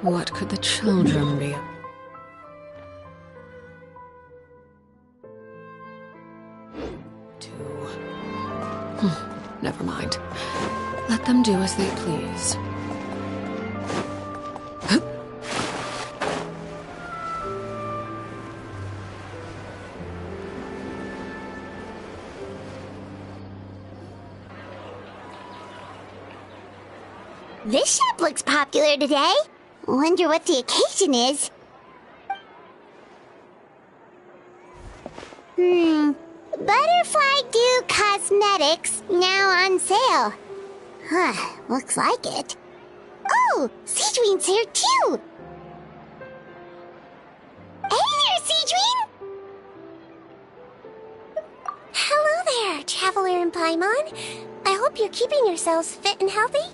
What could the children be? Never mind. Let them do as they please. This shop looks popular today. Wonder what the occasion is. Butterfly Dew Cosmetics now on sale. Huh, looks like it. Oh, Sigweinne's here too. Hey there, Sigweinne! Hello there, Traveler and Paimon. I hope you're keeping yourselves fit and healthy.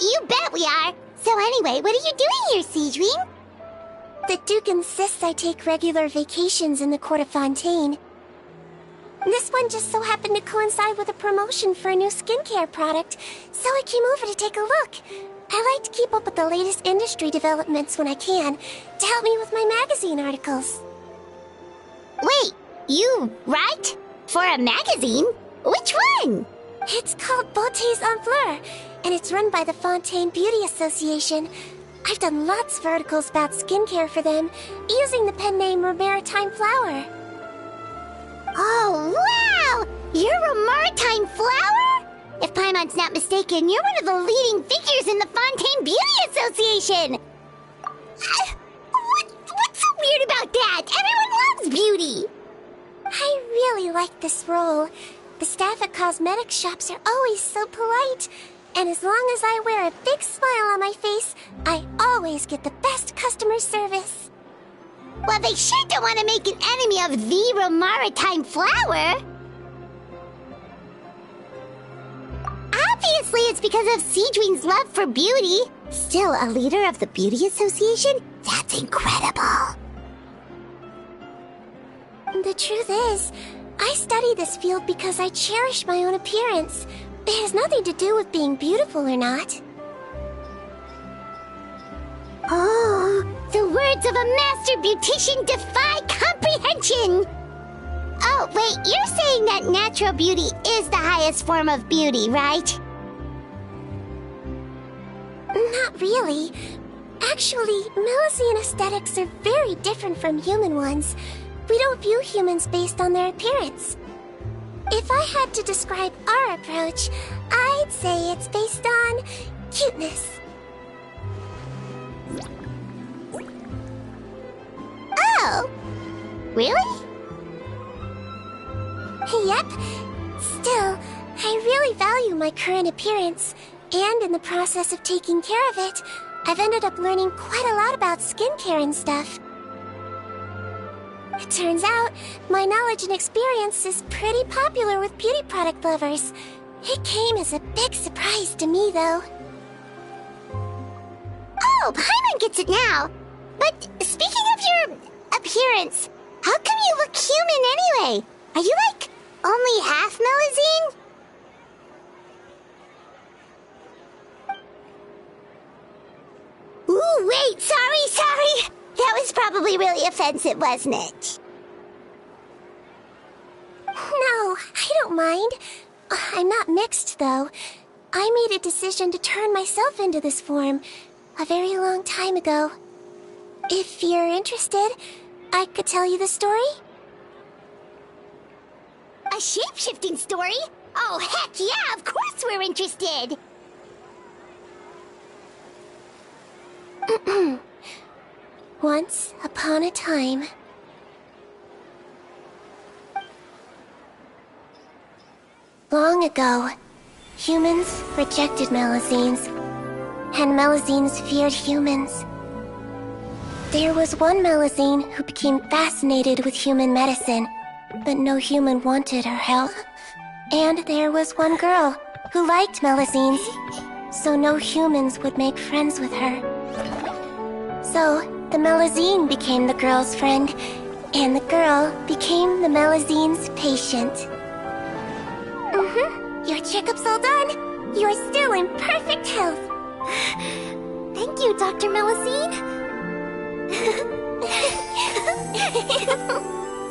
You bet we are. So anyway, what are you doing here, Sigweinne? The Duke insists I take regular vacations in the Court of Fontaine. This one just so happened to coincide with a promotion for a new skincare product, so I came over to take a look. I like to keep up with the latest industry developments when I can, to help me with my magazine articles. Wait, you write? For a magazine? Which one? It's called Beautés en Fleur, and it's run by the Fontaine Beauty Association. I've done lots of articles about skincare for them, using the pen name Maritime Flower. Oh, wow! You're a Maritime Flower? If Paimon's not mistaken, you're one of the leading figures in the Fontaine Beauty Association! What's so weird about that? Everyone loves beauty! I really like this role. The staff at cosmetic shops are always so polite. And as long as I wear a big smile on my face, I always get the best customer service. Well, they sure don't want to make an enemy of the Maritime Flower. Obviously, it's because of Sigweinne's love for beauty. Still, a leader of the Beauty Association? That's incredible. The truth is, I study this field because I cherish my own appearance. It has nothing to do with being beautiful or not. Oh, the words of a master beautician defy comprehension! Oh, wait, you're saying that natural beauty is the highest form of beauty, right? Not really. Actually, Melusine aesthetics are very different from human ones. We don't view humans based on their appearance. If I had to describe our approach, I'd say it's based on cuteness. Oh! Really? Yep. Still, I really value my current appearance, and in the process of taking care of it, I've ended up learning quite a lot about skincare and stuff. It turns out, my knowledge and experience is pretty popular with beauty product lovers. It came as a big surprise to me, though. Oh, Paimon gets it now. But speaking of your appearance, how come you look human anyway? Are you like only half Melusine? Ooh, wait, sorry. That was probably really offensive, wasn't it? No, I don't mind. I'm not mixed, though. I made a decision to turn myself into this form a very long time ago. If you're interested, I could tell you the story. A shape-shifting story? Oh, heck yeah, of course we're interested! Once upon a time... Long ago, humans rejected Melusines, and Melusines feared humans. There was one Melusine who became fascinated with human medicine, but no human wanted her help. And there was one girl who liked Melusines, so no humans would make friends with her. So, the Melusine became the girl's friend, and the girl became the Melusine's patient. Your checkup's all done. You're still in perfect health. Thank you, Dr. Melusine.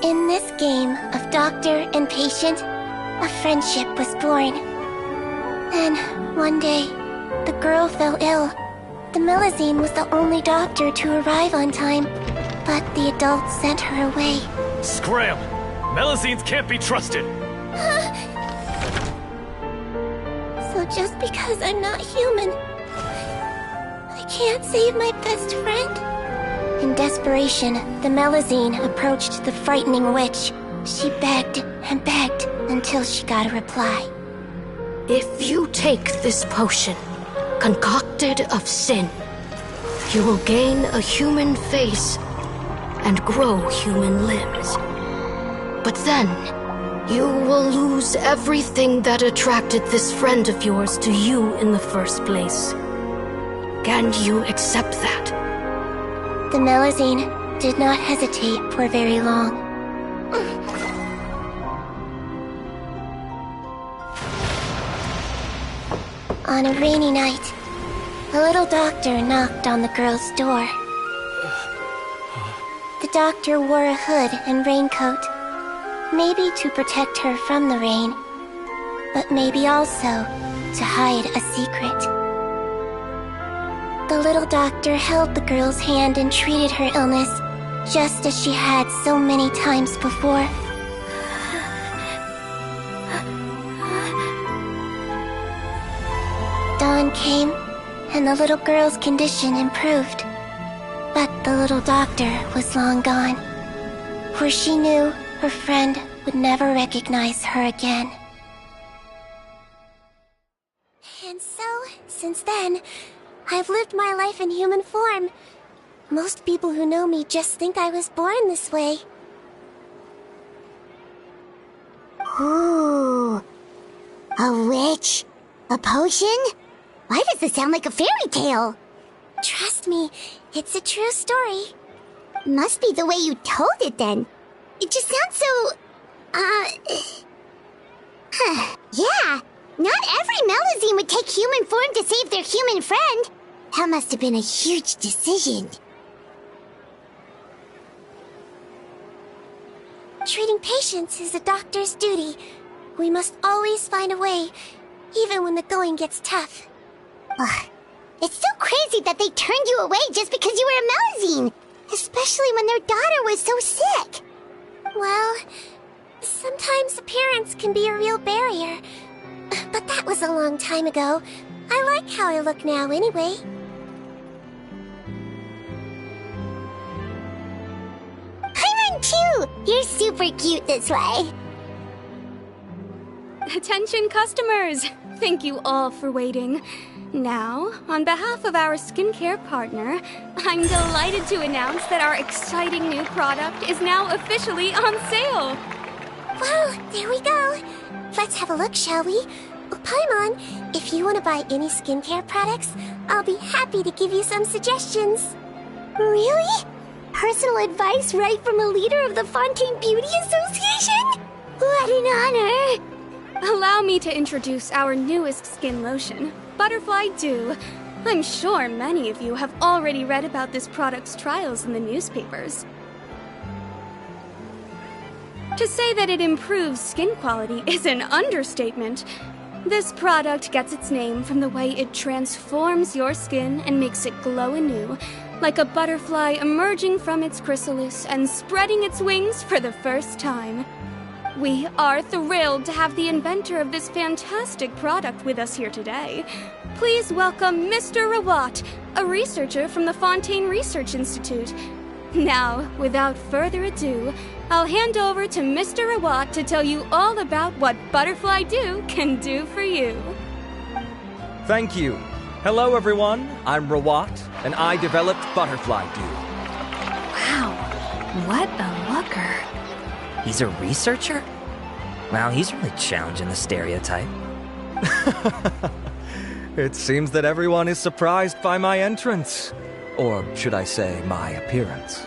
In this game of doctor and patient, a friendship was born. Then, one day, the girl fell ill. The Melusine was the only doctor to arrive on time, but the adults sent her away. Scram! Melusines can't be trusted! So just because I'm not human, I can't save my best friend? In desperation, the Melusine approached the frightening witch. She begged and begged until she got a reply. If you take this potion, concocted of sin, you will gain a human face and grow human limbs. But then, you will lose everything that attracted this friend of yours to you in the first place. Can you accept that? The Melusine did not hesitate for very long. On a rainy night, a little doctor knocked on the girl's door. The doctor wore a hood and raincoat, maybe to protect her from the rain, but maybe also to hide a secret. The little doctor held the girl's hand and treated her illness, just as she had so many times before. Dawn came, and the little girl's condition improved. But the little doctor was long gone, for she knew her friend would never recognize her again. And so, since then, I've lived my life in human form. Most people who know me just think I was born this way. Ooh. A witch? A potion? Why does this sound like a fairy tale? Trust me, it's a true story. Must be the way you told it then. It just sounds so... Yeah, not every Melusine would take human form to save their human friend. That must have been a huge decision. Treating patients is a doctor's duty. We must always find a way, even when the going gets tough. Ugh. It's so crazy that they turned you away just because you were a Melusine, especially when their daughter was so sick. Well, sometimes appearance can be a real barrier. But that was a long time ago. I like how I look now anyway. I run too! You're super cute this way. Attention customers! Thank you all for waiting. Now, on behalf of our skincare partner, I'm delighted to announce that our exciting new product is now officially on sale! Well, there we go. Let's have a look, shall we? Oh, Paimon, if you want to buy any skincare products, I'll be happy to give you some suggestions. Really? Personal advice right from a leader of the Fontaine Beauty Association? What an honor! Allow me to introduce our newest skin lotion, Butterfly Dew. I'm sure many of you have already read about this product's trials in the newspapers. To say that it improves skin quality is an understatement. This product gets its name from the way it transforms your skin and makes it glow anew, like a butterfly emerging from its chrysalis and spreading its wings for the first time. We are thrilled to have the inventor of this fantastic product with us here today. Please welcome Mr. Rawat, a researcher from the Fontaine Research Institute. Now, without further ado, I'll hand over to Mr. Rawat to tell you all about what Butterfly Dew can do for you. Thank you. Hello, everyone. I'm Rawat, and I developed Butterfly Dew. Wow, what a looker. He's a researcher? Wow, he's really challenging the stereotype. It seems that everyone is surprised by my entrance. Or should I say, my appearance.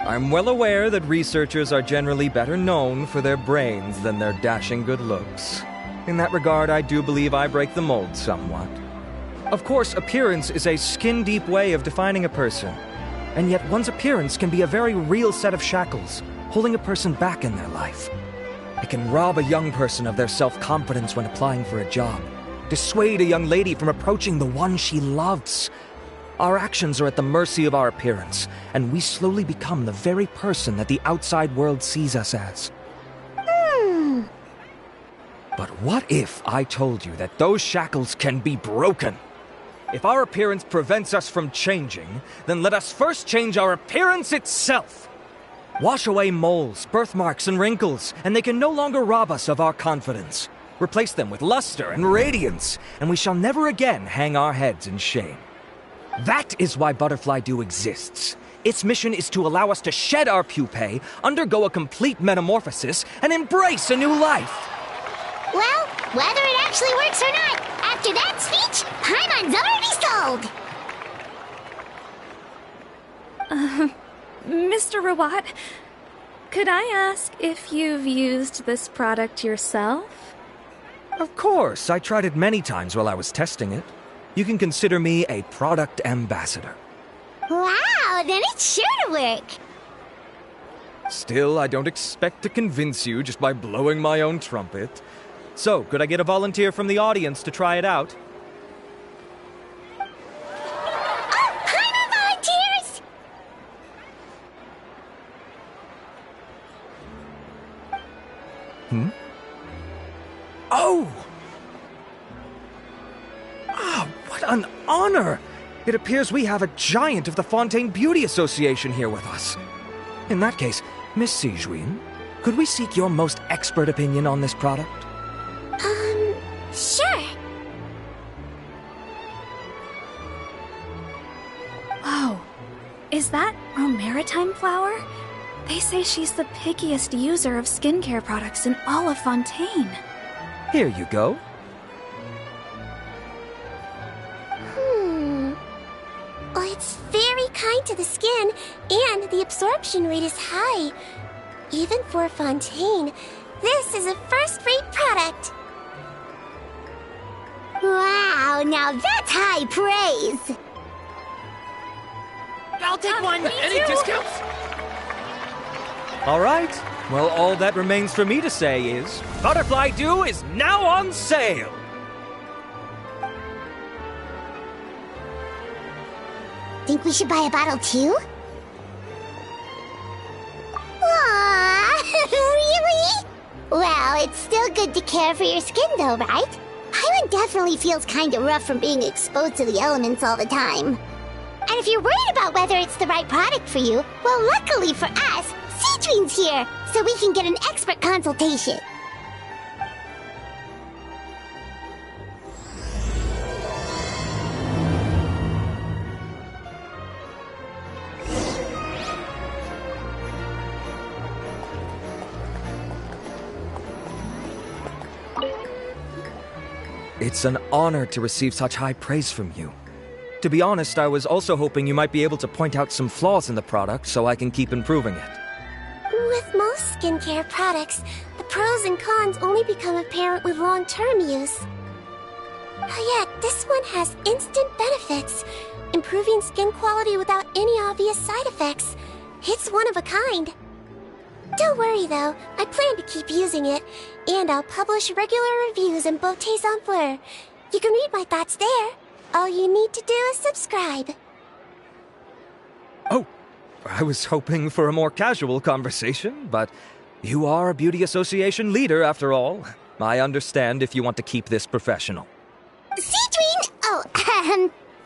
I'm well aware that researchers are generally better known for their brains than their dashing good looks. In that regard, I do believe I break the mold somewhat. Of course, appearance is a skin-deep way of defining a person. And yet one's appearance can be a very real set of shackles, holding a person back in their life. It can rob a young person of their self-confidence when applying for a job, dissuade a young lady from approaching the one she loves. Our actions are at the mercy of our appearance, and we slowly become the very person that the outside world sees us as. But what if I told you that those shackles can be broken? If our appearance prevents us from changing, then let us first change our appearance itself. Wash away moles, birthmarks, and wrinkles, and they can no longer rob us of our confidence. Replace them with luster and radiance, and we shall never again hang our heads in shame. That is why Butterfly Dew exists. Its mission is to allow us to shed our pupae, undergo a complete metamorphosis, and embrace a new life. Well, whether it actually works or not, after that speech, Paimon's already sold! Mr. Rawat, could I ask if you've used this product yourself? Of course, I tried it many times while I was testing it. You can consider me a product ambassador. Wow, then it's sure to work! Still, I don't expect to convince you just by blowing my own trumpet. So, could I get a volunteer from the audience to try it out? Oh, Paimon volunteers! Oh! Ah, what an honor! It appears we have a giant of the Fontaine Beauty Association here with us. In that case, Miss Sigweinne, could we seek your most expert opinion on this product? Sure. Whoa, is that Romaritime flower? They say she's the pickiest user of skincare products in all of Fontaine. Here you go. Oh, it's very kind to the skin, and the absorption rate is high. Even for Fontaine, this is a first-rate product. Wow, now that's high praise! I'll take one. Any discounts? All right. Well, all that remains for me to say is, Butterfly Dew is now on sale! Think we should buy a bottle too? Aww, really? Well, it's still good to care for your skin though, right? Paimon definitely feels kinda rough from being exposed to the elements all the time. And if you're worried about whether it's the right product for you, well, luckily for us, Sigweinne's here, so we can get an expert consultation. It's an honor to receive such high praise from you. To be honest, I was also hoping you might be able to point out some flaws in the product so I can keep improving it. With most skincare products, the pros and cons only become apparent with long-term use. Yet, this one has instant benefits, improving skin quality without any obvious side effects. It's one of a kind. Don't worry though, I plan to keep using it, and I'll publish regular reviews in Beauté Sans Fleur. You can read my thoughts there. All you need to do is subscribe. Oh, I was hoping for a more casual conversation, but you are a beauty association leader after all. I understand if you want to keep this professional. Sigweinne! Oh,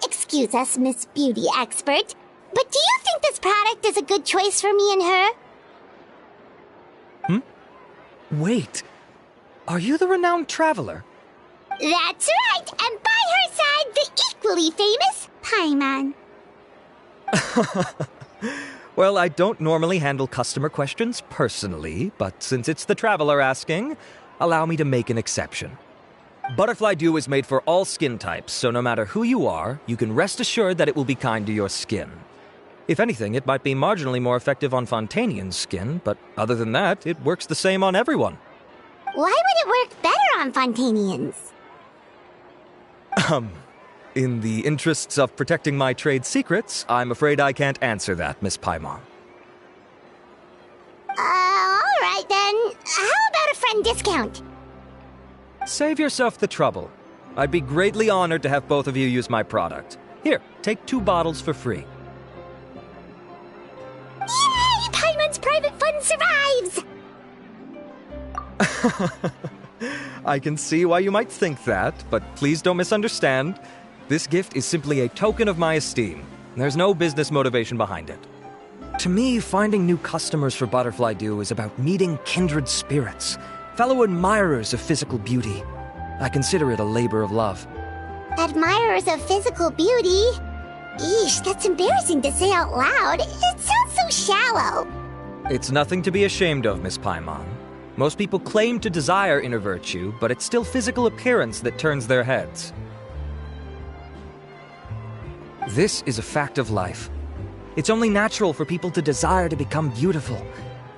excuse us, Miss Beauty Expert, but do you think this product is a good choice for me and her? Wait, are you the renowned traveler? That's right, and by her side, the equally famous Paimon. Well, I don't normally handle customer questions personally, but since it's the traveler asking, allow me to make an exception. Butterfly Dew is made for all skin types, so no matter who you are, you can rest assured that it will be kind to your skin. If anything, it might be marginally more effective on Fontainian's skin, but other than that, it works the same on everyone. Why would it work better on Fontainians? In the interests of protecting my trade secrets, I'm afraid I can't answer that, Miss Paimon. Alright then. How about a friend discount? Save yourself the trouble. I'd be greatly honored to have both of you use my product. Here, take 2 bottles for free. Yay! Paimon's private fund survives! I can see why you might think that, but please don't misunderstand. This gift is simply a token of my esteem. There's no business motivation behind it. To me, finding new customers for Butterfly Dew is about meeting kindred spirits, fellow admirers of physical beauty. I consider it a labor of love. Admirers of physical beauty? Eesh, that's embarrassing to say out loud. It sounds so shallow. It's nothing to be ashamed of, Miss Paimon. Most people claim to desire inner virtue, but it's still physical appearance that turns their heads. This is a fact of life. It's only natural for people to desire to become beautiful.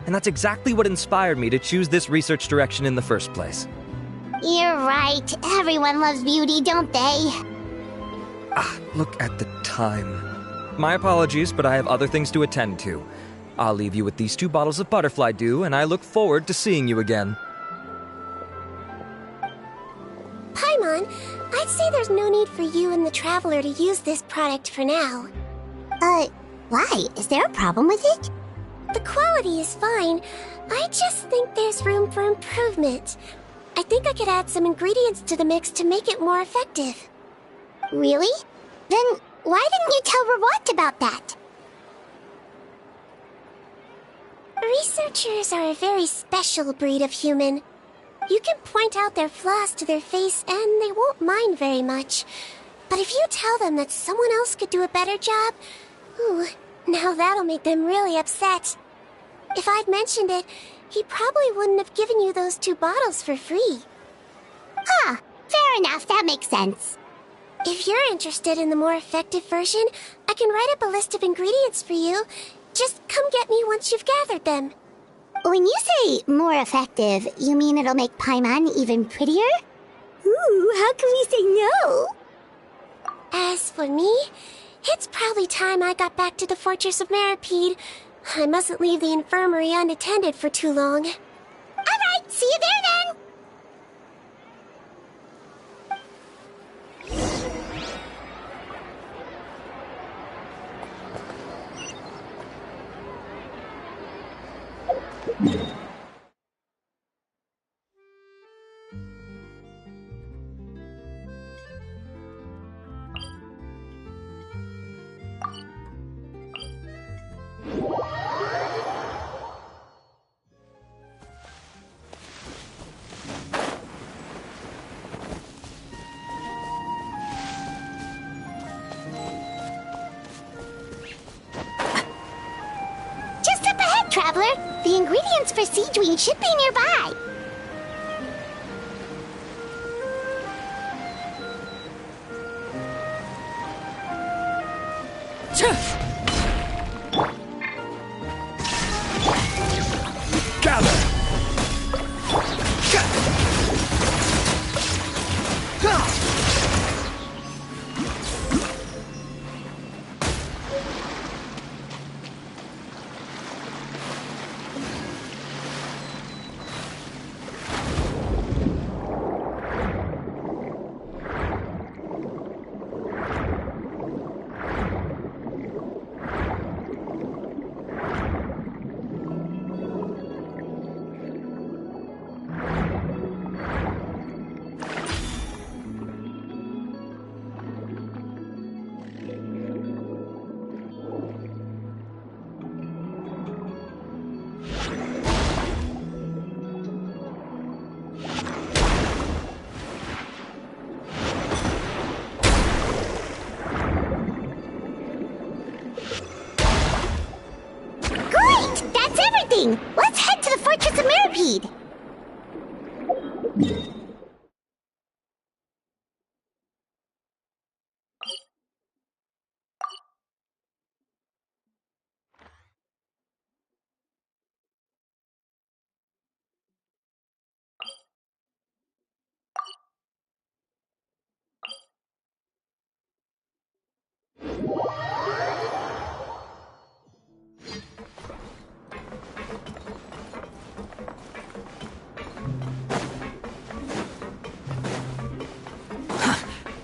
And that's exactly what inspired me to choose this research direction in the first place. You're right. Everyone loves beauty, don't they? Look at the time. My apologies, but I have other things to attend to. I'll leave you with these 2 bottles of Butterfly Dew, and I look forward to seeing you again. Paimon, I'd say there's no need for you and the Traveler to use this product for now. Why? Is there a problem with it? The quality is fine. I just think there's room for improvement. I think I could add some ingredients to the mix to make it more effective. Really? Then why didn't you tell Rawat about that? Researchers are a very special breed of human. You can point out their flaws to their face and they won't mind very much. But if you tell them that someone else could do a better job, ooh, now that'll make them really upset. If I'd mentioned it, he probably wouldn't have given you those 2 bottles for free. Fair enough, that makes sense. If you're interested in the more effective version, I can write up a list of ingredients for you. Just come get me once you've gathered them. When you say more effective, you mean it'll make Paimon even prettier? Ooh, how can we say no? As for me, it's probably time I got back to the Fortress of Maripede. I mustn't leave the infirmary unattended for too long. Alright, see you there then! Just up ahead, Traveler. The ingredients for Sigweinne should be nearby. Let's head to the Fortress of Maripede!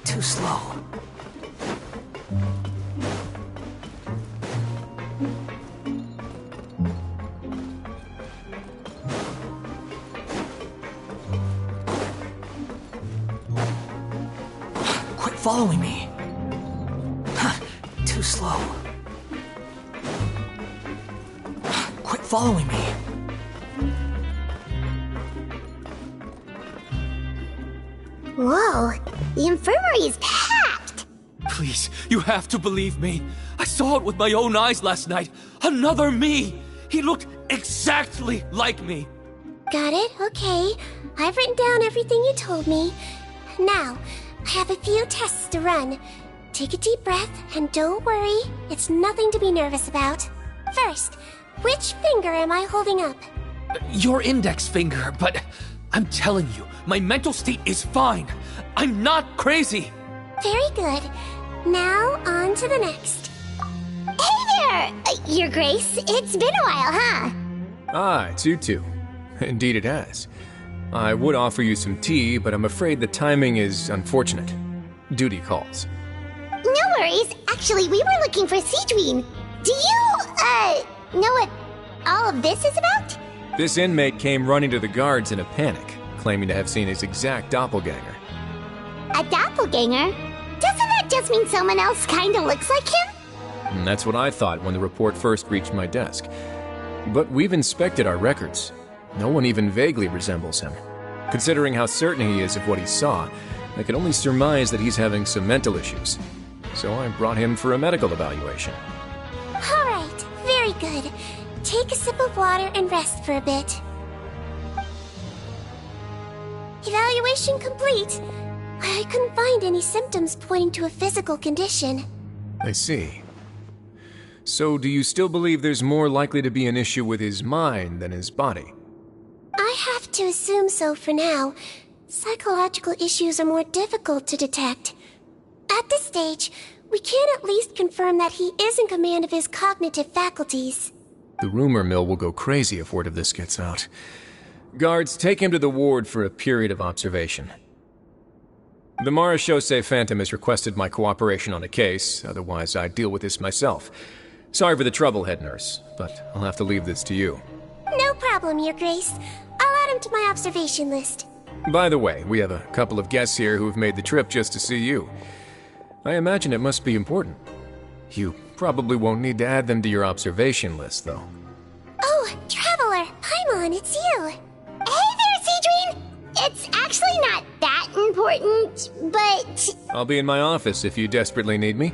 Too slow. Quit following me. Too slow. Quit following me. Whoa, the infirmary is packed! Please, you have to believe me. I saw it with my own eyes last night. Another me! He looked exactly like me. Got it? Okay. I've written down everything you told me. Now, I have a few tests to run. Take a deep breath, and don't worry. It's nothing to be nervous about. First, which finger am I holding up? Your index finger, but I'm telling you, my mental state is fine. I'm not crazy. Very good. Now, on to the next. Hey there! Your Grace, it's been a while, huh? Ah, it's you two. Indeed it has. I would offer you some tea, but I'm afraid the timing is unfortunate. Duty calls. No worries. Actually, we were looking for Sigweinne. Do you, know what all of this is about? This inmate came running to the guards in a panic, claiming to have seen his exact doppelganger. A doppelganger? Doesn't that just mean someone else kinda looks like him? And that's what I thought when the report first reached my desk. But we've inspected our records. No one even vaguely resembles him. Considering how certain he is of what he saw, I can only surmise that he's having some mental issues. So I brought him for a medical evaluation. All right, very good. Take a sip of water and rest for a bit. Evaluation complete. I couldn't find any symptoms pointing to a physical condition. I see. So do you still believe there's more likely to be an issue with his mind than his body? I have to assume so for now. Psychological issues are more difficult to detect. At this stage, we can at least confirm that he is in command of his cognitive faculties. The rumor mill will go crazy if word of this gets out. Guards, take him to the ward for a period of observation. The Marechaussee Phantom has requested my cooperation on a case, otherwise I'd deal with this myself. Sorry for the trouble, head nurse, but I'll have to leave this to you. No problem, Your Grace. I'll add him to my observation list. By the way, we have a couple of guests here who've made the trip just to see you. I imagine it must be important. You probably won't need to add them to your observation list, though. Oh, Traveler! Paimon, it's you! Hey there, Sigweinne! It's actually not that important, but... I'll be in my office if you desperately need me.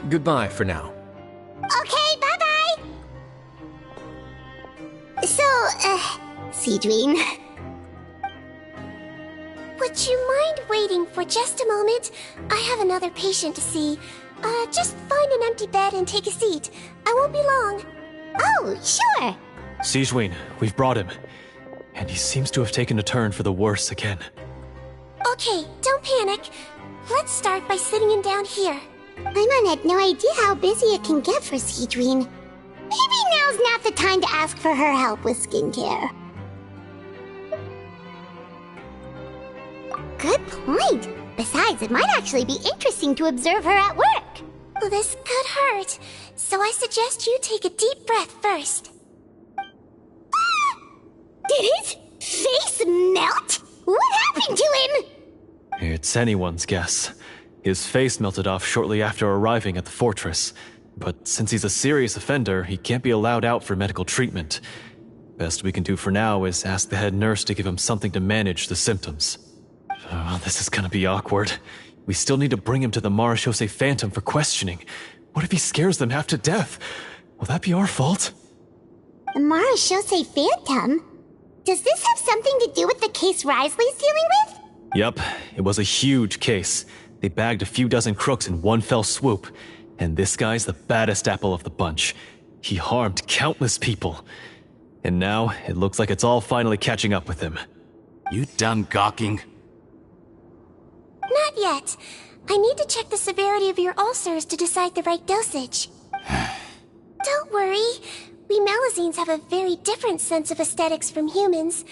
Goodbye for now. Okay, bye-bye! So, Sigweinne... Would you mind waiting for just a moment? I have another patient to see. Just find an empty bed and take a seat. I won't be long. Oh, sure! Sigweinne, we've brought him. And he seems to have taken a turn for the worse again. Okay, don't panic. Let's start by sitting him down here. Paimon had no idea how busy it can get for Sigweinne. Maybe now's not the time to ask for her help with skincare. Good point. Besides, it might actually be interesting to observe her at work. Well, this could hurt, so I suggest you take a deep breath first. Did his face melt? What happened to him? It's anyone's guess. His face melted off shortly after arriving at the fortress. But since he's a serious offender, he can't be allowed out for medical treatment. Best we can do for now is ask the head nurse to give him something to manage the symptoms. Oh, this is gonna be awkward. We still need to bring him to the Marechaussee Phantom for questioning. What if he scares them half to death? Will that be our fault? The Marechaussee Phantom? Does this have something to do with the case Risley's dealing with? Yep, it was a huge case. They bagged a few dozen crooks in one fell swoop. And this guy's the baddest apple of the bunch. He harmed countless people. And now, it looks like it's all finally catching up with him. You done gawking? Not yet. I need to check the severity of your ulcers to decide the right dosage. Don't worry. We Melazines have a very different sense of aesthetics from humans.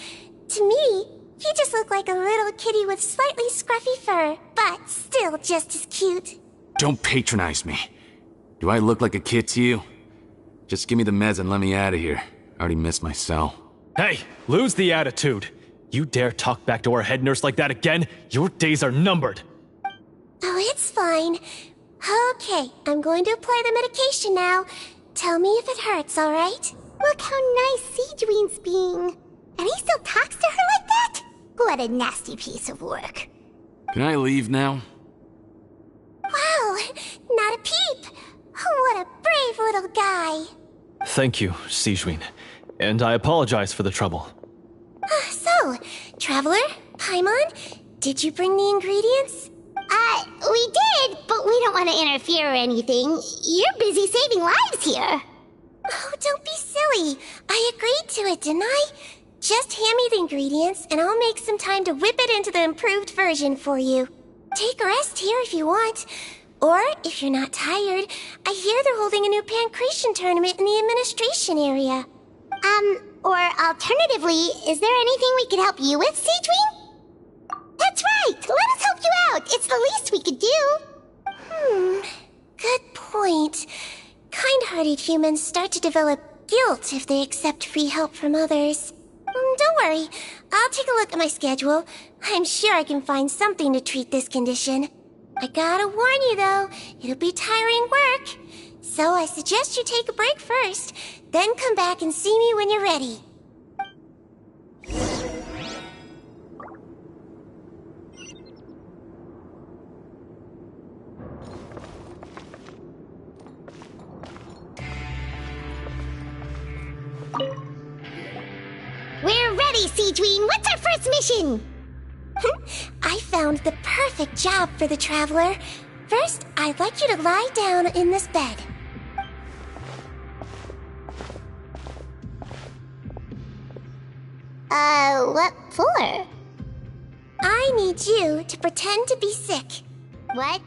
To me, you just look like a little kitty with slightly scruffy fur, but still just as cute. Don't patronize me. Do I look like a kid to you? Just give me the meds and let me out of here. I already missed my cell. Hey, lose the attitude. You dare talk back to our head nurse like that again, your days are numbered. Oh, it's fine. Okay, I'm going to apply the medication now. Tell me if it hurts, alright? Look how nice Sigweinne's being. And he still talks to her like that? What a nasty piece of work. Can I leave now? Wow, not a peep. What a brave little guy. Thank you, Sigweinne. And I apologize for the trouble. So, Traveler, Paimon, did you bring the ingredients? We did, but we don't want to interfere or anything. You're busy saving lives here. Oh, don't be silly. I agreed to it, didn't I? Just hand me the ingredients, and I'll make some time to whip it into the improved version for you. Take a rest here if you want. Or, if you're not tired, I hear they're holding a new pancreation tournament in the administration area. Or alternatively, is there anything we could help you with, Sigweinne? That's right! Let us help you out! It's the least we could do! Good point. Kind-hearted humans start to develop guilt if they accept free help from others. Don't worry. I'll take a look at my schedule. I'm sure I can find something to treat this condition. I gotta warn you, though, it'll be tiring work. So I suggest you take a break first, then come back and see me when you're ready. We're ready, Sigweinne! What's our first mission? I found the perfect job for the Traveler. First, I'd like you to lie down in this bed. What for? I need you to pretend to be sick. What?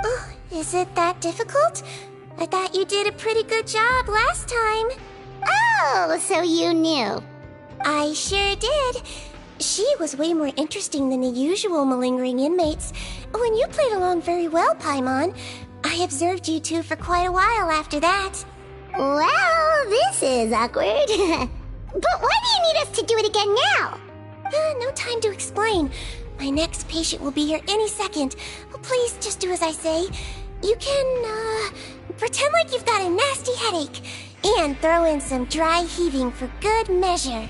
Oh, is it that difficult? I thought you did a pretty good job last time. Oh, so you knew. I sure did. She was way more interesting than the usual malingering inmates. When you played along very well, Paimon, I observed you two for quite a while after that. Well, this is awkward. But why do you need us to do it again now? No time to explain. My next patient will be here any second. Please just do as I say. You can, pretend like you've got a nasty headache. And throw in some dry heaving for good measure.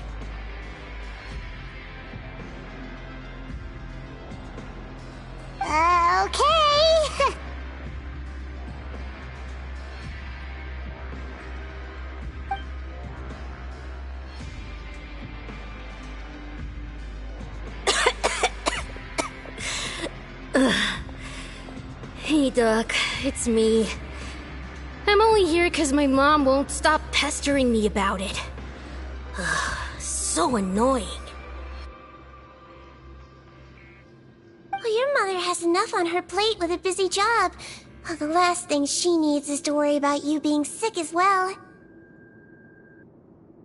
Okay. Hey, Doc. It's me. I'm only here because my mom won't stop pestering me about it. So annoying. Well, your mother has enough on her plate with a busy job. Well, the last thing she needs is to worry about you being sick as well.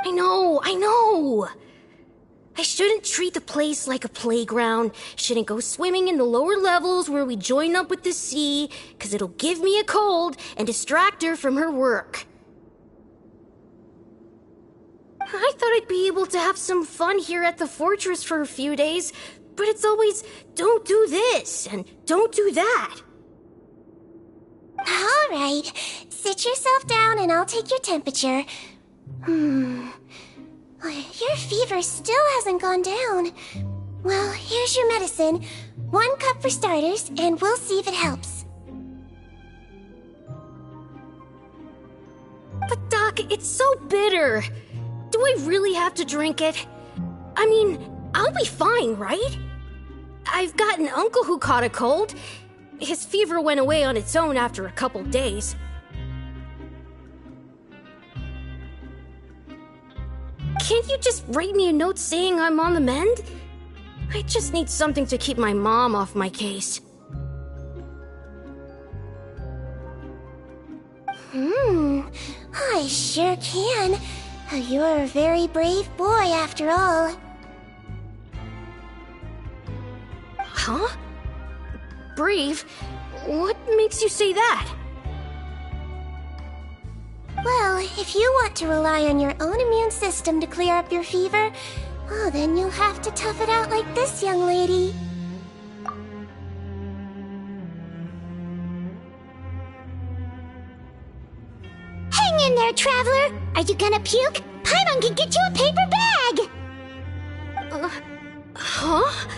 I know! I shouldn't treat the place like a playground, shouldn't go swimming in the lower levels where we join up with the sea, because it'll give me a cold and distract her from her work. I thought I'd be able to have some fun here at the fortress for a few days, but it's always, don't do this, and don't do that. All right, sit yourself down and I'll take your temperature. Your fever still hasn't gone down. Well, here's your medicine. 1 cup for starters, and we'll see if it helps. But Doc, it's so bitter. Do I really have to drink it? I mean, I'll be fine, right? I've got an uncle who caught a cold. His fever went away on its own after a couple days. Can't you just write me a note saying I'm on the mend? I just need something to keep my mom off my case. I sure can. You're a very brave boy, after all. Huh? Brave? What makes you say that? Well, if you want to rely on your own immune system to clear up your fever, oh, then you'll have to tough it out like this young lady. Hang in there, traveler! Are you gonna puke? Paimon can get you a paper bag! Huh?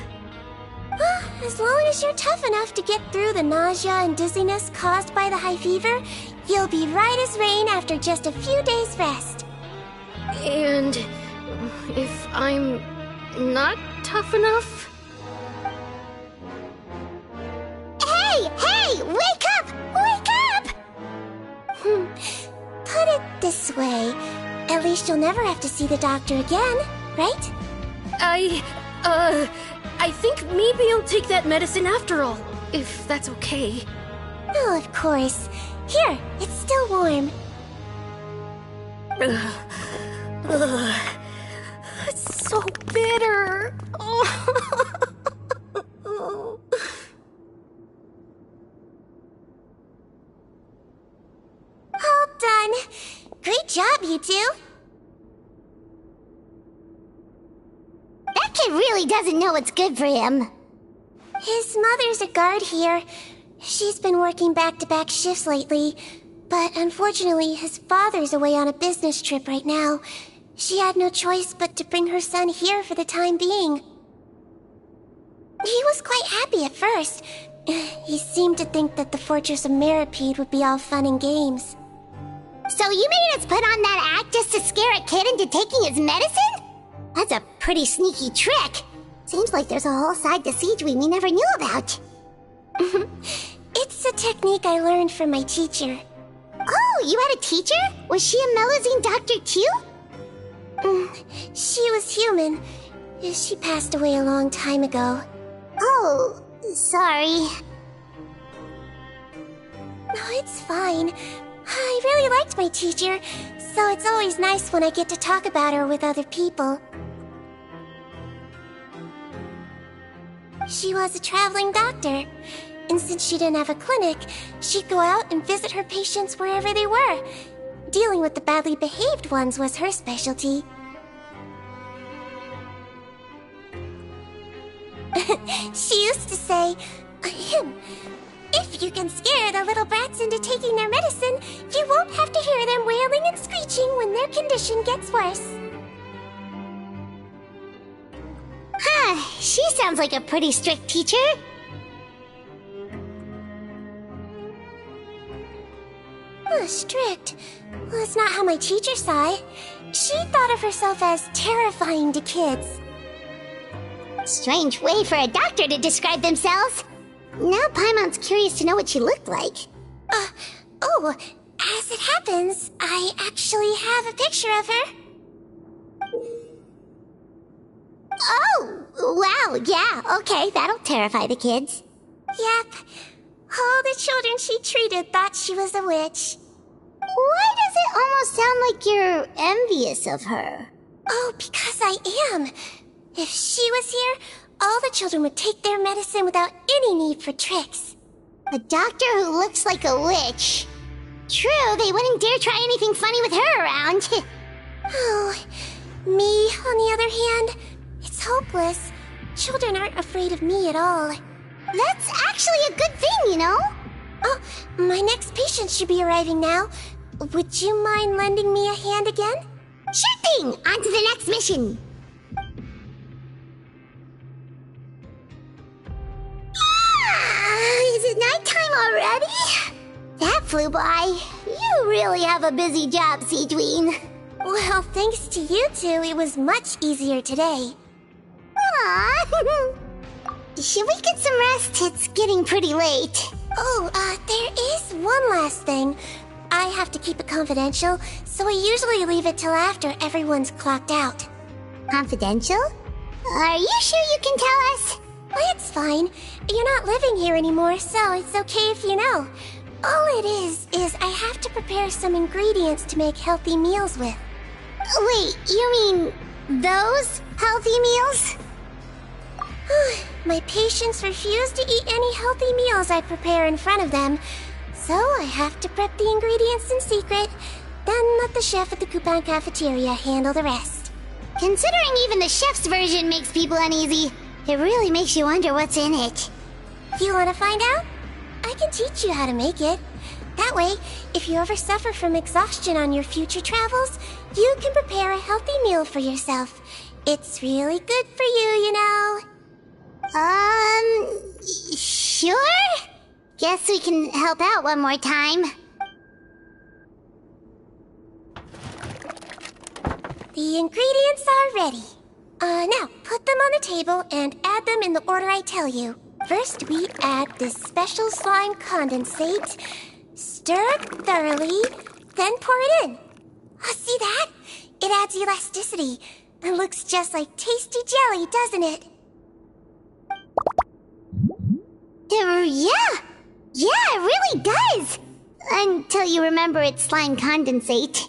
As long as you're tough enough to get through the nausea and dizziness caused by the high fever, you'll be right as rain after just a few days' rest. And if I'm not tough enough? Hey! Hey! Wake up! Wake up! Put it this way, at least you'll never have to see the doctor again, right? I think maybe I'll take that medicine after all, if that's okay. Oh, of course. Here, it's still warm. It's so bitter. All done. Great job, you two. That kid really doesn't know what's good for him. His mother's a guard here. She's been working back-to-back shifts lately, but unfortunately his father's away on a business trip right now. She had no choice but to bring her son here for the time being. He was quite happy at first. He seemed to think that the Fortress of Meropide would be all fun and games. So you made us put on that act just to scare a kid into taking his medicine? That's a pretty sneaky trick. Seems like there's a whole side to Sigweinne we never knew about. It's a technique I learned from my teacher. Oh, you had a teacher? Was she a Melazine doctor too? She was human. She passed away a long time ago. Oh, sorry. No, it's fine. I really liked my teacher, so it's always nice when I get to talk about her with other people. She was a traveling doctor, and since she didn't have a clinic, she'd go out and visit her patients wherever they were. Dealing with the badly behaved ones was her specialty. She used to say, if you can scare the little brats into taking their medicine, you won't have to hear them wailing and screeching when their condition gets worse. Huh, she sounds like a pretty strict teacher. Strict? Well, that's not how my teacher saw it. She thought of herself as terrifying to kids. Strange way for a doctor to describe themselves. Now Paimon's curious to know what she looked like. As it happens, I actually have a picture of her. Oh, wow, yeah, okay, that'll terrify the kids. Yep. All the children she treated thought she was a witch. Why does it almost sound like you're envious of her? Oh, because I am. If she was here, all the children would take their medicine without any need for tricks. A doctor who looks like a witch. True, they wouldn't dare try anything funny with her around. Oh, me, on the other hand, it's hopeless. Children aren't afraid of me at all. That's actually a good thing, you know? Oh, my next patient should be arriving now. Would you mind lending me a hand again? Sure thing! On to the next mission! Is it nighttime already? That flew by. You really have a busy job, Sigweinne. Well, thanks to you two, it was much easier today. Aww. Should we get some rest? It's getting pretty late. Oh, there is one last thing. I have to keep it confidential, so I usually leave it till after everyone's clocked out. Confidential? Are you sure you can tell us? Well, it's fine. You're not living here anymore, so it's okay if you know. All it is I have to prepare some ingredients to make healthy meals with. Wait, you mean those healthy meals? My patients refuse to eat any healthy meals I prepare in front of them, so I have to prep the ingredients in secret, then let the chef at the Coupon cafeteria handle the rest. Considering even the chef's version makes people uneasy, it really makes you wonder what's in it. You want to find out? I can teach you how to make it. That way, if you ever suffer from exhaustion on your future travels, you can prepare a healthy meal for yourself. It's really good for you, you know. Sure? Guess we can help out one more time. The ingredients are ready. Now, put them on the table and add them in the order I tell you. First, we add this special slime condensate. Stir it thoroughly, then pour it in. See that? It adds elasticity. It looks just like tasty jelly, doesn't it? Yeah, it really does! Until you remember it's slime condensate.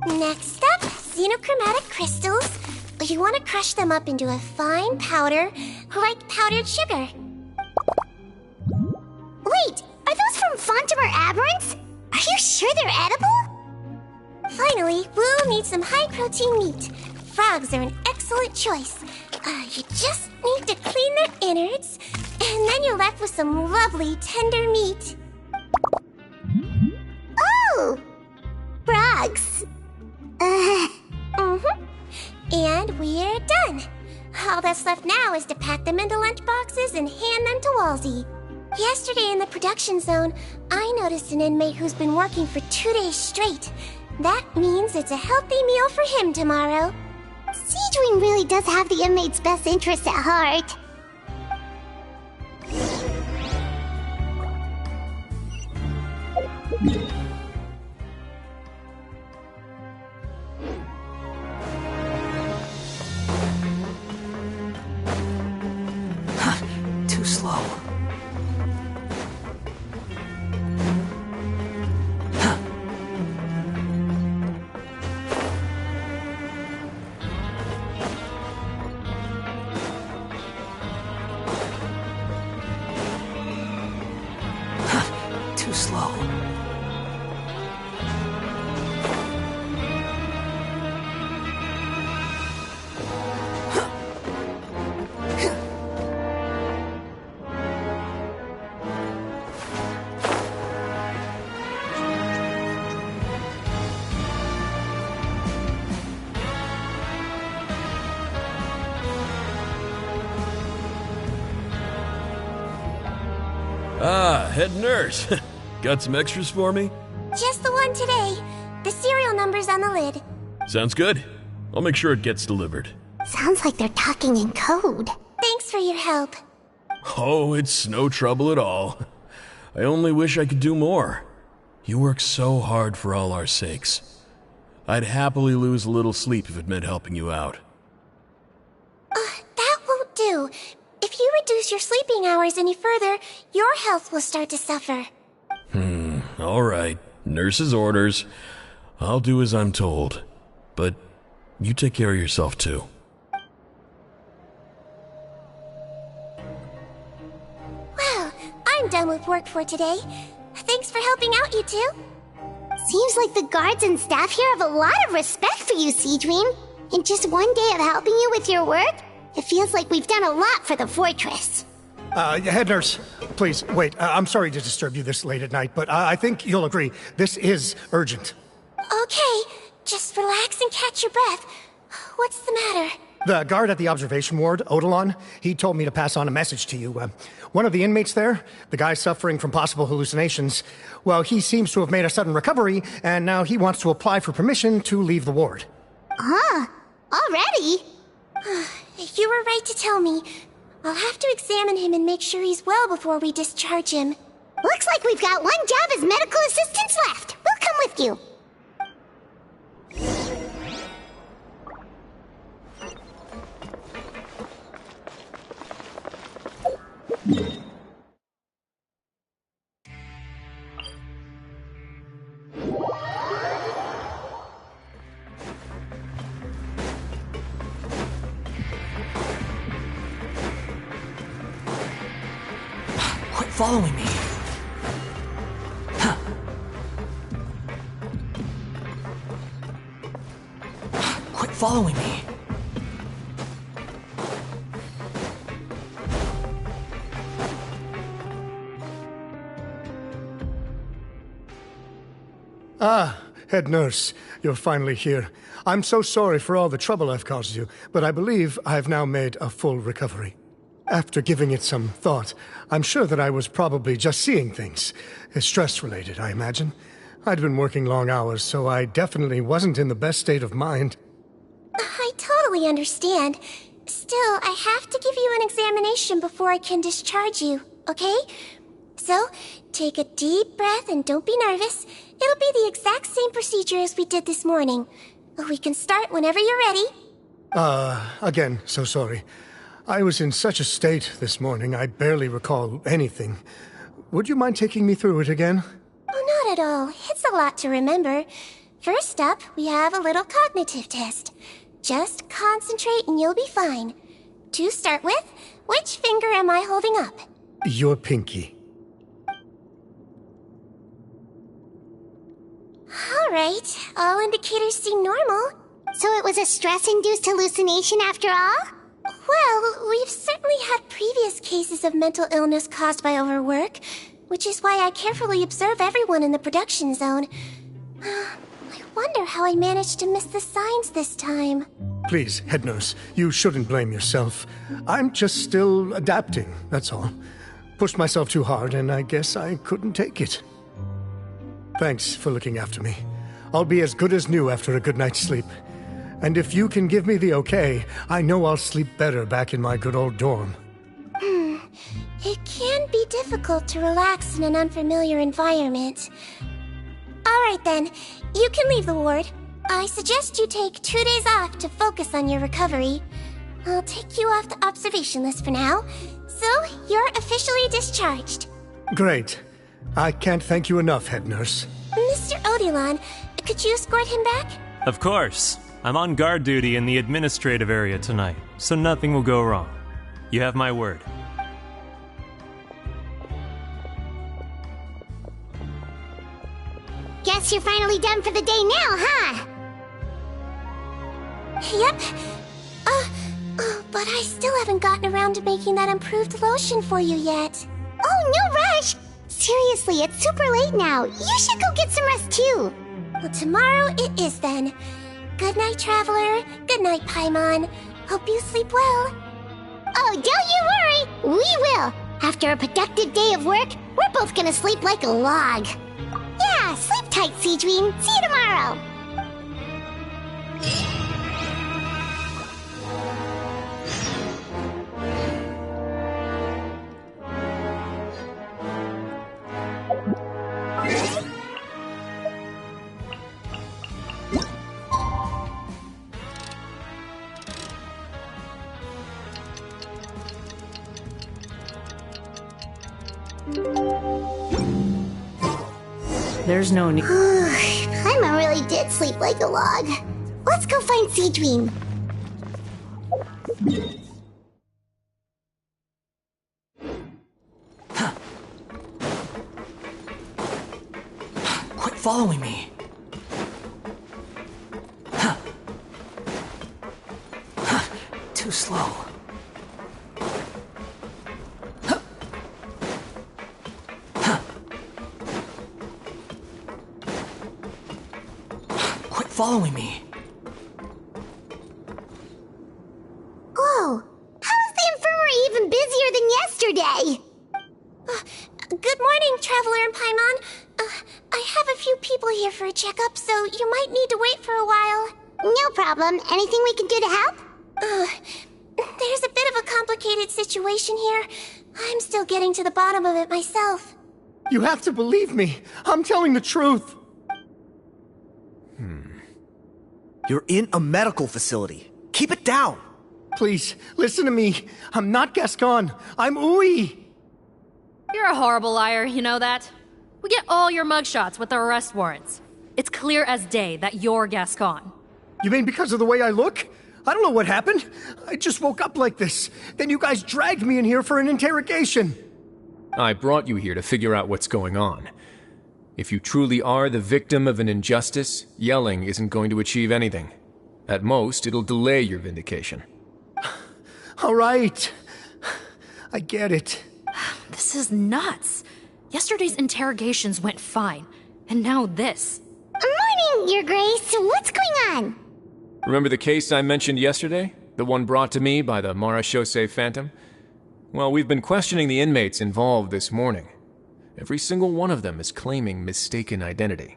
Next up, xenochromatic crystals. You want to crush them up into a fine powder, like powdered sugar. Wait, are those from Fontimer Aberrants? Are you sure they're edible? Finally, we'll need some high-protein meat. Frogs are an excellent choice. You just need to clean their innards, and then you're left with some lovely, tender meat. Oh! Frogs. And we're done. All that's left now is to pack them into lunch boxes and hand them to Walsey. Yesterday in the production zone, I noticed an inmate who's been working for 2 days straight. That means it's a healthy meal for him tomorrow. Sigweinne really does have the inmate's best interests at heart. Too slow. Too slow. Ah, head nurse. Got some extras for me? Just the one today. The serial number's on the lid. Sounds good. I'll make sure it gets delivered. Sounds like they're talking in code. Thanks for your help. Oh, it's no trouble at all. I only wish I could do more. You work so hard for all our sakes. I'd happily lose a little sleep if it meant helping you out. That won't do. If you reduce your sleeping hours any further, your health will start to suffer. All right. Nurse's orders. I'll do as I'm told. But you take care of yourself too. Well, I'm done with work for today. Thanks for helping out, you two. Seems like the guards and staff here have a lot of respect for you, Sigweinne. In just one day of helping you with your work, it feels like we've done a lot for the fortress. Head nurse, please, wait. I'm sorry to disturb you this late at night, but I think you'll agree. This is urgent. Okay, just relax and catch your breath. What's the matter? The guard at the observation ward, Odilon, he told me to pass on a message to you. One of the inmates there, the guy suffering from possible hallucinations, well, he seems to have made a sudden recovery, and now he wants to apply for permission to leave the ward. Huh? Already? You were right to tell me. I'll have to examine him and make sure he's well before we discharge him. Looks like we've got one job as medical assistants left. We'll come with you. following me. Quit following me. Ah, head nurse, you're finally here. I'm so sorry for all the trouble I've caused you, but I believe I've now made a full recovery. After giving it some thought, I'm sure that I was probably just seeing things. Stress-related, I imagine. I'd been working long hours, so I definitely wasn't in the best state of mind. I totally understand. Still, I have to give you an examination before I can discharge you, okay? So, take a deep breath and don't be nervous. It'll be the exact same procedure as we did this morning. We can start whenever you're ready. Again, so sorry. I was in such a state this morning, I barely recall anything. Would you mind taking me through it again? Oh, not at all. It's a lot to remember. First up, we have a little cognitive test. Just concentrate and you'll be fine. To start with, which finger am I holding up? Your pinky. Alright, all indicators seem normal. So it was a stress-induced hallucination after all? Well, we've certainly had previous cases of mental illness caused by overwork, which is why I carefully observe everyone in the production zone. I wonder how I managed to miss the signs this time. Please, head nurse, you shouldn't blame yourself. I'm just still adapting, that's all. Pushed myself too hard, and I guess I couldn't take it. Thanks for looking after me. I'll be as good as new after a good night's sleep. And if you can give me the okay, I know I'll sleep better back in my good old dorm. It can be difficult to relax in an unfamiliar environment. Alright then, you can leave the ward. I suggest you take 2 days off to focus on your recovery. I'll take you off the observation list for now, so you're officially discharged. Great. I can't thank you enough, head nurse. Mr. Odilon, could you escort him back? Of course. I'm on guard duty in the administrative area tonight, so nothing will go wrong. You have my word. Guess you're finally done for the day now, huh? Yep. But I still haven't gotten around to making that improved lotion for you yet. Oh, no rush! Seriously, it's super late now. You should go get some rest too. Well, tomorrow it is then. Good night, Traveler. Good night, Paimon. Hope you sleep well. Oh, don't you worry! We will! After a productive day of work, we're both gonna sleep like a log. Yeah, sleep tight, Sigweinne. See you tomorrow! There's no need. Paimon really did sleep like a log. Let's go find Sigweinne. Quit following me. Too slow. Quit following me. Whoa! How is the infirmary even busier than yesterday? Good morning, Traveler and Paimon. I have a few people here for a checkup, so you might need to wait for a while. No problem. Anything we can do to help? There's a bit of a complicated situation here. I'm still getting to the bottom of it myself. You have to believe me. I'm telling the truth. You're in a medical facility. Keep it down. Please, listen to me. I'm not Gascon. I'm Uy. You're a horrible liar, you know that? We get all your mugshots with the arrest warrants. It's clear as day that you're Gascon. You mean because of the way I look? I don't know what happened. I just woke up like this. Then you guys dragged me in here for an interrogation. I brought you here to figure out what's going on. If you truly are the victim of an injustice, yelling isn't going to achieve anything. At most, it'll delay your vindication. All right. I get it. This is nuts. Yesterday's interrogations went fine, and now this. Morning, Your Grace. What's going on? Remember the case I mentioned yesterday? The one brought to me by the Marechaussee Phantom? Well, we've been questioning the inmates involved this morning. Every single one of them is claiming mistaken identity.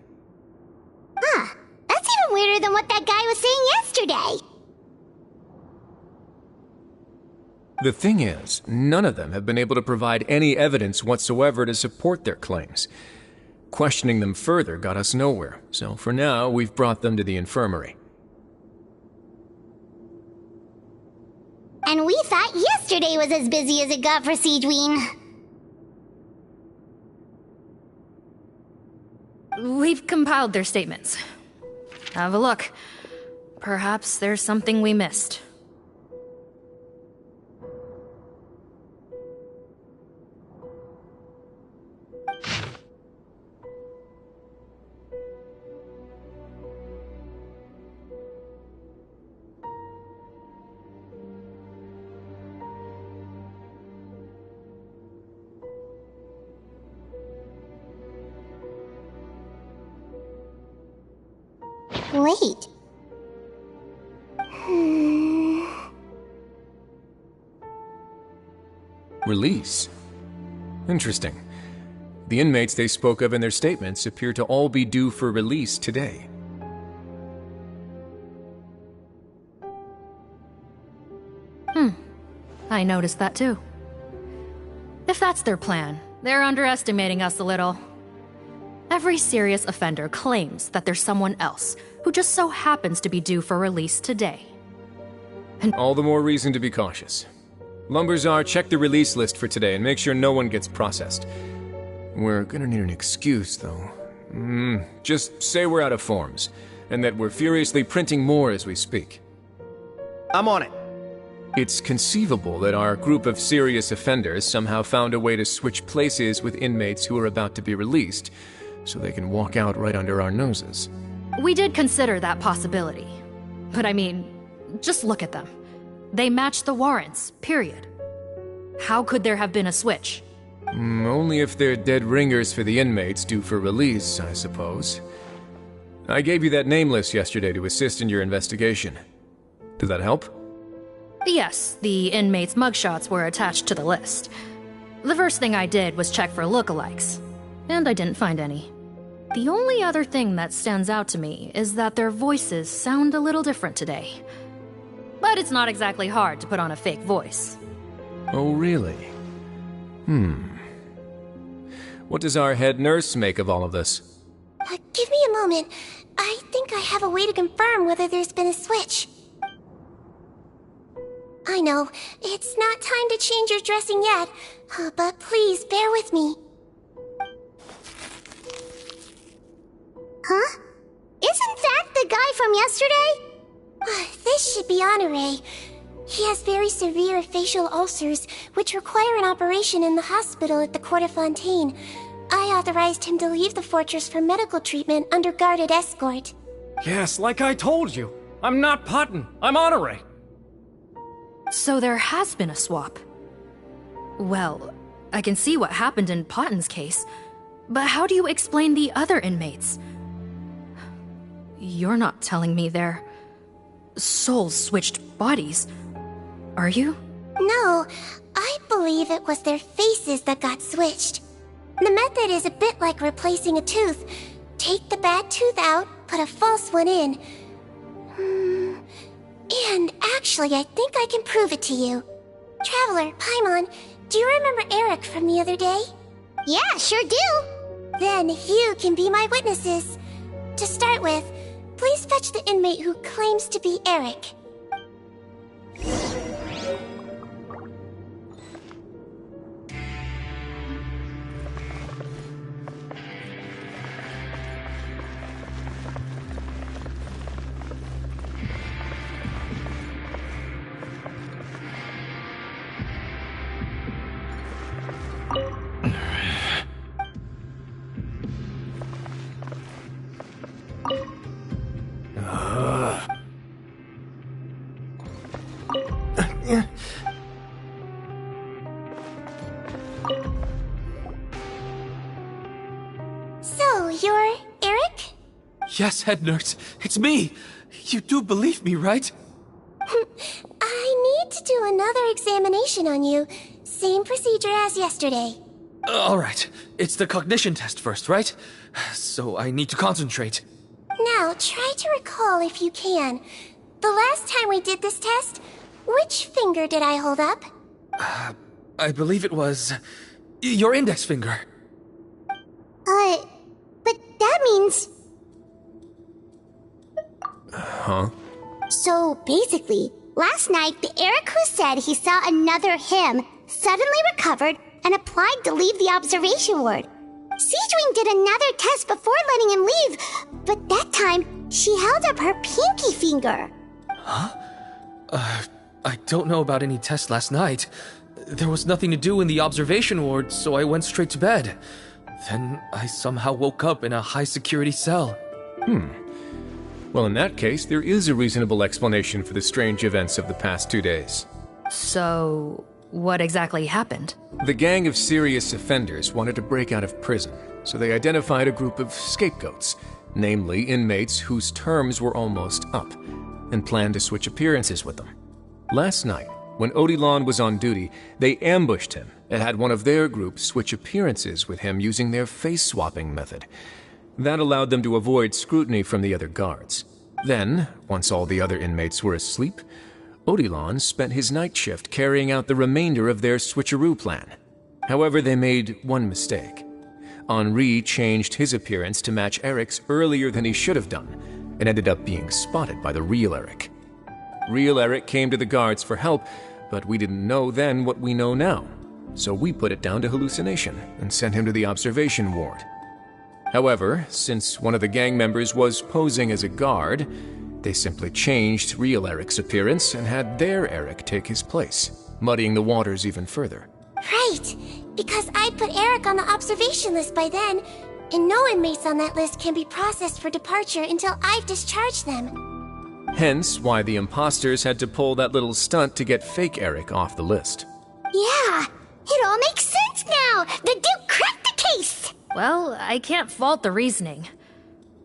Huh. That's even weirder than what that guy was saying yesterday. The thing is, none of them have been able to provide any evidence whatsoever to support their claims. Questioning them further got us nowhere, so for now, we've brought them to the infirmary. And we thought yesterday was as busy as it got for Sigweinne. We've compiled their statements. Have a look. Perhaps there's something we missed. Wait. Release? Interesting. The inmates they spoke of in their statements appear to all be due for release today. I noticed that too. If that's their plan, they're underestimating us a little. Every serious offender claims that there's someone else who just so happens to be due for release today. And all the more reason to be cautious. Lumberzar, check the release list for today and make sure no one gets processed. We're gonna need an excuse, though. Just say we're out of forms, and that we're furiously printing more as we speak. I'm on it. It's conceivable that our group of serious offenders somehow found a way to switch places with inmates who are about to be released, so they can walk out right under our noses. we did consider that possibility. But I mean, just look at them. They match the warrants, period. How could there have been a switch? Only if they're dead ringers for the inmates due for release, I suppose. I gave you that name list yesterday to assist in your investigation. Did that help? Yes, the inmates' mugshots were attached to the list. The first thing I did was check for lookalikes, and I didn't find any. The only other thing that stands out to me is that their voices sound a little different today. But it's not exactly hard to put on a fake voice. Oh, really? What does our head nurse make of all of this? Give me a moment. I think I have a way to confirm whether there's been a switch. I know, it's not time to change your dressing yet, but please bear with me. Huh? Isn't that the guy from yesterday? This should be Honore. He has very severe facial ulcers, which require an operation in the hospital at the Court of Fontaine. I authorized him to leave the fortress for medical treatment under guarded escort. Yes, like I told you. I'm not Putton. I'm Honore. So there has been a swap. Well, I can see what happened in Potton's case, but how do you explain the other inmates? You're not telling me their souls switched bodies, are you? No, I believe it was their faces that got switched. The method is a bit like replacing a tooth. Take the bad tooth out, put a false one in. And actually, I think I can prove it to you. Traveler, Paimon, do you remember Eric from the other day? Yeah, sure do. Then you can be my witnesses. To start with, please fetch the inmate who claims to be Eric. So, you're Eric? Yes, head nurse. It's me. You do believe me, right? I need to do another examination on you. Same procedure as yesterday. All right. It's the cognition test first, right? So I need to concentrate. Now, try to recall if you can. The last time we did this test, which finger did I hold up? I believe it was your index finger. But that means... Huh? So, basically, last night, the Eric who said he saw another him suddenly recovered and applied to leave the observation ward. Sigweinne did another test before letting him leave, but that time, she held up her pinky finger. Huh? I don't know about any test last night. There was nothing to do in the observation ward, so I went straight to bed. Then I somehow woke up in a high-security cell. Well, in that case, there is a reasonable explanation for the strange events of the past 2 days. So, what exactly happened? The gang of serious offenders wanted to break out of prison, so they identified a group of scapegoats, namely inmates whose terms were almost up, and planned to switch appearances with them. Last night, when Odilon was on duty, they ambushed him and had one of their group switch appearances with him using their face-swapping method. That allowed them to avoid scrutiny from the other guards. Then, once all the other inmates were asleep, Odilon spent his night shift carrying out the remainder of their switcheroo plan. However, they made one mistake. Henri changed his appearance to match Eric's earlier than he should have done, and ended up being spotted by the real Eric. Real Eric came to the guards for help, but we didn't know then what we know now, so we put it down to hallucination and sent him to the observation ward. However, since one of the gang members was posing as a guard, they simply changed real Eric's appearance and had their Eric take his place, muddying the waters even further. Right, because I put Eric on the observation list by then, and no inmates on that list can be processed for departure until I've discharged them. Hence why the imposters had to pull that little stunt to get fake Eric off the list. Yeah, it all makes sense now! The Duke cracked the case! Well, I can't fault the reasoning.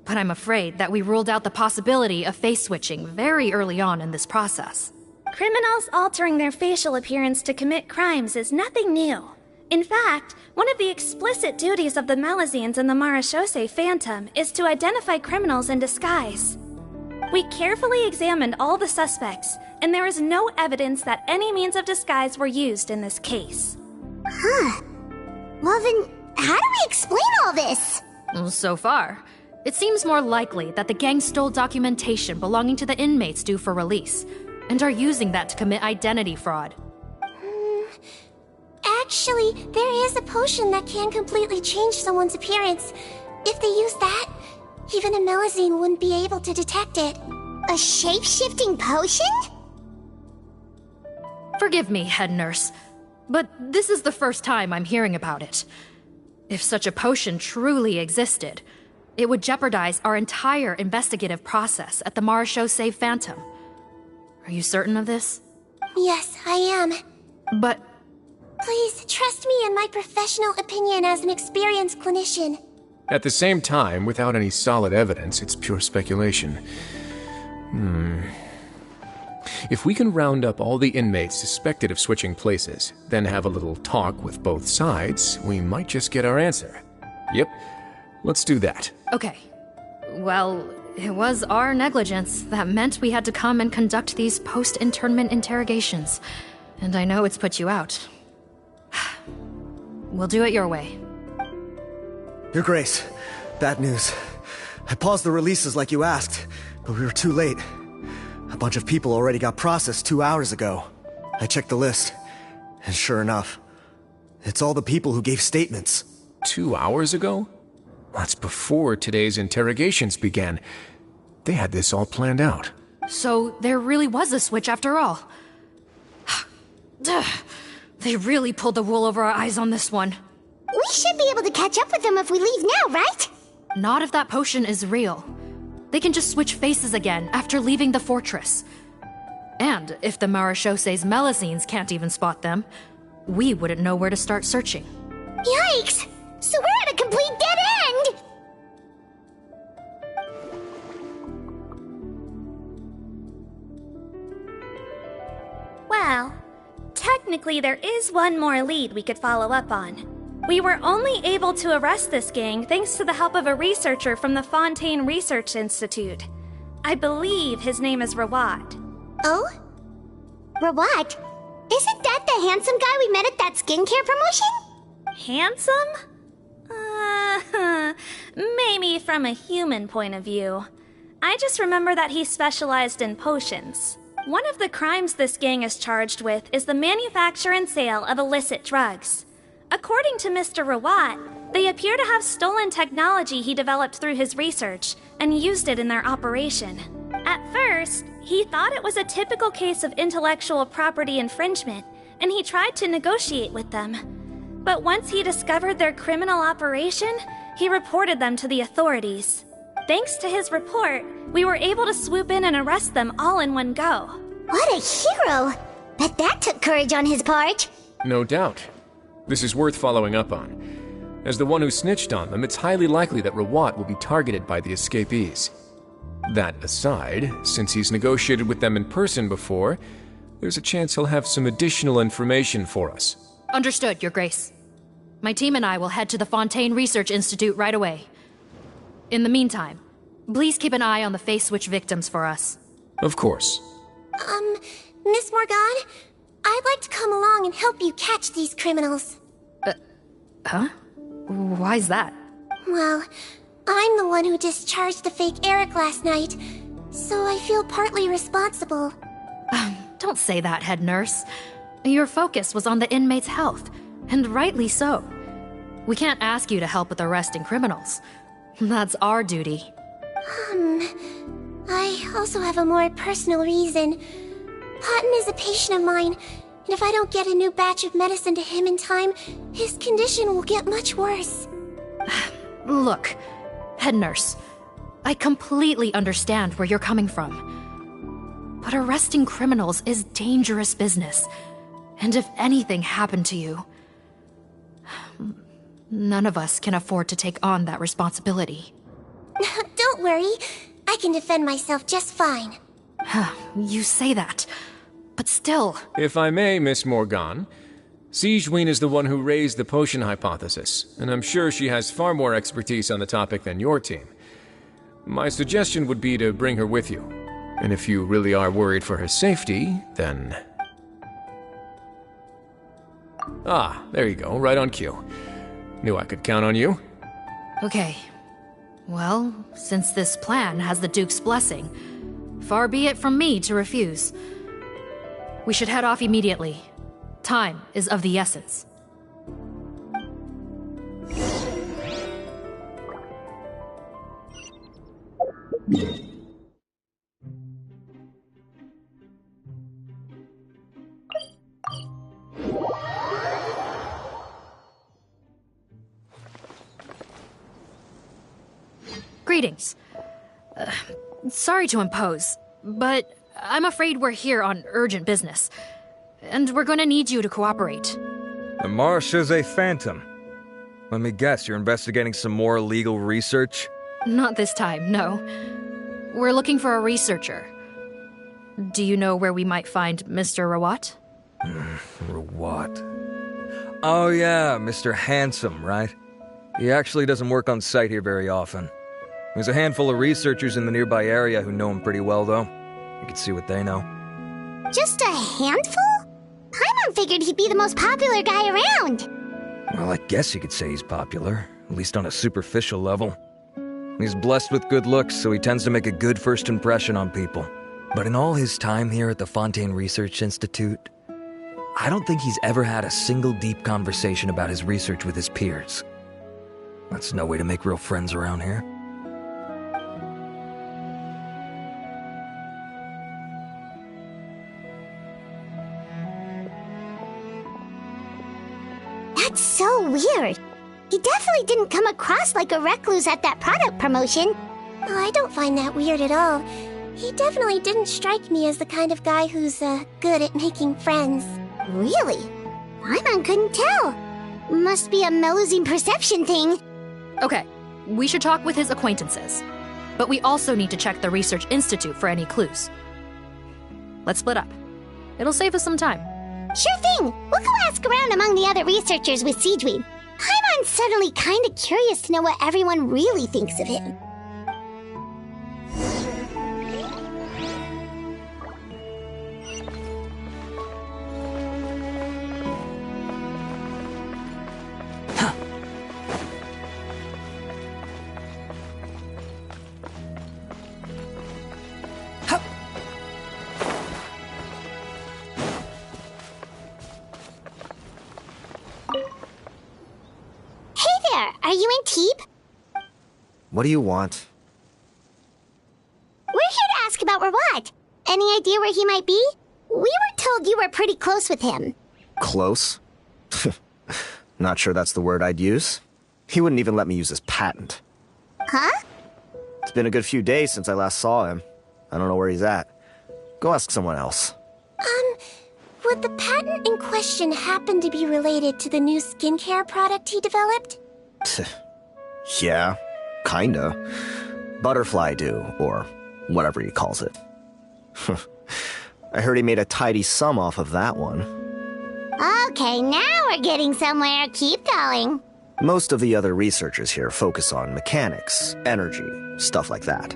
But I'm afraid that we ruled out the possibility of face switching very early on in this process. Criminals altering their facial appearance to commit crimes is nothing new. In fact, one of the explicit duties of the Malazines in the Marechaussee Phantom is to identify criminals in disguise. We carefully examined all the suspects, and there is no evidence that any means of disguise were used in this case. Huh. Well then, how do we explain all this? So far, it seems more likely that the gang stole documentation belonging to the inmates due for release, and are using that to commit identity fraud. Actually, there is a potion that can completely change someone's appearance. If they use that, even a Melazine wouldn't be able to detect it. A shape-shifting potion? Forgive me, head nurse, but this is the first time I'm hearing about it. If such a potion truly existed, it would jeopardize our entire investigative process at the Marechaussee Phantom. Are you certain of this? Yes, I am. But... Please, trust me in my professional opinion as an experienced clinician. At the same time, without any solid evidence, it's pure speculation. If we can round up all the inmates suspected of switching places, then have a little talk with both sides, we might just get our answer. Yep, let's do that. Okay. Well, it was our negligence that meant we had to come and conduct these post-internment interrogations. And I know it's put you out. We'll do it your way. Your Grace, bad news. I paused the releases like you asked, but we were too late. A bunch of people already got processed 2 hours ago. I checked the list, and sure enough, it's all the people who gave statements. 2 hours ago? That's before today's interrogations began. They had this all planned out. So there really was a switch after all. They really pulled the wool over our eyes on this one. We should be able to catch up with them if we leave now, right? Not if that potion is real. They can just switch faces again after leaving the fortress. And if the Marishose's Melusines can't even spot them, we wouldn't know where to start searching. Yikes! So we're at a complete dead end! Well, technically there is one more lead we could follow up on. We were only able to arrest this gang thanks to the help of a researcher from the Fontaine Research Institute. I believe his name is Rawat. Oh? Rawat? Isn't that the handsome guy we met at that skincare promotion? Handsome? Maybe from a human point of view. I just remember that he specialized in potions. One of the crimes this gang is charged with is the manufacture and sale of illicit drugs. According to Mr. Rawat, they appear to have stolen technology he developed through his research and used it in their operation. At first, he thought it was a typical case of intellectual property infringement, and he tried to negotiate with them. But once he discovered their criminal operation, he reported them to the authorities. Thanks to his report, we were able to swoop in and arrest them all in one go. What a hero! Bet that took courage on his part. No doubt. This is worth following up on. As the one who snitched on them, it's highly likely that Rawat will be targeted by the escapees. That aside, since he's negotiated with them in person before, there's a chance he'll have some additional information for us. Understood, Your Grace. My team and I will head to the Fontaine Research Institute right away. In the meantime, please keep an eye on the face switch victims for us. Of course. Miss Morgan, I'd like to come along and help you catch these criminals. Huh? Why's that? Well, I'm the one who discharged the fake Eric last night, so I feel partly responsible. Don't say that, head nurse. Your focus was on the inmates' health, and rightly so. We can't ask you to help with arresting criminals. That's our duty. I also have a more personal reason. Cotton is a patient of mine, and if I don't get a new batch of medicine to him in time, his condition will get much worse. Look, head nurse, I completely understand where you're coming from. But arresting criminals is dangerous business. And if anything happened to you, none of us can afford to take on that responsibility. Don't worry, I can defend myself just fine. You say that, but still... If I may, Miss Morgan, Sigweinne is the one who raised the potion hypothesis, and I'm sure she has far more expertise on the topic than your team. My suggestion would be to bring her with you. And if you really are worried for her safety, then... Ah, there you go, right on cue. Knew I could count on you. Okay. Well, since this plan has the Duke's blessing, far be it from me to refuse. We should head off immediately. Time is of the essence. Greetings. Sorry to impose, but I'm afraid we're here on urgent business. And we're gonna need you to cooperate. The Marishose Phantom. Let me guess, you're investigating some more illegal research? Not this time, no. We're looking for a researcher. Do you know where we might find Mr. Rawat? Rawat. Oh yeah, Mr. Handsome, right? He actually doesn't work on site here very often. There's a handful of researchers in the nearby area who know him pretty well, though. You can see what they know. Just a handful? Paimon figured he'd be the most popular guy around. Well, I guess you could say he's popular, at least on a superficial level. He's blessed with good looks, so he tends to make a good first impression on people. But in all his time here at the Fontaine Research Institute, I don't think he's ever had a single deep conversation about his research with his peers. That's no way to make real friends around here. That's so weird. He definitely didn't come across like a recluse at that product promotion. Oh, I don't find that weird at all. He definitely didn't strike me as the kind of guy who's, good at making friends. Really? Paimon couldn't tell. Must be a Melusine perception thing. Okay, we should talk with his acquaintances. But we also need to check the Research Institute for any clues. Let's split up. It'll save us some time. Sure thing. We'll go ask around among the other researchers with Sigweinne. Paimon's suddenly kinda curious to know what everyone really thinks of him. Are you in Teep? What do you want? We're here to ask about Rawat. Any idea where he might be? We were told you were pretty close with him. Close? Not sure that's the word I'd use. He wouldn't even let me use his patent. Huh? It's been a good few days since I last saw him. I don't know where he's at. Go ask someone else. Would the patent in question happen to be related to the new skincare product he developed? Yeah, kinda. Butterfly Dew, or whatever he calls it. I heard he made a tidy sum off of that one. Okay, now we're getting somewhere. Keep going. Most of the other researchers here focus on mechanics, energy, stuff like that.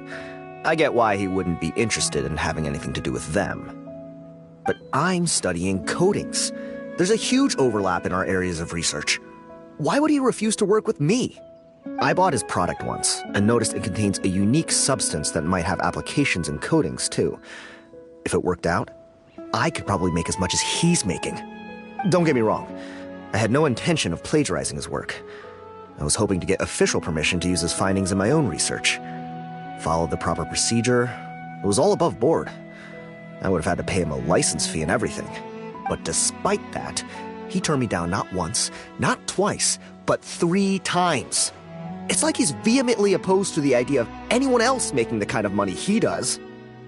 I get why he wouldn't be interested in having anything to do with them. But I'm studying coatings. There's a huge overlap in our areas of research. Why would he refuse to work with me? I bought his product once and noticed it contains a unique substance that might have applications in coatings too. If it worked out, I could probably make as much as he's making. Don't get me wrong, I had no intention of plagiarizing his work. I was hoping to get official permission to use his findings in my own research. Followed the proper procedure. It was all above board. I would have had to pay him a license fee and everything. But despite that, he turned me down not once, not twice, but 3 times. It's like he's vehemently opposed to the idea of anyone else making the kind of money he does.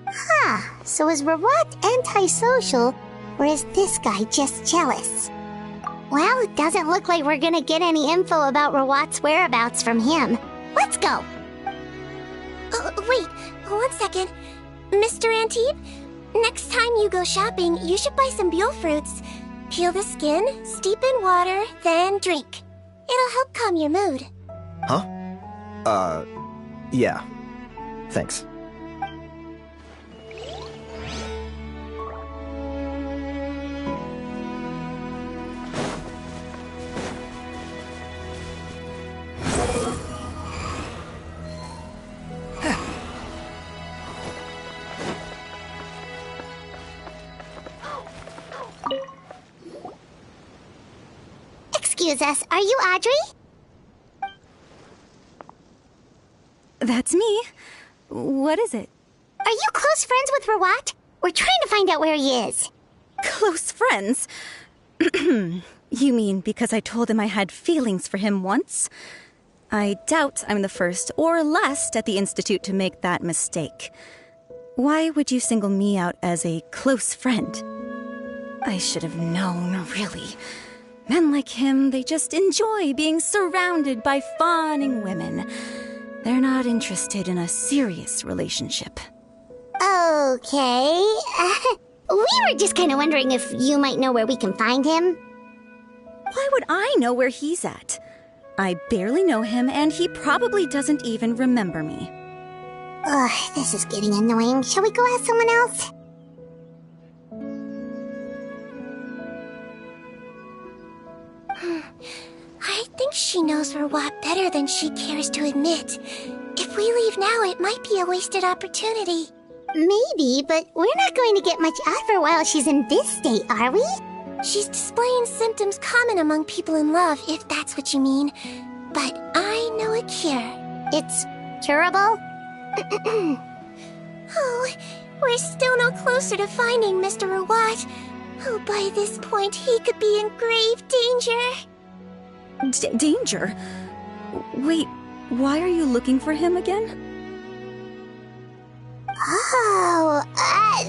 Huh, so is Rawat antisocial, or is this guy just jealous? Well, it doesn't look like we're gonna get any info about Rawat's whereabouts from him. Let's go! Wait, 1 second. Mr. Antibes, next time you go shopping, you should buy some Buell fruits. Peel the skin, steep in water, then drink. It'll help calm your mood. Huh? Yeah. Thanks. Excuse us, are you Audrey? That's me. What is it? Are you close friends with Rawat? We're trying to find out where he is. Close friends? You mean because I told him I had feelings for him once? I doubt I'm the first or last at the Institute to make that mistake. Why would you single me out as a close friend? I should have known, really. Men like him, they just enjoy being surrounded by fawning women. They're not interested in a serious relationship. Okay. We were just kind of wondering if you might know where we can find him. Why would I know where he's at? I barely know him, and he probably doesn't even remember me. Ugh, this is getting annoying. Shall we go ask someone else? I think she knows Rawat better than she cares to admit. If we leave now, it might be a wasted opportunity. Maybe, but we're not going to get much out of her while she's in this state, are we? She's displaying symptoms common among people in love, if that's what you mean. But I know a cure. It's curable? Oh, we're still no closer to finding Mr. Rawat. Oh, by this point, he could be in grave danger. Danger? Wait, why are you looking for him again? Oh,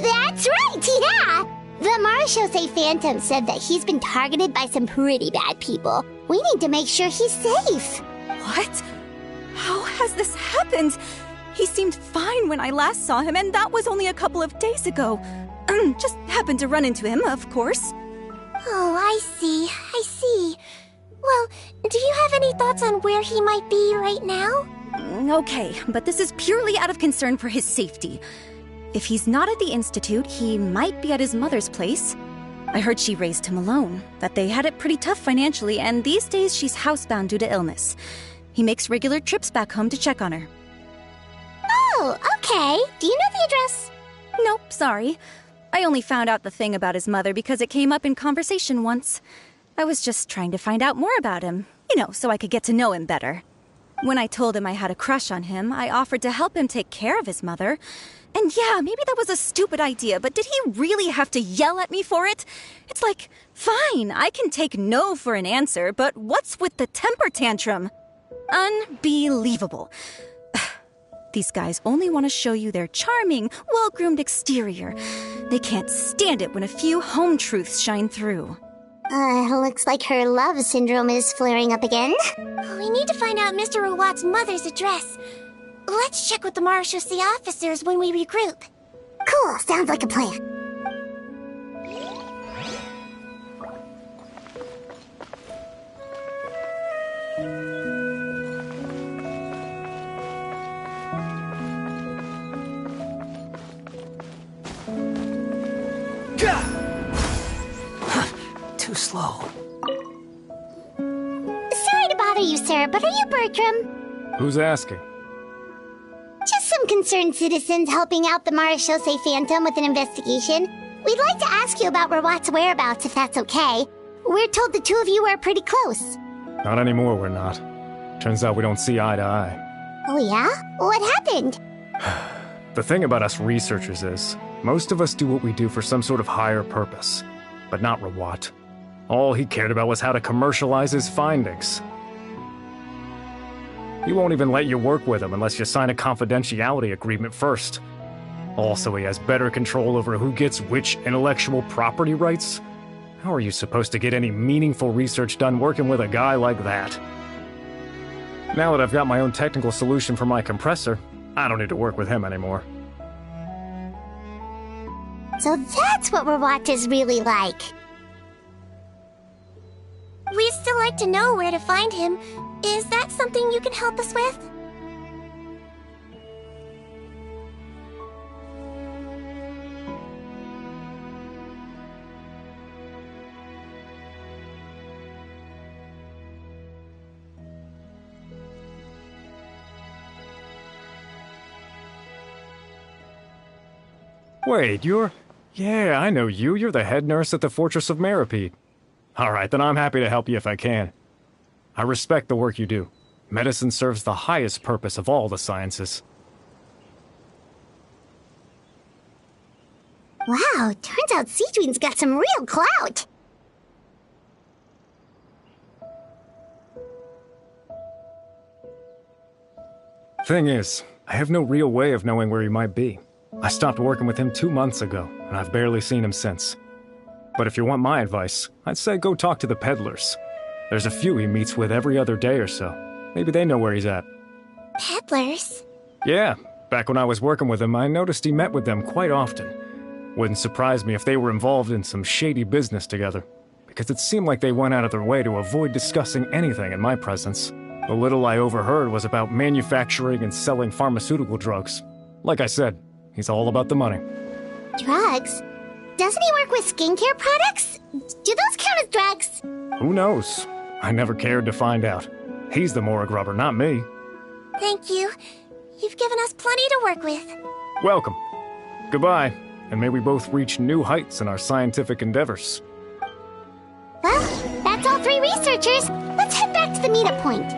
that's right, yeah! The Marechaussee Phantom said that he's been targeted by some pretty bad people. We need to make sure he's safe. What? How has this happened? He seemed fine when I last saw him, and that was only a couple of days ago. Just happened to run into him, of course. Oh, I see. Well, do you have any thoughts on where he might be right now? Okay, but this is purely out of concern for his safety. If he's not at the Institute, he might be at his mother's place. I heard she raised him alone, that they had it pretty tough financially, and these days she's housebound due to illness. He makes regular trips back home to check on her. Oh, okay. Do you know the address? Nope, sorry. I only found out the thing about his mother because it came up in conversation once. I was just trying to find out more about him, so I could get to know him better. When I told him I had a crush on him, I offered to help him take care of his mother. And yeah, maybe that was a stupid idea, but did he really have to yell at me for it? It's like, fine, I can take no for an answer, but what's with the temper tantrum? Unbelievable. These guys only want to show you their charming, well-groomed exterior. They can't stand it when a few home truths shine through. Looks like her love syndrome is flaring up again. We need to find out Mr. Rawat's mother's address. Let's check with the Marechaussee officers when we regroup. Cool, sounds like a plan. Too slow. Sorry to bother you, sir, but are you Bertram? Who's asking? Just some concerned citizens helping out the Marechaussee Phantom with an investigation. We'd like to ask you about Rawat's whereabouts, if that's okay. We're told the two of you are pretty close. Not anymore, we're not. Turns out we don't see eye to eye. Oh yeah? What happened? The thing about us researchers is, most of us do what we do for some sort of higher purpose. But not Rawat. All he cared about was how to commercialize his findings. He won't even let you work with him unless you sign a confidentiality agreement first. Also, he has better control over who gets which intellectual property rights. How are you supposed to get any meaningful research done working with a guy like that? Now that I've got my own technical solution for my compressor, I don't need to work with him anymore. So that's what Rawat is really like. We'd still like to know where to find him. Is that something you can help us with? Wait, Yeah, I know you. You're the head nurse at the Fortress of Meripede. Alright, then I'm happy to help you if I can. I respect the work you do. Medicine serves the highest purpose of all the sciences. Wow, turns out Sigweinne's got some real clout. Thing is, I have no real way of knowing where he might be. I stopped working with him 2 months ago, and I've barely seen him since. But if you want my advice, I'd say go talk to the peddlers. There's a few he meets with every other day or so. Maybe they know where he's at. Peddlers? Yeah, back when I was working with him, I noticed he met with them quite often. Wouldn't surprise me if they were involved in some shady business together, because it seemed like they went out of their way to avoid discussing anything in my presence. The little I overheard was about manufacturing and selling pharmaceutical drugs. Like I said, he's all about the money. Drugs? Doesn't he work with skincare products? Do those count as drugs? Who knows? I never cared to find out. He's the Mora grubber, not me. Thank you. You've given us plenty to work with. Welcome. Goodbye, and may we both reach new heights in our scientific endeavors. Well, that's all 3 researchers. Let's head back to the meetup point.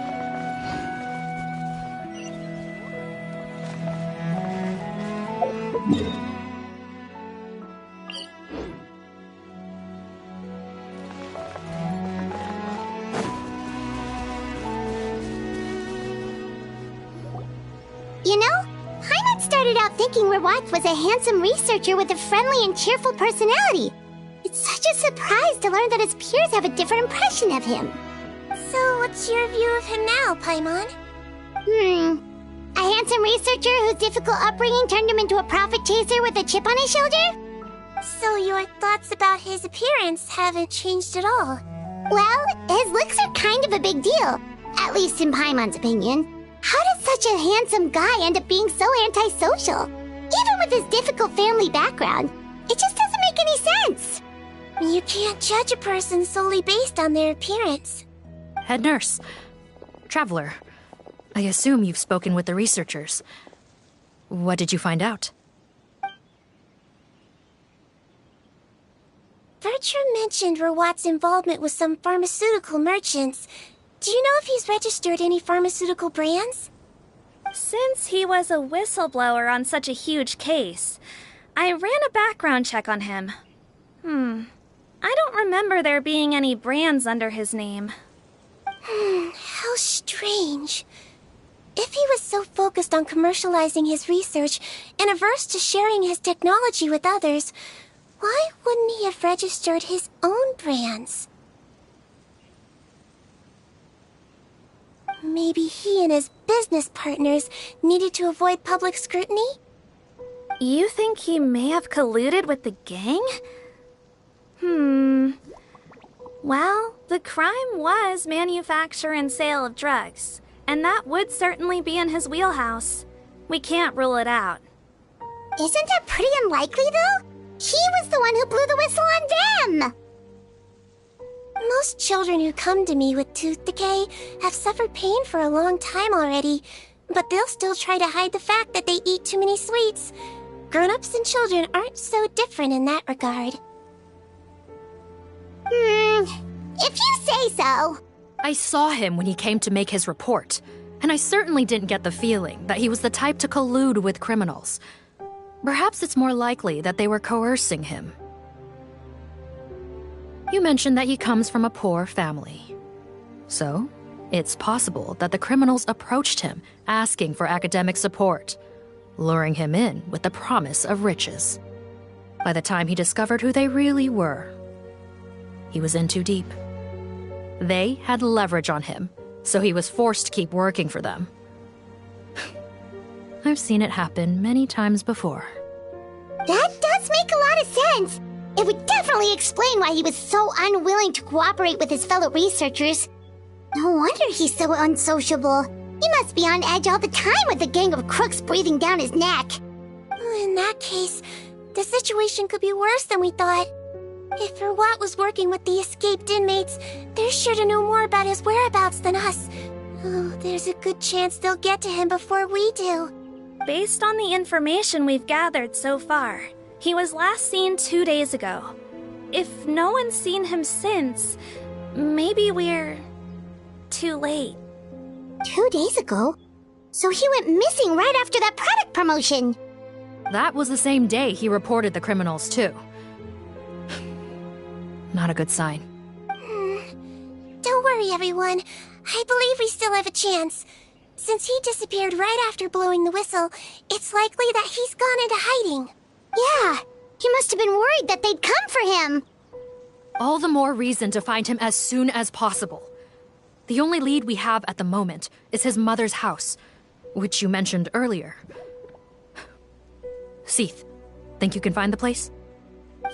You know, Heimat started out thinking Rawat was a handsome researcher with a friendly and cheerful personality. It's such a surprise to learn that his peers have a different impression of him. So, what's your view of him now, Paimon? A handsome researcher whose difficult upbringing turned him into a profit chaser with a chip on his shoulder? So your thoughts about his appearance haven't changed at all? Well, his looks are kind of a big deal. At least in Paimon's opinion. How does such a handsome guy end up being so antisocial? Even with his difficult family background, it just doesn't make any sense. You can't judge a person solely based on their appearance. Head nurse. Traveler. I assume you've spoken with the researchers. What did you find out? Bertram mentioned Rawat's involvement with some pharmaceutical merchants. Do you know if he's registered any pharmaceutical brands? Since he was a whistleblower on such a huge case, I ran a background check on him. I don't remember there being any brands under his name. How strange. If he was so focused on commercializing his research and averse to sharing his technology with others, why wouldn't he have registered his own brands? Maybe he and his business partners needed to avoid public scrutiny? You think he may have colluded with the gang? Well, the crime was manufacture and sale of drugs, and that would certainly be in his wheelhouse. We can't rule it out. Isn't that pretty unlikely, though? He was the one who blew the whistle on them! Most children who come to me with tooth decay have suffered pain for a long time already, but they'll still try to hide the fact that they eat too many sweets. Grown-ups and children aren't so different in that regard. If you say so. I saw him when he came to make his report, and I certainly didn't get the feeling that he was the type to collude with criminals. Perhaps it's more likely that they were coercing him. You mentioned that he comes from a poor family. So, it's possible that the criminals approached him asking for academic support, luring him in with the promise of riches. By the time he discovered who they really were, he was in too deep. They had leverage on him, so he was forced to keep working for them. I've seen it happen many times before. That does make a lot of sense. It would definitely explain why he was so unwilling to cooperate with his fellow researchers. No wonder he's so unsociable. He must be on edge all the time with a gang of crooks breathing down his neck. In that case, the situation could be worse than we thought. If Rawat was working with the escaped inmates, they're sure to know more about his whereabouts than us. Oh, there's a good chance they'll get to him before we do. Based on the information we've gathered so far, he was last seen 2 days ago. If no one's seen him since, maybe we're too late. 2 days ago? So he went missing right after that product promotion. That was the same day he reported the criminals, too. Not a good sign. Don't worry, everyone. I believe we still have a chance. Since he disappeared right after blowing the whistle, it's likely that he's gone into hiding. Yeah, he must have been worried that they'd come for him. All the more reason to find him as soon as possible. The only lead we have at the moment is his mother's house, which you mentioned earlier. Seath, think you can find the place?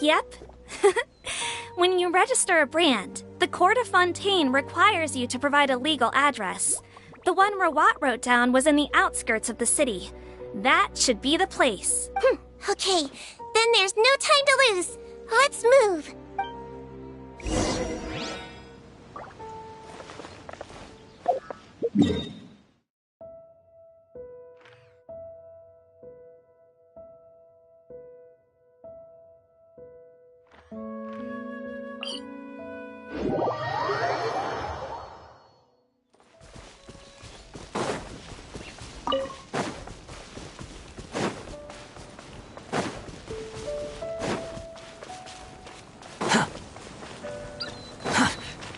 Yep. When you register a brand, the Court of Fontaine requires you to provide a legal address. The one Rawat wrote down was in the outskirts of the city. That should be the place. Okay, then there's no time to lose. Let's move.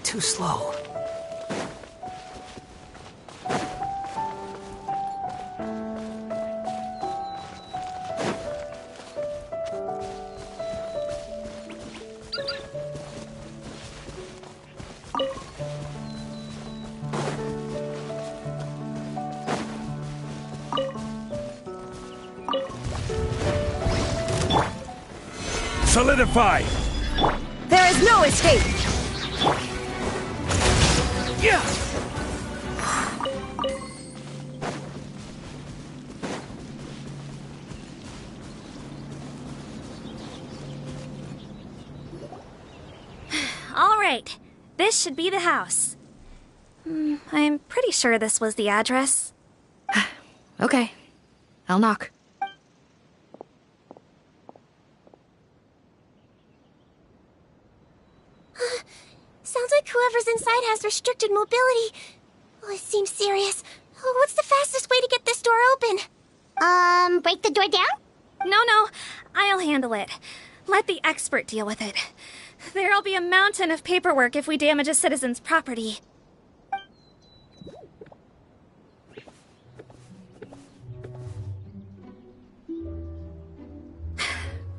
Too slow. Solidify! There is no escape! Yeah! All right, this should be the house. I'm pretty sure this was the address. Okay, I'll knock. Sounds like whoever's inside has restricted mobility. Oh, it seems serious. Oh, what's the fastest way to get this door open? Break the door down? No, I'll handle it. Let the expert deal with it. There'll be a mountain of paperwork if we damage a citizen's property.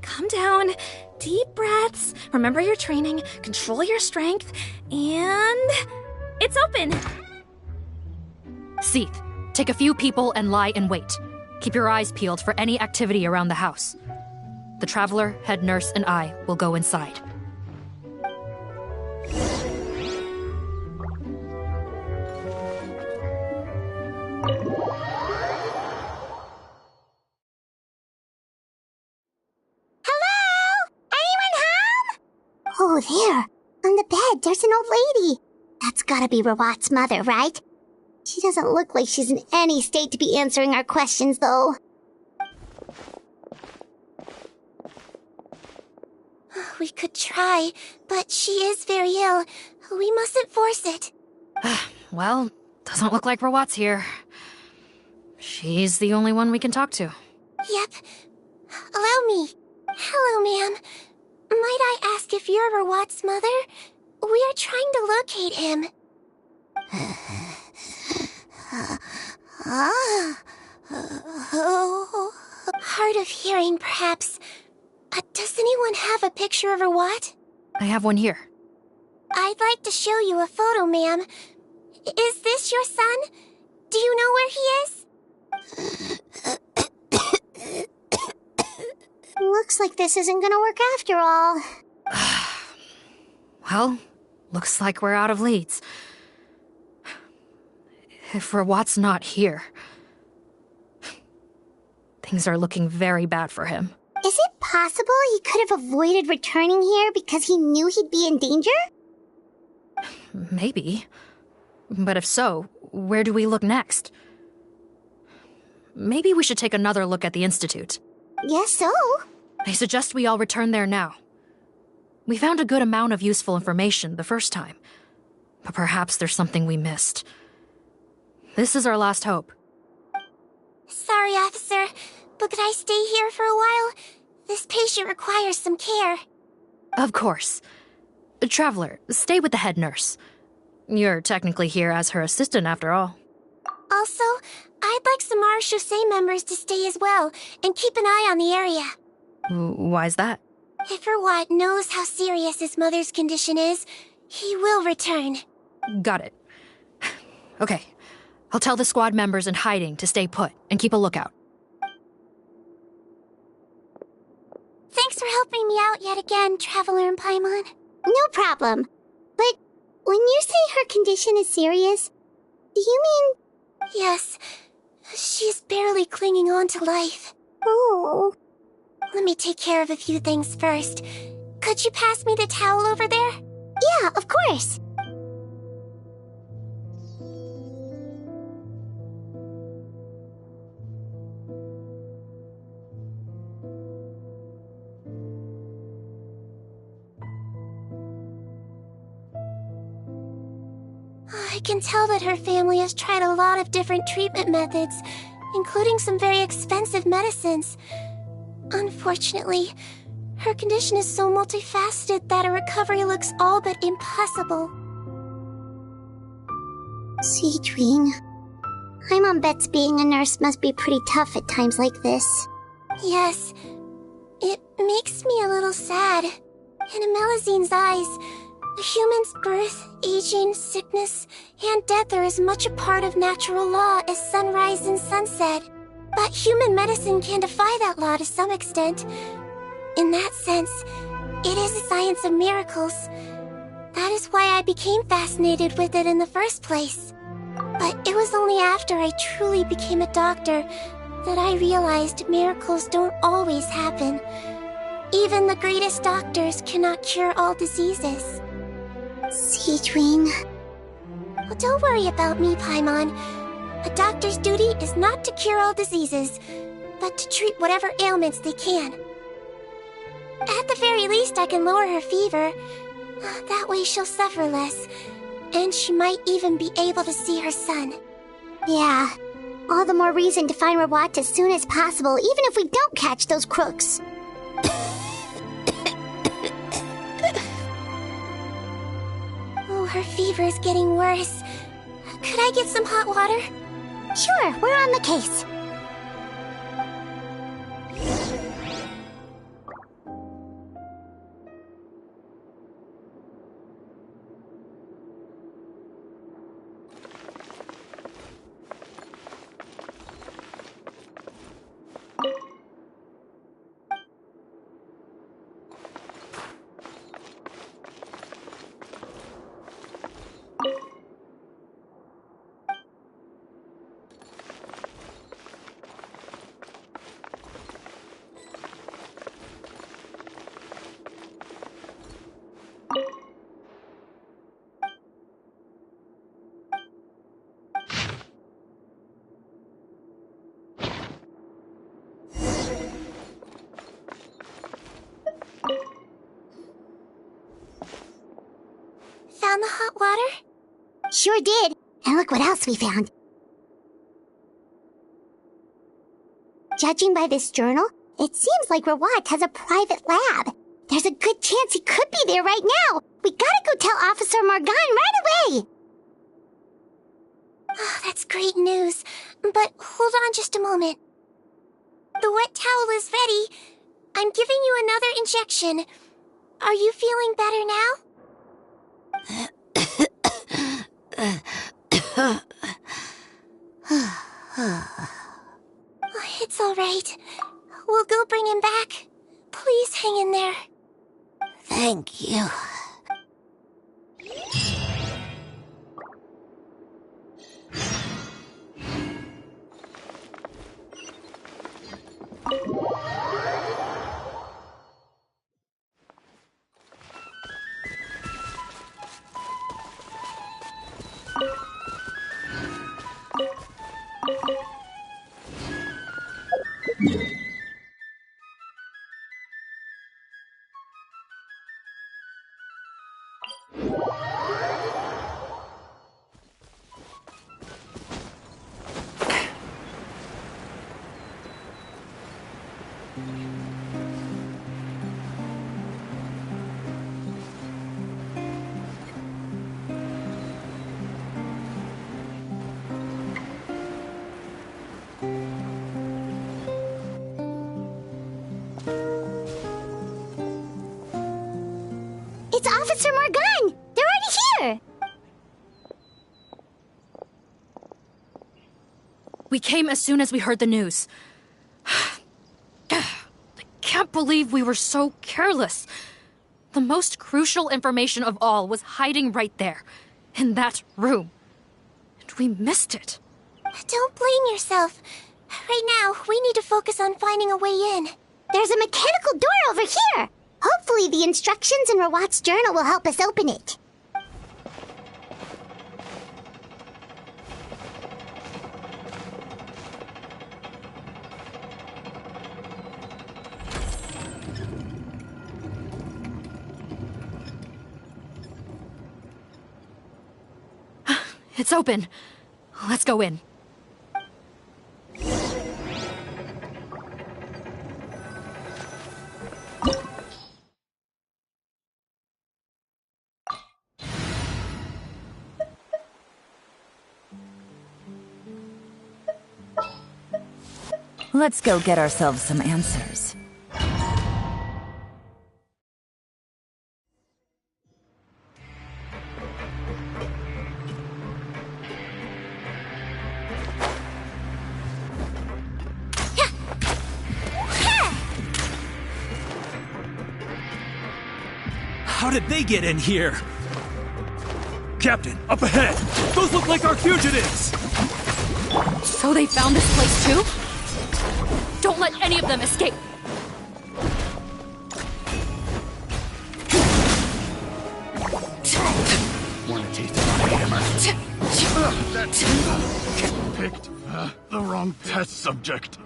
Calm down. Deep breaths. Remember your training. Control your strength. And... it's open! Seath, take a few people and lie in wait. Keep your eyes peeled for any activity around the house. The Traveler, head nurse, and I will go inside. Oh, there. On the bed, there's an old lady. That's gotta be Rawat's mother, right? She doesn't look like she's in any state to be answering our questions, though. We could try, but she is very ill. We mustn't force it. Well, doesn't look like Rawat's here. She's the only one we can talk to. Yep. Allow me. Hello, ma'am. Might I ask if you're Rawat's mother? We are trying to locate him. Hard of hearing, perhaps. Does anyone have a picture of Rawat? I have one here. I'd like to show you a photo, ma'am. Is this your son? Do you know where he is? Looks like this isn't gonna work after all. Well, looks like we're out of leads. If Rawat's not here, things are looking very bad for him. Is it possible he could have avoided returning here because he knew he'd be in danger? Maybe. But if so, where do we look next? Maybe we should take another look at the Institute. Yes, so. I suggest we all return there now. We found a good amount of useful information the first time, but perhaps there's something we missed. This is our last hope. Sorry, officer, but could I stay here for a while? This patient requires some care. Of course. Traveler, stay with the head nurse. You're technically here as her assistant after all. Also, I'd like some Marechaussee members to stay as well, and keep an eye on the area. Why's that? If Rawat knows how serious his mother's condition is, he will return. Got it. Okay. I'll tell the squad members in hiding to stay put and keep a lookout. Thanks for helping me out yet again, Traveler and Paimon. No problem. But when you say her condition is serious, do you mean... Yes. She's barely clinging on to life. Oh. Let me take care of a few things first. Could you pass me the towel over there? Yeah, of course. I can tell that her family has tried a lot of different treatment methods, including some very expensive medicines. Unfortunately, her condition is so multifaceted that a recovery looks all but impossible. Sigweinne, Paimon bets being a nurse must be pretty tough at times like this. Yes, it makes me a little sad. In a Melizine's eyes, a human's birth, aging, sickness, and death are as much a part of natural law as sunrise and sunset. But human medicine can defy that law to some extent. In that sense, it is a science of miracles. That is why I became fascinated with it in the first place. But it was only after I truly became a doctor that I realized miracles don't always happen. Even the greatest doctors cannot cure all diseases. Sigweinne. Well, don't worry about me, Paimon. A doctor's duty is not to cure all diseases, but to treat whatever ailments they can. At the very least, I can lower her fever. That way she'll suffer less, and she might even be able to see her son. Yeah, all the more reason to find Rawat as soon as possible, even if we don't catch those crooks. Oh, her fever is getting worse. Could I get some hot water? Sure, we're on the case. Found the hot water? Sure did. And look what else we found. Judging by this journal, it seems like Rawat has a private lab. There's a good chance he could be there right now. We gotta go tell Officer Morgan right away. Oh, that's great news. But hold on just a moment. The wet towel is ready. I'm giving you another injection. Are you feeling better now? It's all right. We'll go bring him back. Please hang in there. Thank you. It's Officer Morgan! They're already here! We came as soon as we heard the news. I can't believe we were so careless. The most crucial information of all was hiding right there, in that room. And we missed it. Don't blame yourself. Right now, we need to focus on finding a way in. There's a mechanical door over here! Hopefully the instructions in Rawat's journal will help us open it. It's open. Let's go in. Let's go get ourselves some answers. How did they get in here? Captain, up ahead! Those look like our fugitives! So they found this place too? Don't let any of them escape! Want a taste of my hammer? That picked the wrong test subject.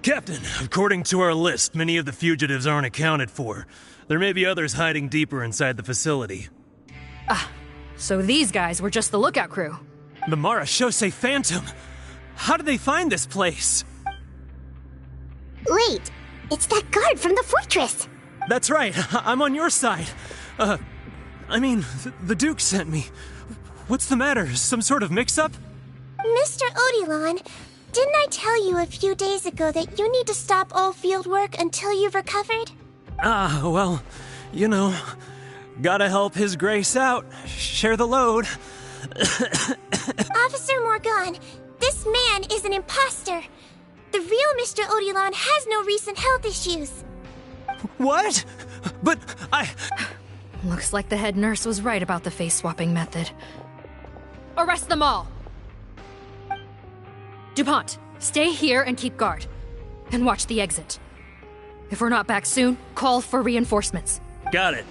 Captain, according to our list, many of the fugitives aren't accounted for. There may be others hiding deeper inside the facility. So these guys were just the lookout crew. The Mara Shosei Phantom! How did they find this place? Wait, it's that guard from the fortress! That's right, I'm on your side. The Duke sent me. What's the matter? Some sort of mix-up? Mr. Odilon, didn't I tell you a few days ago that you need to stop all field work until you've recovered? Well, gotta help His Grace out. Share the load. Officer Morgan, this man is an imposter. The real Mr. Odilon has no recent health issues. What? But Looks like the head nurse was right about the face-swapping method. Arrest them all! DuPont, stay here and keep guard. And watch the exit. If we're not back soon, call for reinforcements. Got it.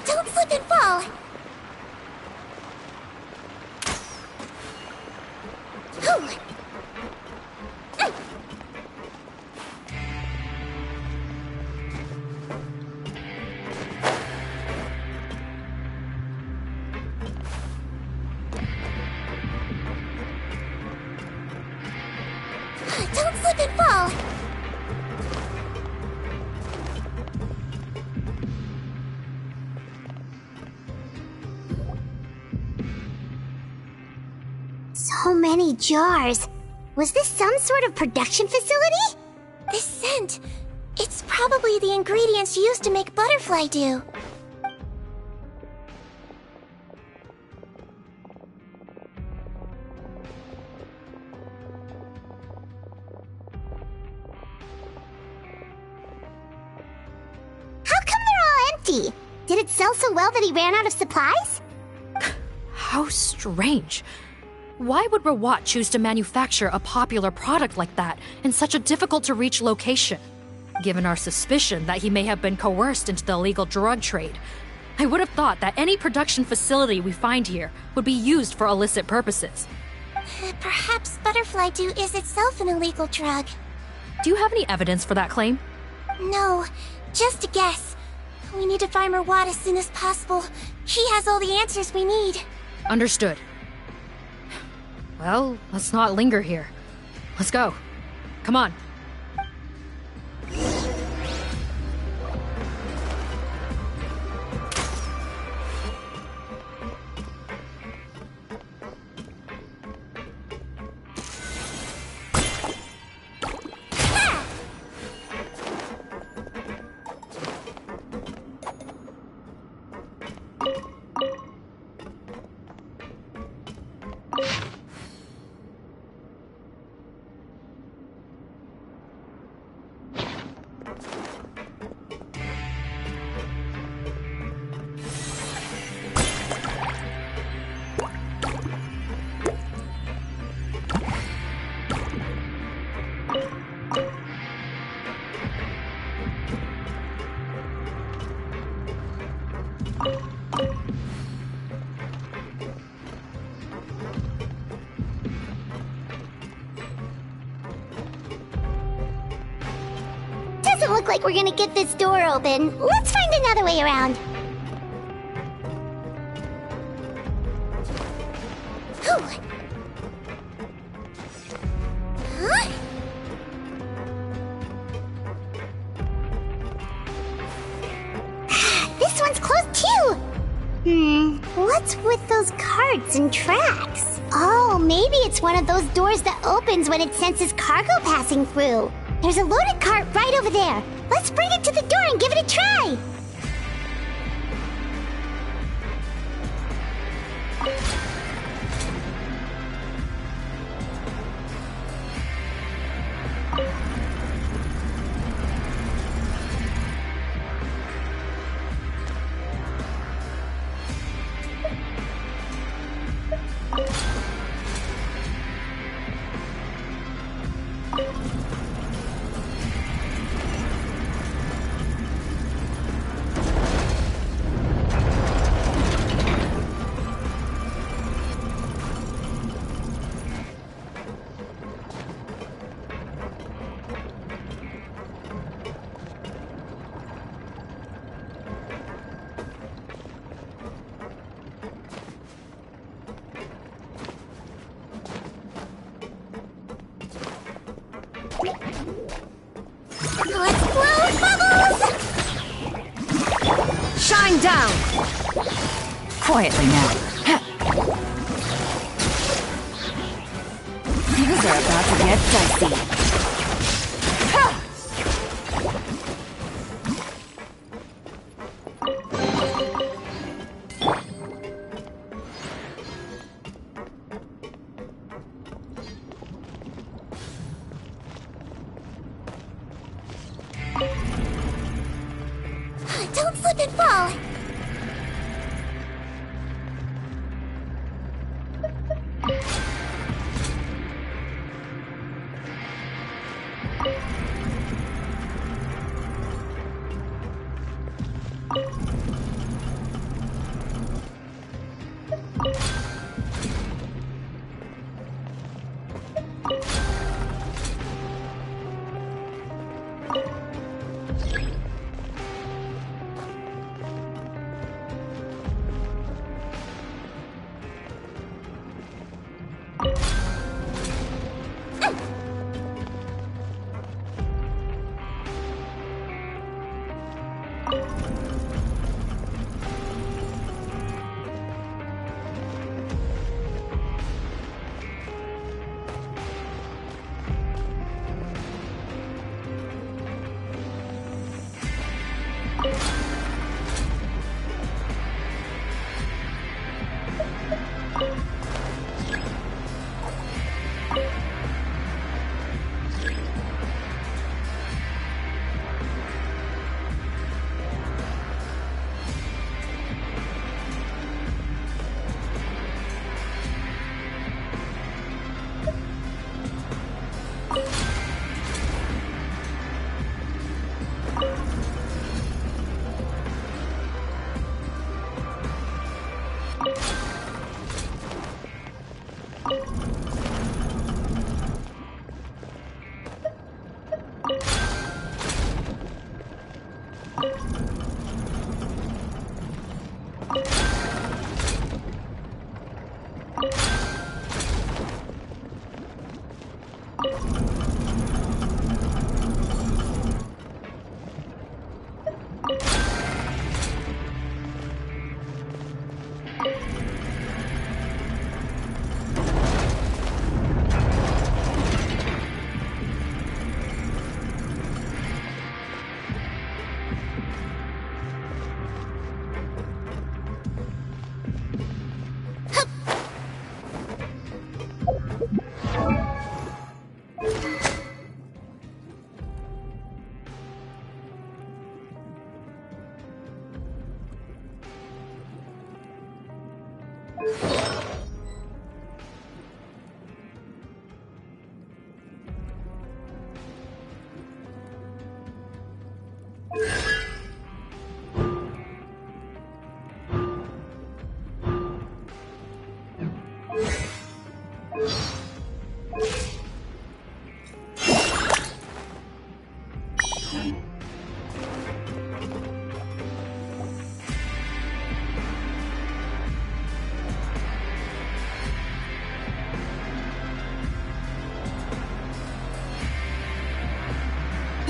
Don't slip and fall! Don't slip and fall! So many jars. Was this some sort of production facility? This scent, it's probably the ingredients used to make butterfly dew. How come they're all empty? Did it sell so well that he ran out of supplies? How strange. Why would Rawat choose to manufacture a popular product like that in such a difficult-to-reach location? Given our suspicion that he may have been coerced into the illegal drug trade, I would have thought that any production facility we find here would be used for illicit purposes. Perhaps butterfly dew is itself an illegal drug. Do you have any evidence for that claim? No, just a guess. We need to find Rawat as soon as possible. He has all the answers we need. Understood. Well, let's not linger here. Let's go. Come on. look like we're gonna get this door open. Let's find another way around. Whew. Huh? This one's closed too! What's with those carts and tracks? Oh, maybe it's one of those doors that opens when it senses cargo passing through. There's a loaded cart right over there. Let's bring it to the door and give it a try! Let's blow bubbles! Shine down! Quietly now. Things are about to get dicey. Don't slip and fall!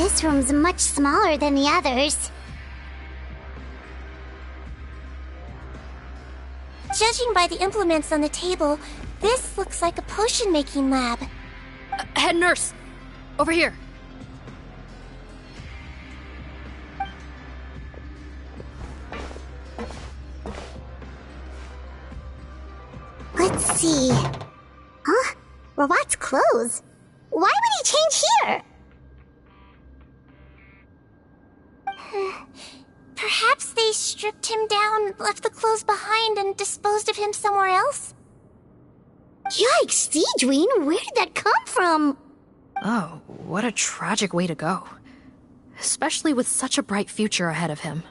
This room's much smaller than the others. Judging by the implements on the table, this looks like a potion-making lab. Head nurse! Over here! Let's see. Huh? Robot's clothes? Why would he change here? Perhaps they stripped him down, left the clothes behind, and disposed of him somewhere else? Yikes, Sigweinne, where did that come from? Oh, what a tragic way to go. Especially with such a bright future ahead of him.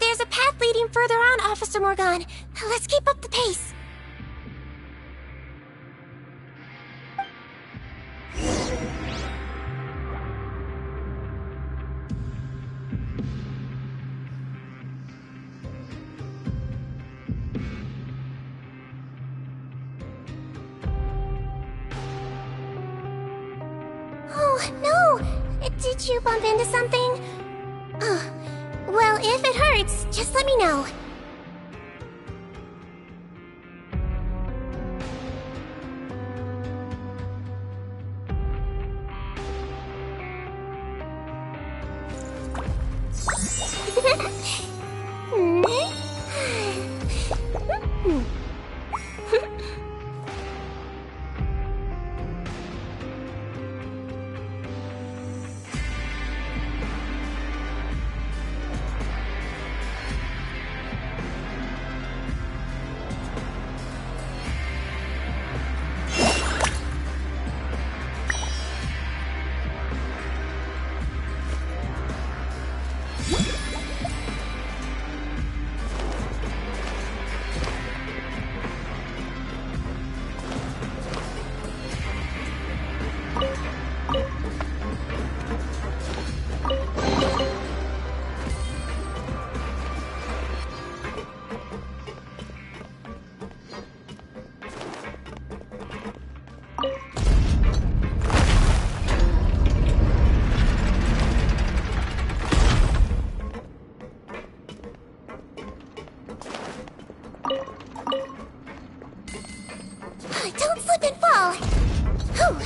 There's a path leading further on, Officer Morgan. Let's keep up the pace. Oh, no! Did you bump into something? Oh. Well, if it hurts, just let me know. Don't slip and fall! Whew.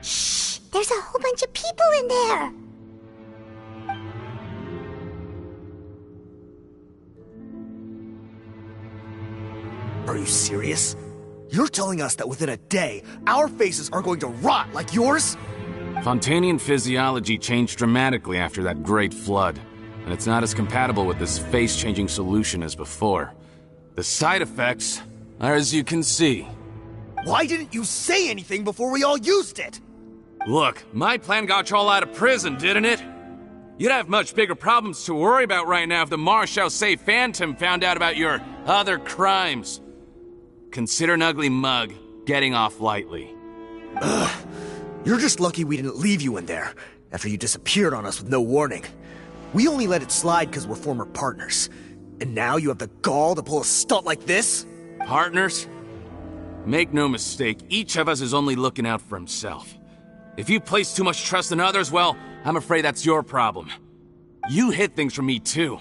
Shh! There's a whole bunch of people in there! Are you serious? You're telling us that within a day, our faces are going to rot like yours? Fontanian physiology changed dramatically after that great flood, and it's not as compatible with this face-changing solution as before. The side effects are as you can see. Why didn't you say anything before we all used it? Look, my plan got you all out of prison, didn't it? You'd have much bigger problems to worry about right now if the Marshal Say Phantom found out about your other crimes. Consider an ugly mug getting off lightly. Ugh. You're just lucky we didn't leave you in there, after you disappeared on us with no warning. We only let it slide because we're former partners. And now you have the gall to pull a stunt like this? Partners? Make no mistake, each of us is only looking out for himself. If you place too much trust in others, well, I'm afraid that's your problem. You hid things from me too.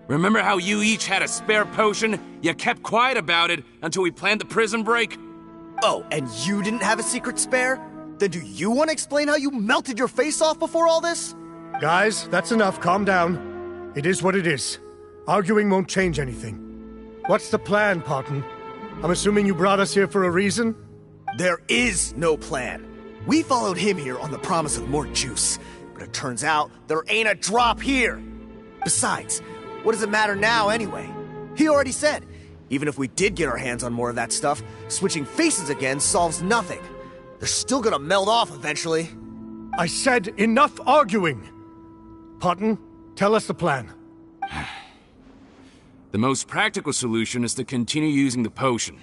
Remember how you each had a spare potion? You kept quiet about it until we planned the prison break? Oh, and you didn't have a secret spare? Then do you want to explain how you melted your face off before all this? Guys, that's enough. Calm down. It is what it is. Arguing won't change anything. What's the plan, Parton? I'm assuming you brought us here for a reason? There is no plan. We followed him here on the promise of more juice, but it turns out there ain't a drop here. Besides, what does it matter now anyway? He already said, even if we did get our hands on more of that stuff, switching faces again solves nothing. They're still gonna melt off eventually. I said enough arguing! Parton, tell us the plan. The most practical solution is to continue using the potion.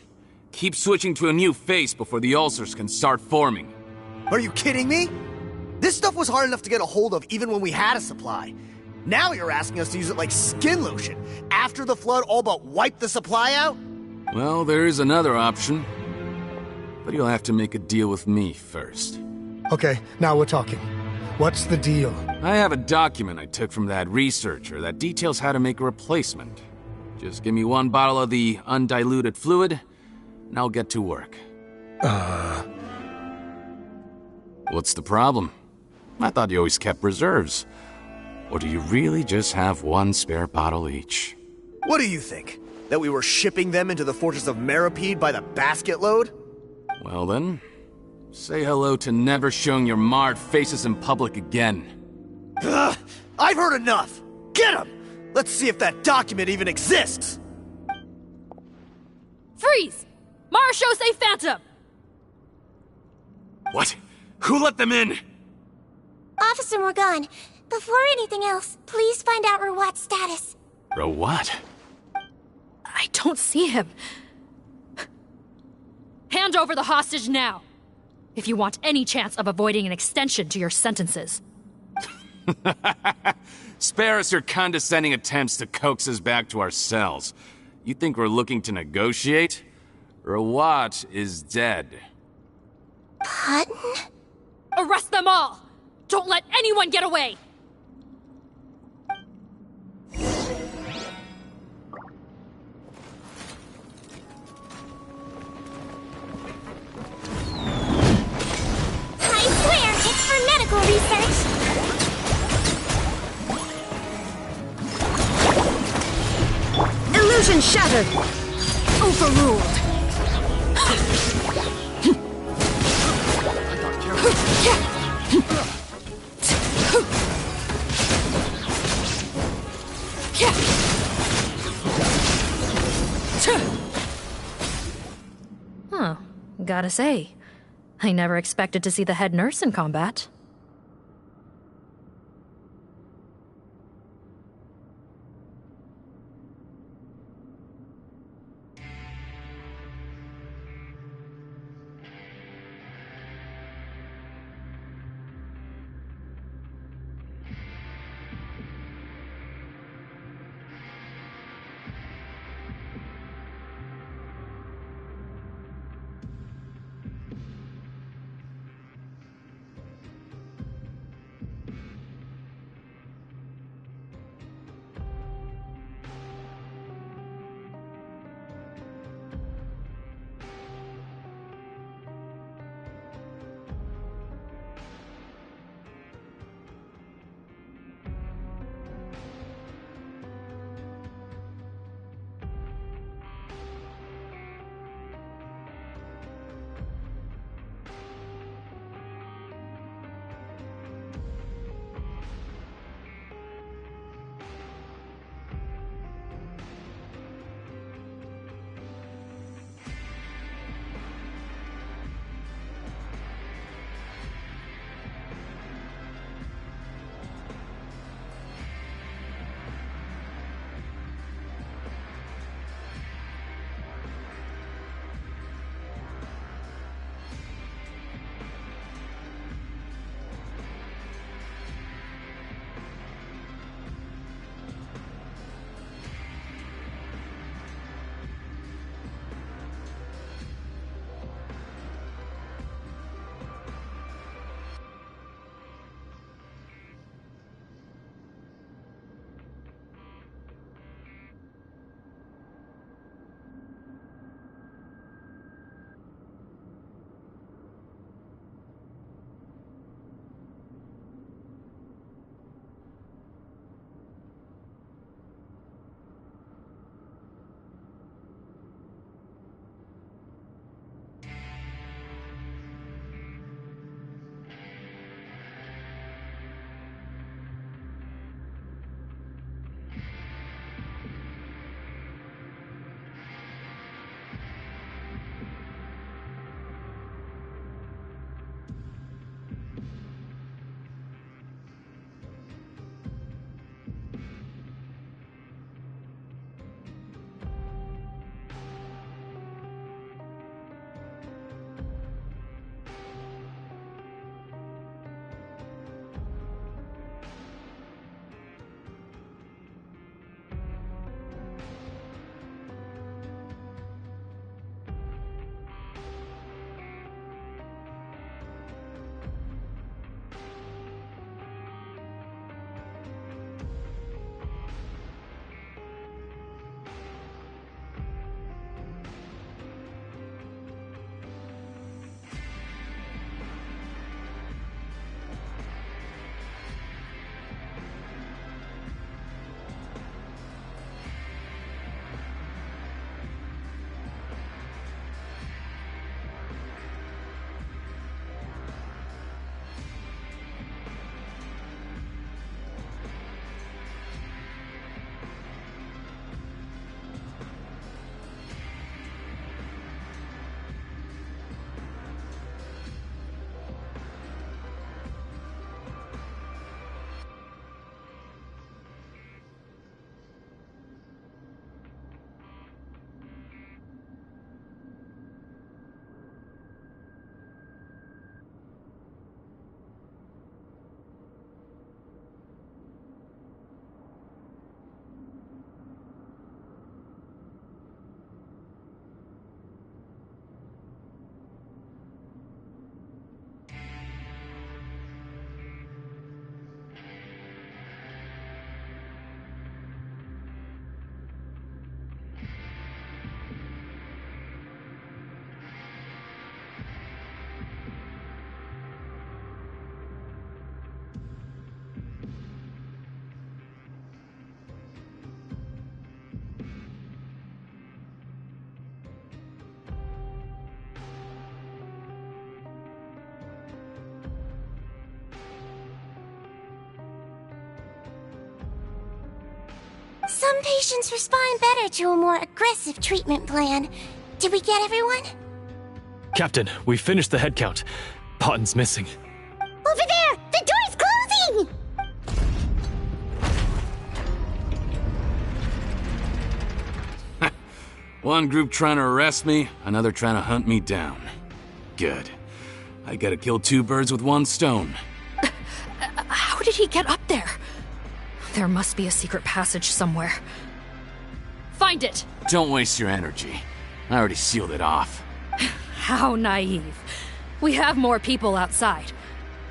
Keep switching to a new face before the ulcers can start forming. Are you kidding me? This stuff was hard enough to get a hold of even when we had a supply. Now you're asking us to use it like skin lotion, after the flood all but wiped the supply out? Well, there is another option. But you'll have to make a deal with me first. Okay, now we're talking. What's the deal? I have a document I took from that researcher that details how to make a replacement. Just give me one bottle of the undiluted fluid, and I'll get to work. What's the problem? I thought you always kept reserves. Or do you really just have one spare bottle each? What do you think? That we were shipping them into the fortress of Meripede by the basket load? Well then, say hello to never showing your marred faces in public again. Ugh, I've heard enough! Get him! Let's see if that document even exists! Freeze! Marshosei Phantom! What? Who let them in? Officer Morgan, before anything else, please find out Rawat's status. Rawat? I don't see him. Hand over the hostage now, if you want any chance of avoiding an extension to your sentences. Spare us your condescending attempts to coax us back to our cells. You think we're looking to negotiate? Rawat is dead. Pardon? Arrest them all! Don't let anyone get away! I swear, it's for medical research! Illusion shattered! Overruled! Huh. Gotta say, I never expected to see the head nurse in combat. Some patients respond better to a more aggressive treatment plan. Did we get everyone? Captain, we finished the head count. Potten's missing. Over there! The door's closing! One group trying to arrest me, another trying to hunt me down. Good. I gotta kill two birds with one stone. How did he get up there? There must be a secret passage somewhere. Find it! Don't waste your energy. I already sealed it off. How naive. We have more people outside.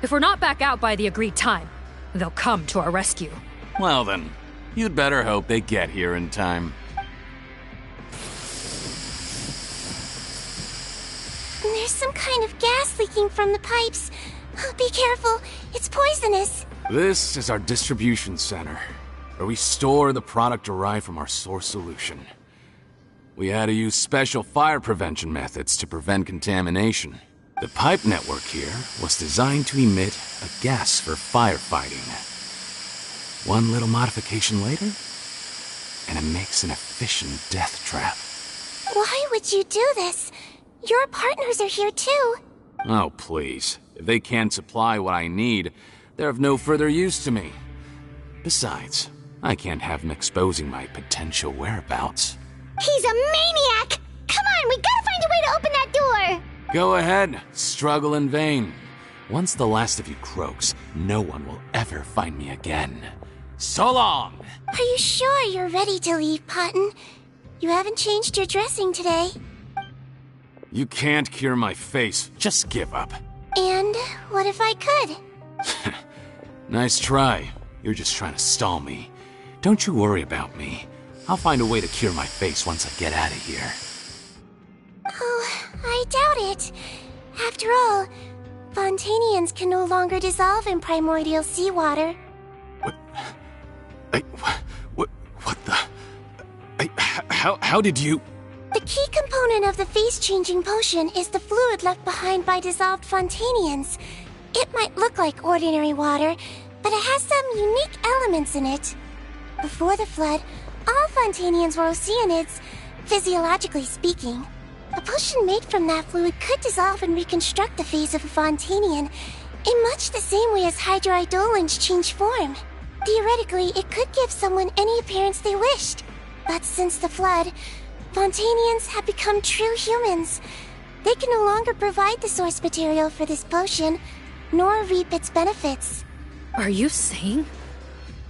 If we're not back out by the agreed time, they'll come to our rescue. Well then, you'd better hope they get here in time. There's some kind of gas leaking from the pipes. Oh, be careful, it's poisonous. This is our distribution center, where we store the product derived from our source solution. We had to use special fire prevention methods to prevent contamination. The pipe network here was designed to emit a gas for firefighting. One little modification later, and it makes an efficient death trap. Why would you do this? Your partners are here too. Oh, please. If they can't supply what I need, they're of no further use to me. Besides, I can't have them exposing my potential whereabouts. He's a maniac! Come on, we gotta find a way to open that door! Go ahead, struggle in vain. Once the last of you croaks, no one will ever find me again. So long! Are you sure you're ready to leave, Potten? You haven't changed your dressing today. You can't cure my face. Just give up. And what if I could? Nice try. You're just trying to stall me. Don't you worry about me. I'll find a way to cure my face once I get out of here. Oh, I doubt it. After all, Fontanians can no longer dissolve in primordial seawater. What the... How did you... The key component of the face-changing potion is the fluid left behind by dissolved Fontanians. It might look like ordinary water, but it has some unique elements in it. Before the flood, all Fontanians were oceanids, physiologically speaking. A potion made from that fluid could dissolve and reconstruct the face of a Fontanian in much the same way as hydroidolins change form. Theoretically, it could give someone any appearance they wished. But since the flood, Fontanians have become true humans. They can no longer provide the source material for this potion, nor reap its benefits. Are you saying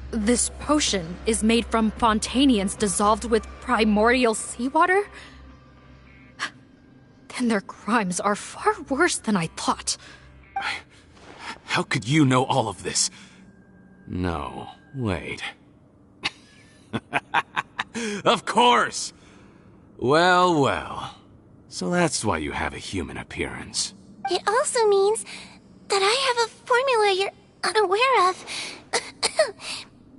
this potion is made from Fontanians dissolved with primordial seawater? Then their crimes are far worse than I thought. How could you know all of this? No, wait. Of course! Well, well. So that's why you have a human appearance. It also means that I have a formula you're unaware of.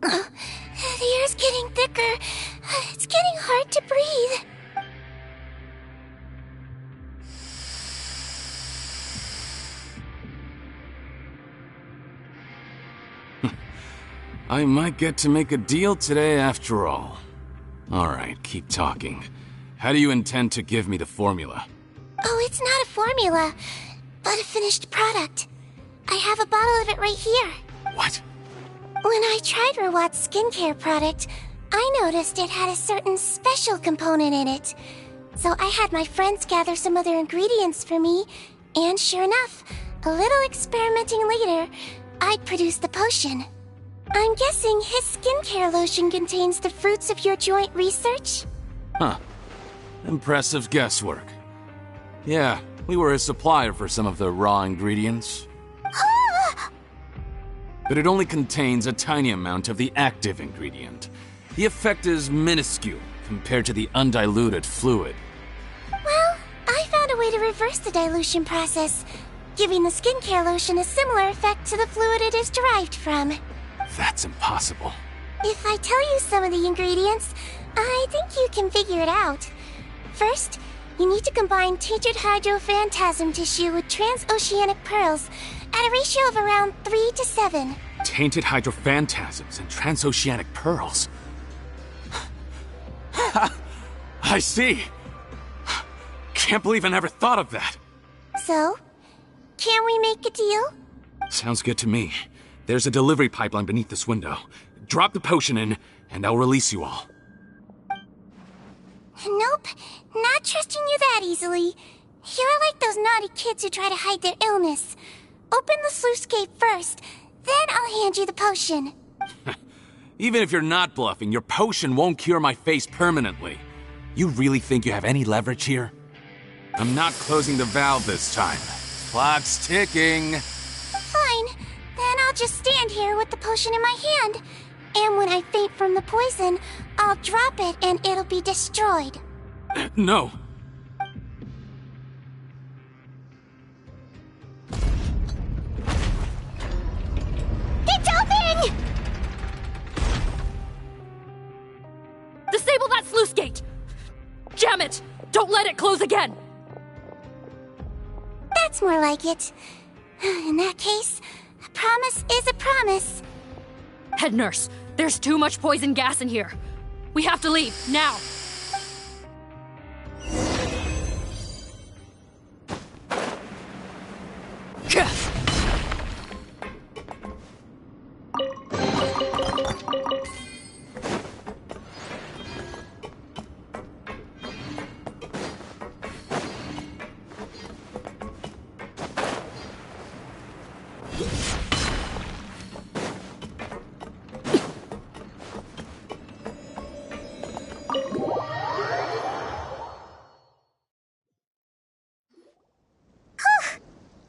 The air's getting thicker. It's getting hard to breathe. I might get to make a deal today after all. Alright, keep talking. How do you intend to give me the formula? Oh, it's not a formula, but a finished product. I have a bottle of it right here. What? When I tried Rawat's skincare product, I noticed it had a certain special component in it. So I had my friends gather some other ingredients for me, and sure enough, a little experimenting later, I'd produced the potion. I'm guessing his skincare lotion contains the fruits of your joint research? Huh. Impressive guesswork. Yeah, we were a supplier for some of the raw ingredients. But it only contains a tiny amount of the active ingredient. The effect is minuscule compared to the undiluted fluid. Well, I found a way to reverse the dilution process, giving the skincare lotion a similar effect to the fluid it is derived from. That's impossible. If I tell you some of the ingredients, I think you can figure it out. First, you need to combine tainted hydrophantasm tissue with transoceanic pearls at a ratio of around 3 to 7. Tainted hydrophantasms and transoceanic pearls. I see. Can't believe I never thought of that. So, can we make a deal? Sounds good to me. There's a delivery pipeline beneath this window. Drop the potion in, and I'll release you all. Nope, not trusting you that easily. You're like those naughty kids who try to hide their illness. Open the sluice gate first, then I'll hand you the potion. Even if you're not bluffing, your potion won't cure my face permanently. You really think you have any leverage here? I'm not closing the valve this time. Clock's ticking. Fine, then I'll just stand here with the potion in my hand. And when I faint from the poison, I'll drop it and it'll be destroyed. No. It's open! Disable that sluice gate! Jam it! Don't let it close again! That's more like it. In that case, a promise is a promise. Head nurse, there's too much poison gas in here. We have to leave, now!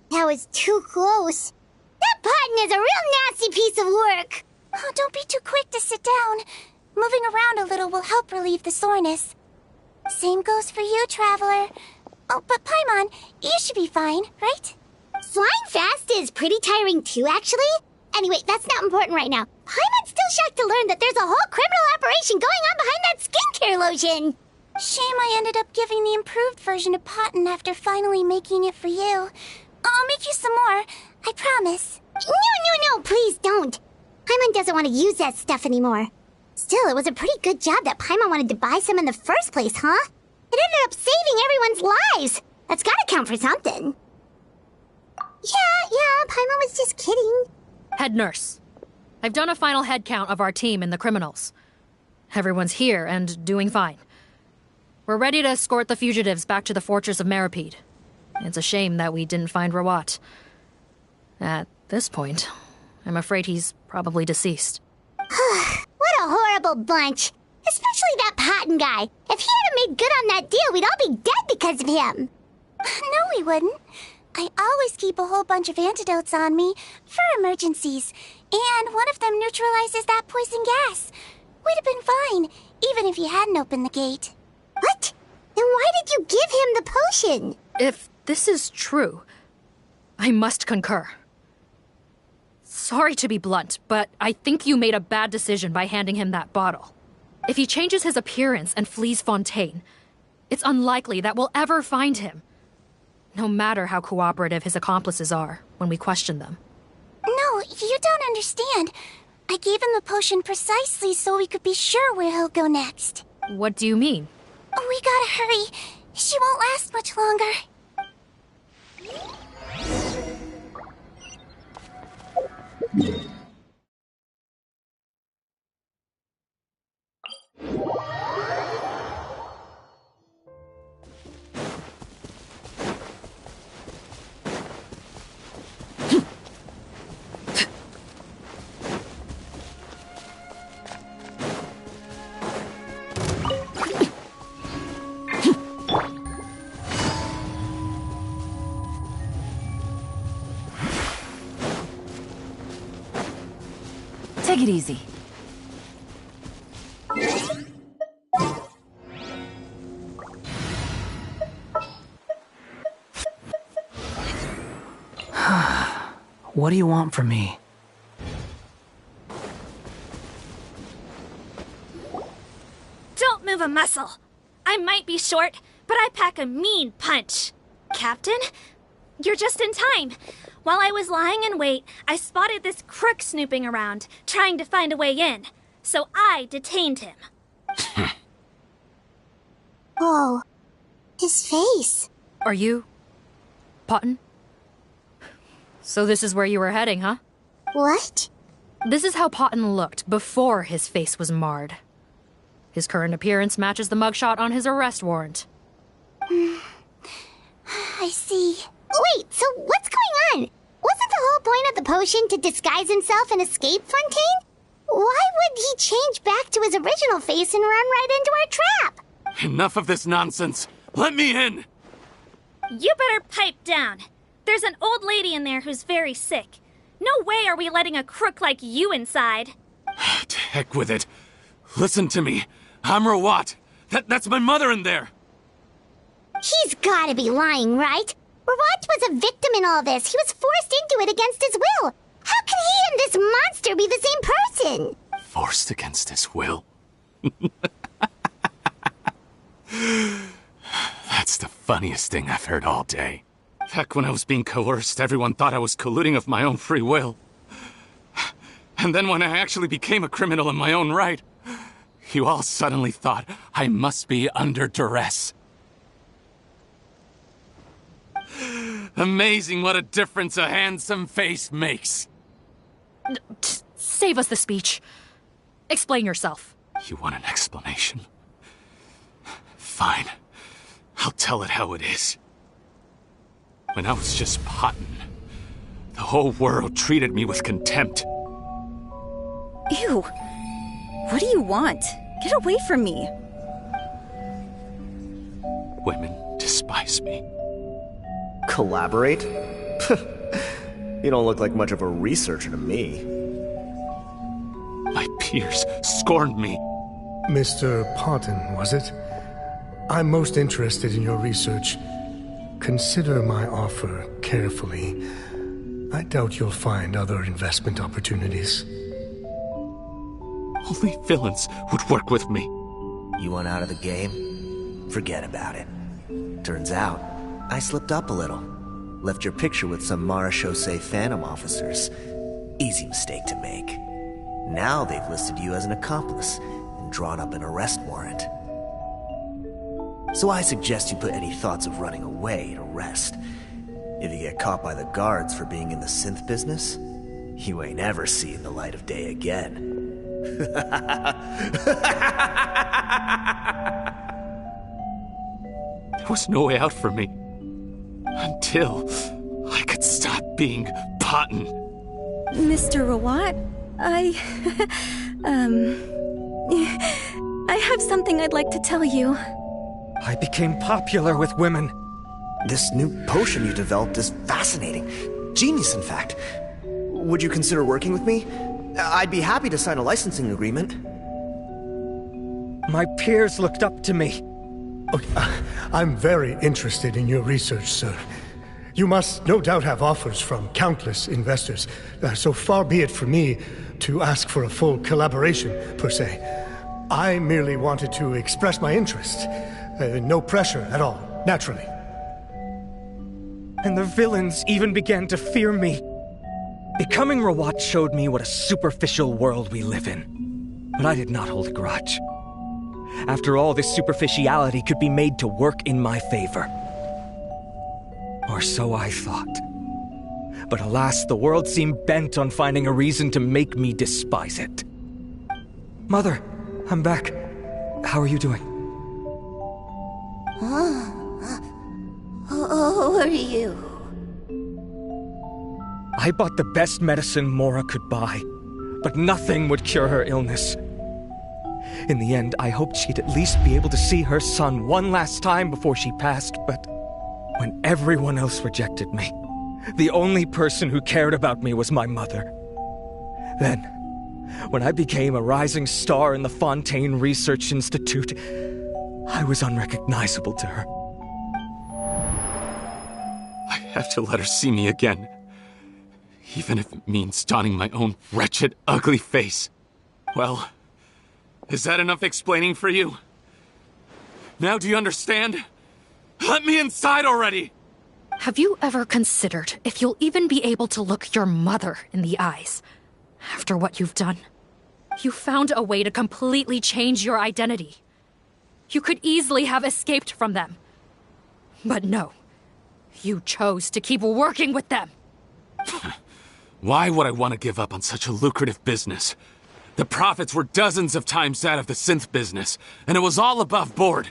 That was too close. That Potton is a real nasty piece of work. Oh, don't be too quick to sit down. Moving around a little will help relieve the soreness. Same goes for you, Traveler. Oh, but Paimon, you should be fine, right? Flying fast is pretty tiring too, actually. Anyway, that's not important right now. Paimon's still shocked to learn that there's a whole criminal operation going on behind that skincare lotion. Shame I ended up giving the improved version to Potton after finally making it for you. I'll make you some more, I promise. No, please don't. Paimon doesn't want to use that stuff anymore. Still, it was a pretty good job that Paimon wanted to buy some in the first place, huh? It ended up saving everyone's lives. That's gotta count for something. Yeah, Paimon was just kidding. Head nurse, I've done a final head count of our team and the criminals. Everyone's here and doing fine. We're ready to escort the fugitives back to the fortress of Meripede. It's a shame that we didn't find Rawat. At this point, I'm afraid he's probably deceased. What a horrible bunch. Especially that Potton guy. If he had made good on that deal, we'd all be dead because of him. No, we wouldn't. I always keep a whole bunch of antidotes on me for emergencies, and one of them neutralizes that poison gas. We'd have been fine, even if you hadn't opened the gate. What? Then why did you give him the potion? If this is true, I must concur. Sorry to be blunt, but I think you made a bad decision by handing him that bottle. If he changes his appearance and flees Fontaine, it's unlikely that we'll ever find him. No matter how cooperative his accomplices are when we question them. No, you don't understand. I gave him the potion precisely so we could be sure where he'll go next. What do you mean? We gotta hurry. She won't last much longer. Take it easy. What do you want from me? Don't move a muscle. I might be short, but I pack a mean punch. Captain, you're just in time. While I was lying in wait, I spotted this crook snooping around, trying to find a way in. So I detained him. Oh, his face. Are you... Potton? So this is where you were heading, huh? What? This is how Potton looked before his face was marred. His current appearance matches the mugshot on his arrest warrant. I see. Wait, so what's going on? Wasn't the whole point of the potion to disguise himself and escape Fontaine? Why would he change back to his original face and run right into our trap? Enough of this nonsense. Let me in! You better pipe down. There's an old lady in there who's very sick. No way are we letting a crook like you inside. To heck with it. Listen to me. I'm Rawat. That's my mother in there. He's gotta be lying, right? Rawat was a victim in all this. He was forced into it against his will. How can he and this monster be the same person? Forced against his will? That's the funniest thing I've heard all day. Heck, when I was being coerced, everyone thought I was colluding of my own free will. And then when I actually became a criminal in my own right, you all suddenly thought I must be under duress. Amazing what a difference a handsome face makes. Save us the speech. Explain yourself. You want an explanation? Fine. I'll tell it how it is. When I was just Potton, the whole world treated me with contempt. Ew. What do you want? Get away from me. Women despise me. Collaborate? You don't look like much of a researcher to me. My peers scorned me. Mr. Potton, was it? I'm most interested in your research. Consider my offer carefully. I doubt you'll find other investment opportunities. Only villains would work with me. You want out of the game? Forget about it. Turns out, I slipped up a little. Left your picture with some Marechaussee Phantom officers. Easy mistake to make. Now they've listed you as an accomplice and drawn up an arrest warrant. So I suggest you put any thoughts of running away to rest. If you get caught by the guards for being in the synth business, you ain't ever seeing the light of day again. There was no way out for me. Until I could stop being Potton. Mr. Rawat, I have something I'd like to tell you. I became popular with women. This new potion you developed is fascinating. Genius, in fact. Would you consider working with me? I'd be happy to sign a licensing agreement. My peers looked up to me. I'm very interested in your research, sir. You must no doubt have offers from countless investors. So far be it for me to ask for a full collaboration, per se. I merely wanted to express my interest. No pressure at all, naturally. And the villains even began to fear me. Becoming Rawat showed me what a superficial world we live in. But I did not hold a grudge. After all, this superficiality could be made to work in my favor. Or so I thought. But alas, the world seemed bent on finding a reason to make me despise it. Mother, I'm back. How are you doing? Who are you? I bought the best medicine Mora could buy, but nothing would cure her illness. In the end, I hoped she'd at least be able to see her son one last time before she passed, but when everyone else rejected me, the only person who cared about me was my mother. Then, when I became a rising star in the Fontaine Research Institute, I was unrecognizable to her. I have to let her see me again. Even if it means donning my own wretched, ugly face. Well, is that enough explaining for you? Now do you understand? Let me inside already! Have you ever considered if you'll even be able to look your mother in the eyes after what you've done? You found a way to completely change your identity. You could easily have escaped from them. But no. You chose to keep working with them. Why would I want to give up on such a lucrative business? The profits were dozens of times that of the synth business, and it was all above board.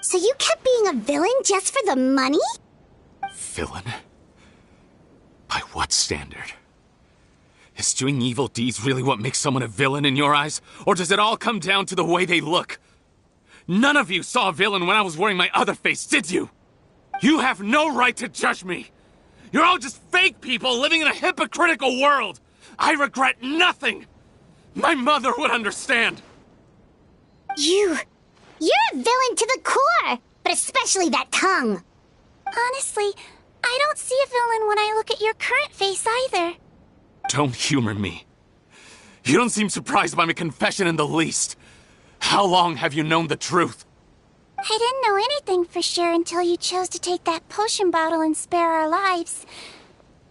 So you kept being a villain just for the money? Villain? By what standard? Is doing evil deeds really what makes someone a villain in your eyes? Or does it all come down to the way they look? None of you saw a villain when I was wearing my other face, did you? You have no right to judge me! You're all just fake people living in a hypocritical world! I regret nothing! My mother would understand! You're a villain to the core! But especially that tongue! Honestly, I don't see a villain when I look at your current face either. Don't humor me. You don't seem surprised by my confession in the least. How long have you known the truth? I didn't know anything for sure until you chose to take that potion bottle and spare our lives.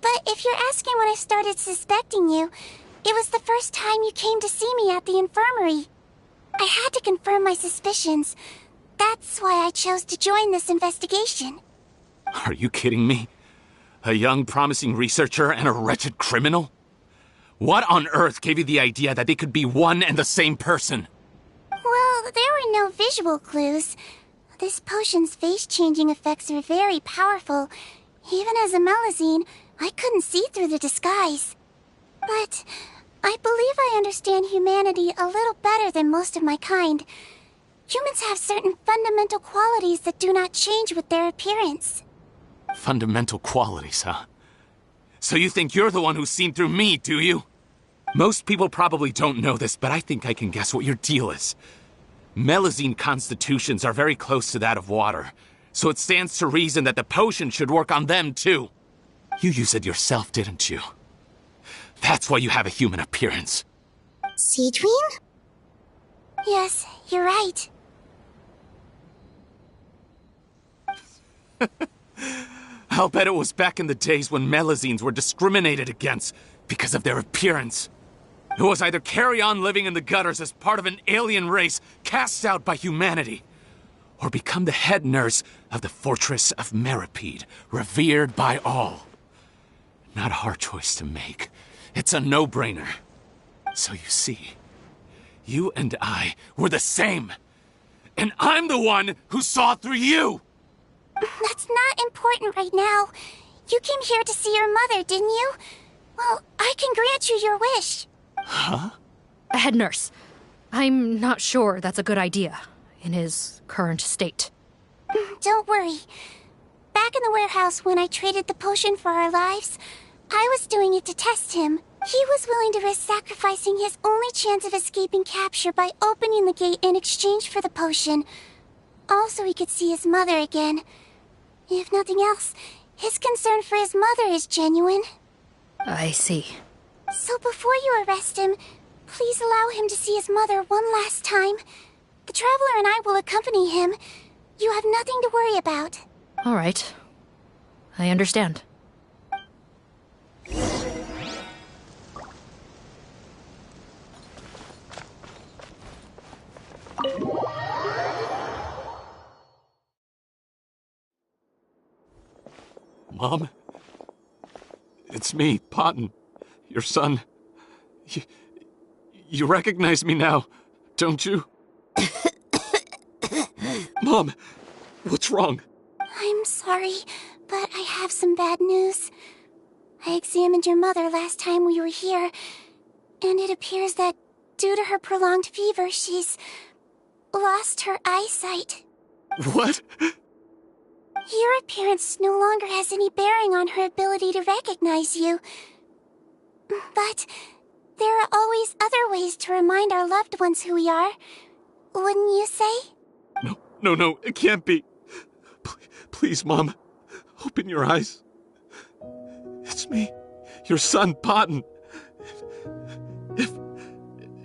But if you're asking when I started suspecting you, it was the first time you came to see me at the infirmary. I had to confirm my suspicions. That's why I chose to join this investigation. Are you kidding me? A young, promising researcher and a wretched criminal? What on earth gave you the idea that they could be one and the same person? Well, there were no visual clues. This potion's face-changing effects are very powerful. Even as a Melazine, I couldn't see through the disguise. But I believe I understand humanity a little better than most of my kind. Humans have certain fundamental qualities that do not change with their appearance. Fundamental qualities, huh? So you think you're the one who's seen through me, do you? Most people probably don't know this, but I think I can guess what your deal is. Melazine constitutions are very close to that of water, so it stands to reason that the potion should work on them too. You use it yourself, didn't you? That's why you have a human appearance. Sigweinne? Yes, you're right. I'll bet it was back in the days when Melazines were discriminated against because of their appearance. It was either carry on living in the gutters as part of an alien race cast out by humanity, or become the head nurse of the fortress of Meripede, revered by all. Not a hard choice to make. It's a no-brainer. So you see, you and I were the same. And I'm the one who saw through you! That's not important right now. You came here to see your mother, didn't you? Well, I can grant you your wish. Huh? Head nurse, I'm not sure that's a good idea in his current state. Don't worry. Back in the warehouse when I traded the potion for our lives, I was doing it to test him. He was willing to risk sacrificing his only chance of escaping capture by opening the gate in exchange for the potion. Also, he could see his mother again. If nothing else, his concern for his mother is genuine. I see. So before you arrest him, please allow him to see his mother one last time. The Traveler and I will accompany him. You have nothing to worry about. All right. I understand. Mom? It's me, Potton. Your son. You recognize me now, don't you? Mom, what's wrong? I'm sorry, but I have some bad news. I examined your mother last time we were here, and it appears that due to her prolonged fever, she's lost her eyesight. What? Your appearance no longer has any bearing on her ability to recognize you. But there are always other ways to remind our loved ones who we are. Wouldn't you say? No, it can't be. Please, Mom, open your eyes. It's me, your son, Potton.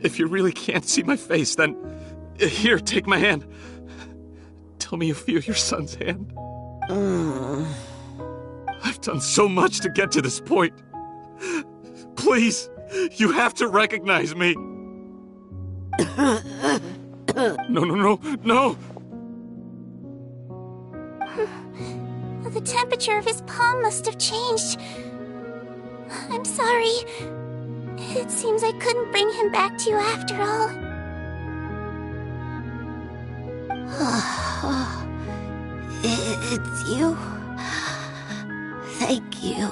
If you really can't see my face, then here, take my hand. Tell me you feel your son's hand. I've done so much to get to this point. Please, You have to recognize me. No. The temperature of his palm must have changed. I'm sorry. It seems I couldn't bring him back to you after all. It's you. Thank you.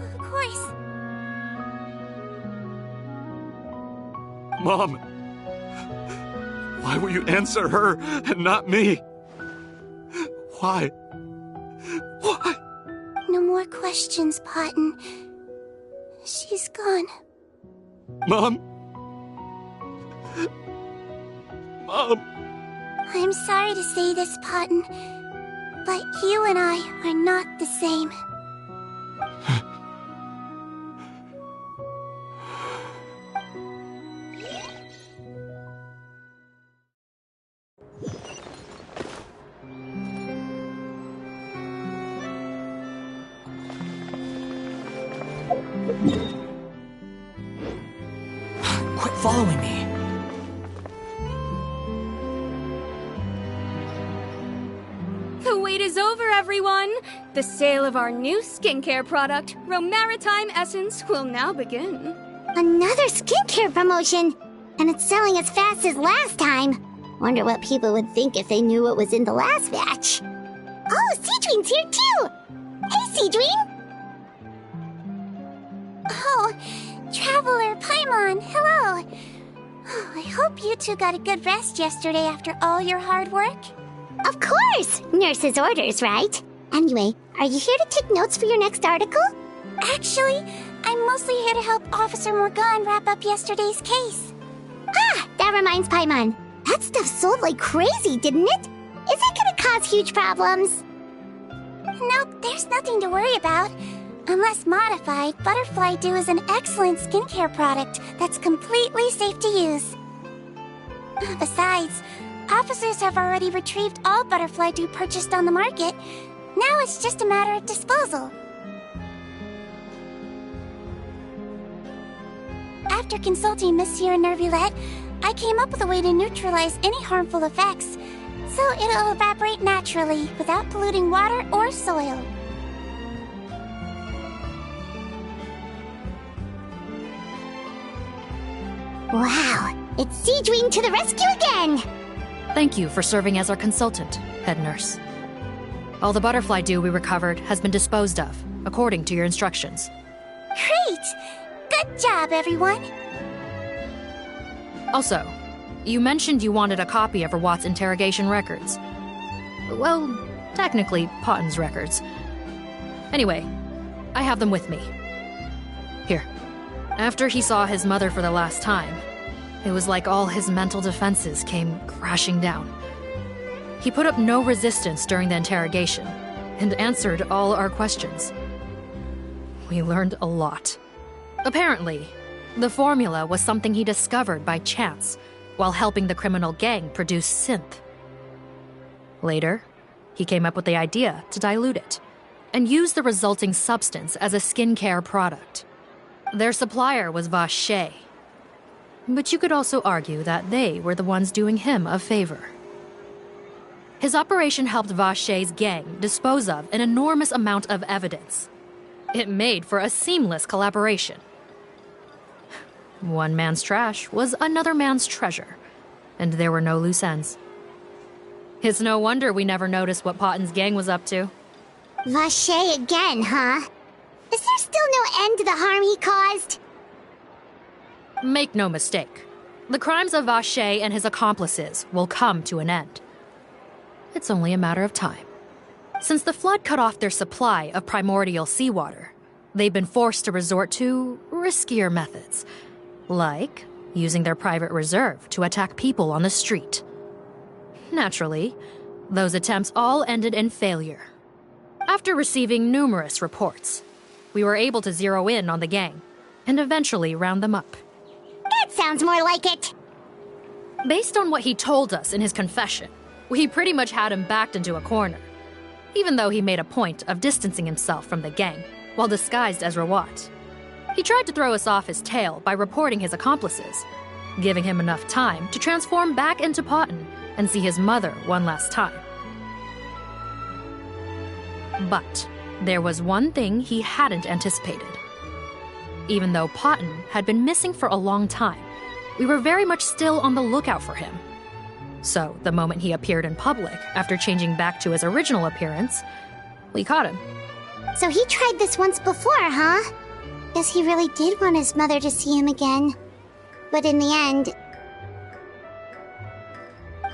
Of course. Mom, why will you answer her and not me? Why? Why? No more questions, Potton. She's gone. Mom? Mom? I'm sorry to say this, Potton, but you and I are not the same. Quit following me. The wait is over, everyone! The sale of our new skincare product, Romaritime Essence, will now begin. Another skincare promotion! And it's selling as fast as last time. Wonder what people would think if they knew what was in the last batch. Oh, Sigweinne's here too! Hey, Sigweinne! Oh, Traveler Paimon, hello! Oh, I hope you two got a good rest yesterday after all your hard work. Of course! Nurse's orders, right? Anyway, are you here to take notes for your next article? Actually, I'm mostly here to help Officer Morgan wrap up yesterday's case. Ah, that reminds Paimon. That stuff sold like crazy, didn't it? Is it gonna cause huge problems? Nope, there's nothing to worry about. Unless modified, Butterfly Dew is an excellent skincare product that's completely safe to use. Besides, officers have already retrieved all Butterfly Dew purchased on the market. Now it's just a matter of disposal. After consulting Monsieur Nervulette, I came up with a way to neutralize any harmful effects, so it'll evaporate naturally without polluting water or soil. Wow, it's Sigweinne to the rescue again! Thank you for serving as our consultant, head nurse. All the butterfly dew we recovered has been disposed of, according to your instructions. Great! Good job, everyone! Also, you mentioned you wanted a copy of Rawat's interrogation records. Well, technically, Potton's records. Anyway, I have them with me. Here. After he saw his mother for the last time, it was like all his mental defenses came crashing down. He put up no resistance during the interrogation, and answered all our questions. We learned a lot. Apparently, the formula was something he discovered by chance while helping the criminal gang produce synth. Later, he came up with the idea to dilute it and use the resulting substance as a skincare product. Their supplier was Vache, but you could also argue that they were the ones doing him a favor. His operation helped Vache's gang dispose of an enormous amount of evidence. It made for a seamless collaboration. One man's trash was another man's treasure, and there were no loose ends. It's no wonder we never noticed what Potton's gang was up to. Vache again, huh? Is there still no end to the harm he caused? Make no mistake. The crimes of Vache and his accomplices will come to an end. It's only a matter of time. Since the flood cut off their supply of primordial seawater, they've been forced to resort to riskier methods, like using their private reserve to attack people on the street. Naturally, those attempts all ended in failure. After receiving numerous reports, we were able to zero in on the gang and eventually round them up. That sounds more like it. Based on what he told us in his confession, we pretty much had him backed into a corner. even though he made a point of distancing himself from the gang while disguised as Rawat. He tried to throw us off his tail by reporting his accomplices, giving him enough time to transform back into Potton and see his mother one last time. But there was one thing he hadn't anticipated. Even though Potton had been missing for a long time, we were very much still on the lookout for him. So, the moment he appeared in public after changing back to his original appearance, we caught him. So he tried this once before, huh? Guess he really did want his mother to see him again. But in the end...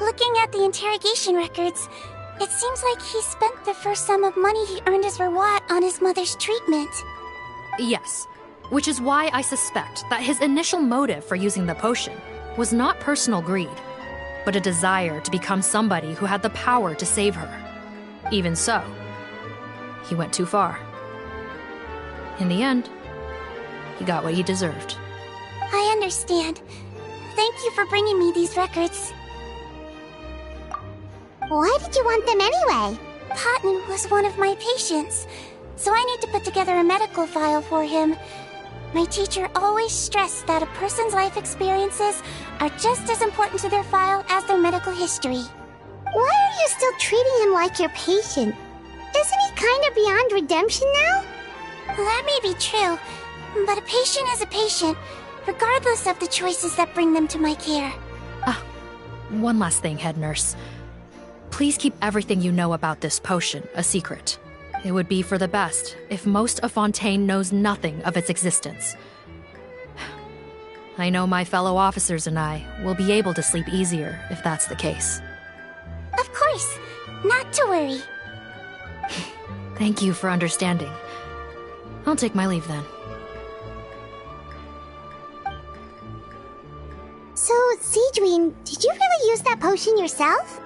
Looking at the interrogation records, it seems like he spent the first sum of money he earned as Rawat on his mother's treatment. Yes, which is why I suspect that his initial motive for using the potion was not personal greed, but a desire to become somebody who had the power to save her. Even so, he went too far. In the end, he got what he deserved. I understand. Thank you for bringing me these records. Why did you want them anyway? Potton was one of my patients, so I need to put together a medical file for him. My teacher always stressed that a person's life experiences are just as important to their file as their medical history. Why are you still treating him like your patient? Isn't he kind of beyond redemption now? That may be true, but a patient is a patient, regardless of the choices that bring them to my care. One last thing, head nurse. Please keep everything you know about this potion a secret. It would be for the best if most of Fontaine knows nothing of its existence. I know my fellow officers and I will be able to sleep easier if that's the case. Of course, not to worry. Thank you for understanding. I'll take my leave then. So, Sigweinne, did you really use that potion yourself?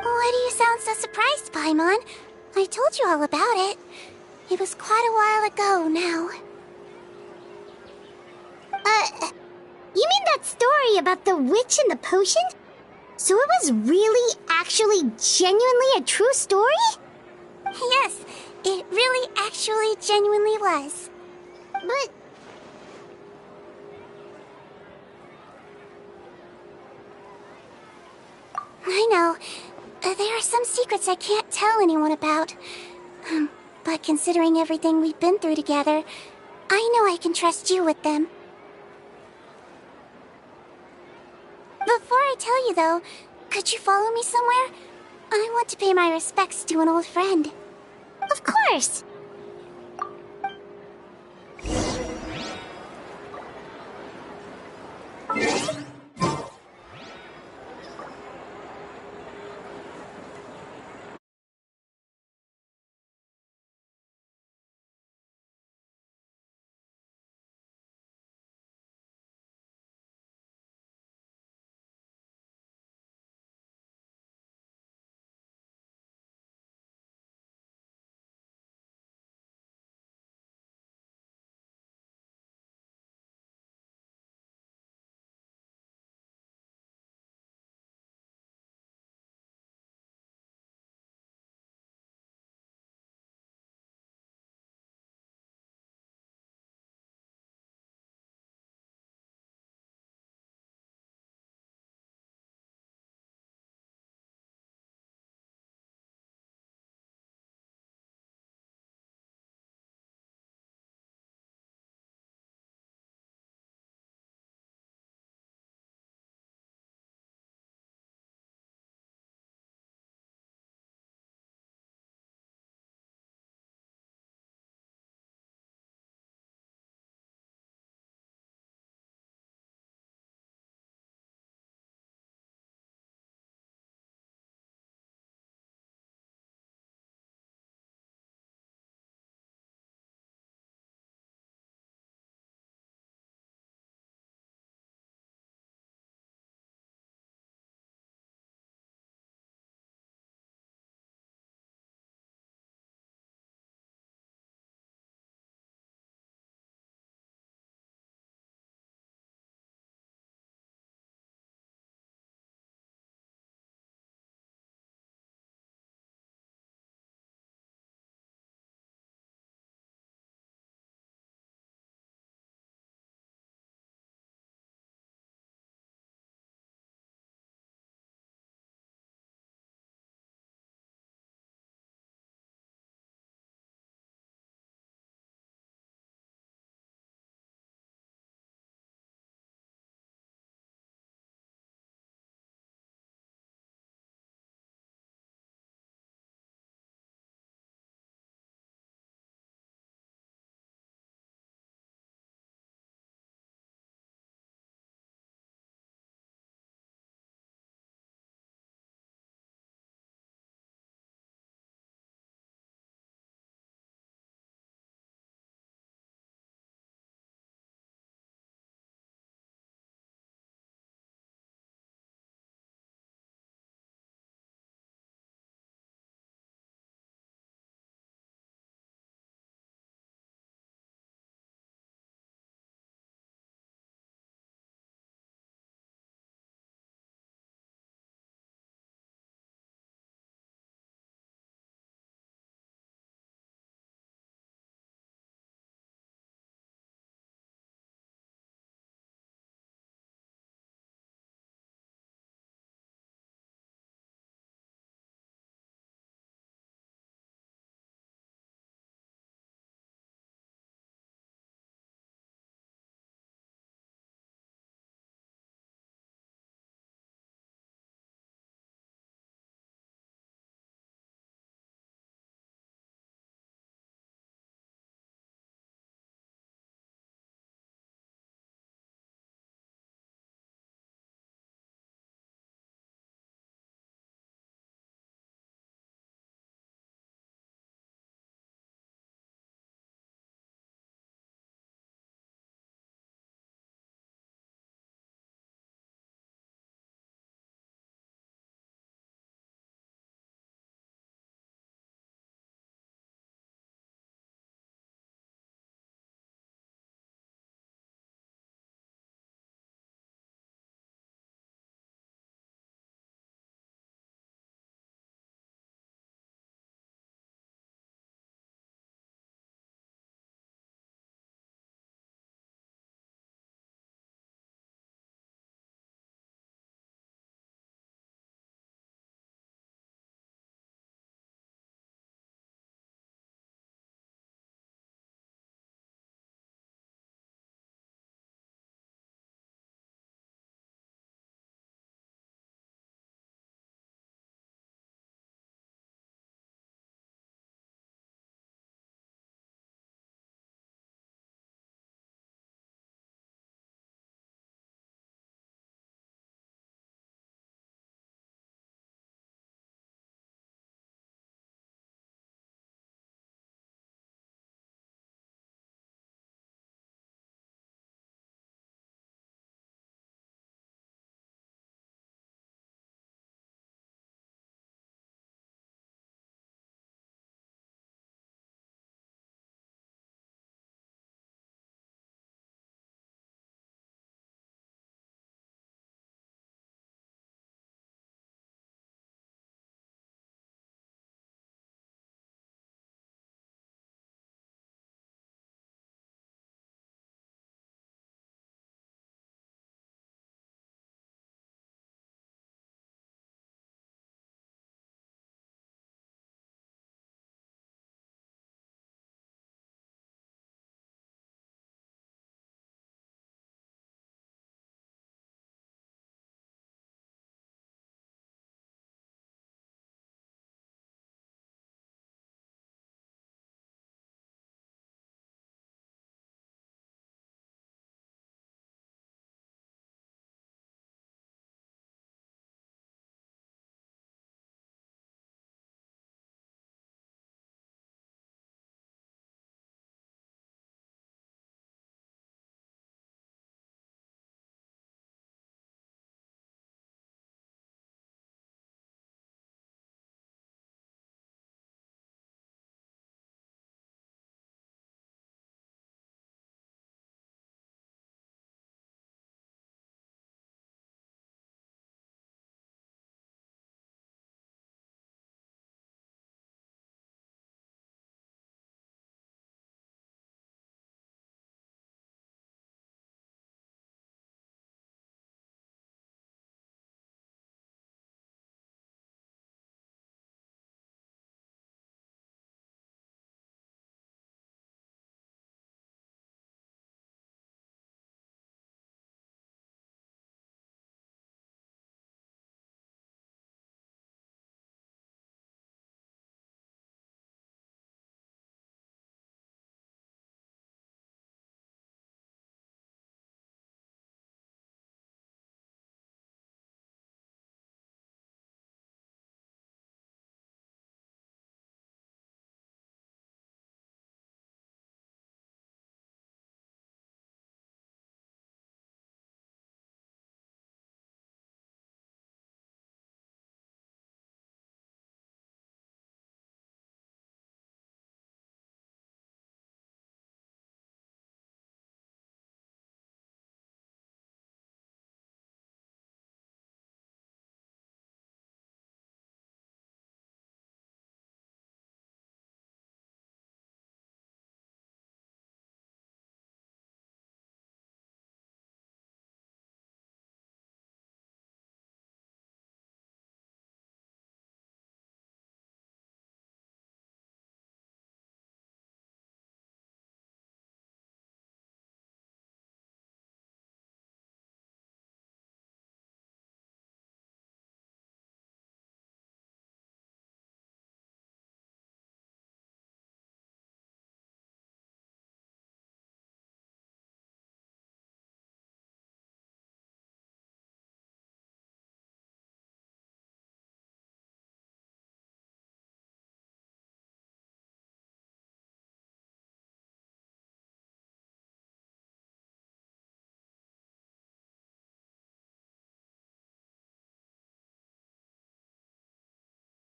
Why do you sound so surprised, Paimon? I told you all about it. It was quite a while ago now. You mean that story about the witch and the potion? So it was really, actually, genuinely a true story? Yes, it really, actually, genuinely was. But... I know. There are some secrets I can't tell anyone about. But considering everything we've been through together, I know I can trust you with them. Before I tell you, though, could you follow me somewhere? I want to pay my respects to an old friend. Of course!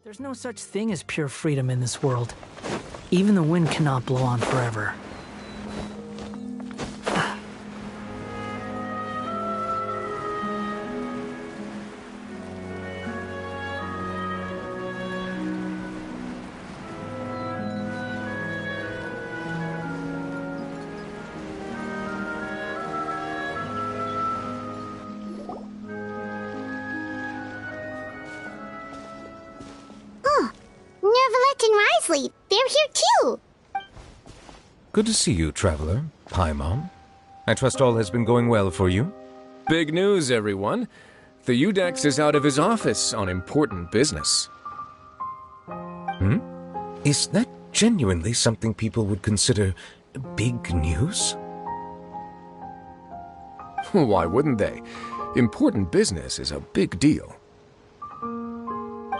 There's no such thing as pure freedom in this world. Even the wind cannot blow on forever. They're here too! Good to see you, Traveler. Paimon. I trust all has been going well for you? Big news, everyone. The Udex is out of his office on important business. Is that genuinely something people would consider big news? Why wouldn't they? Important business is a big deal.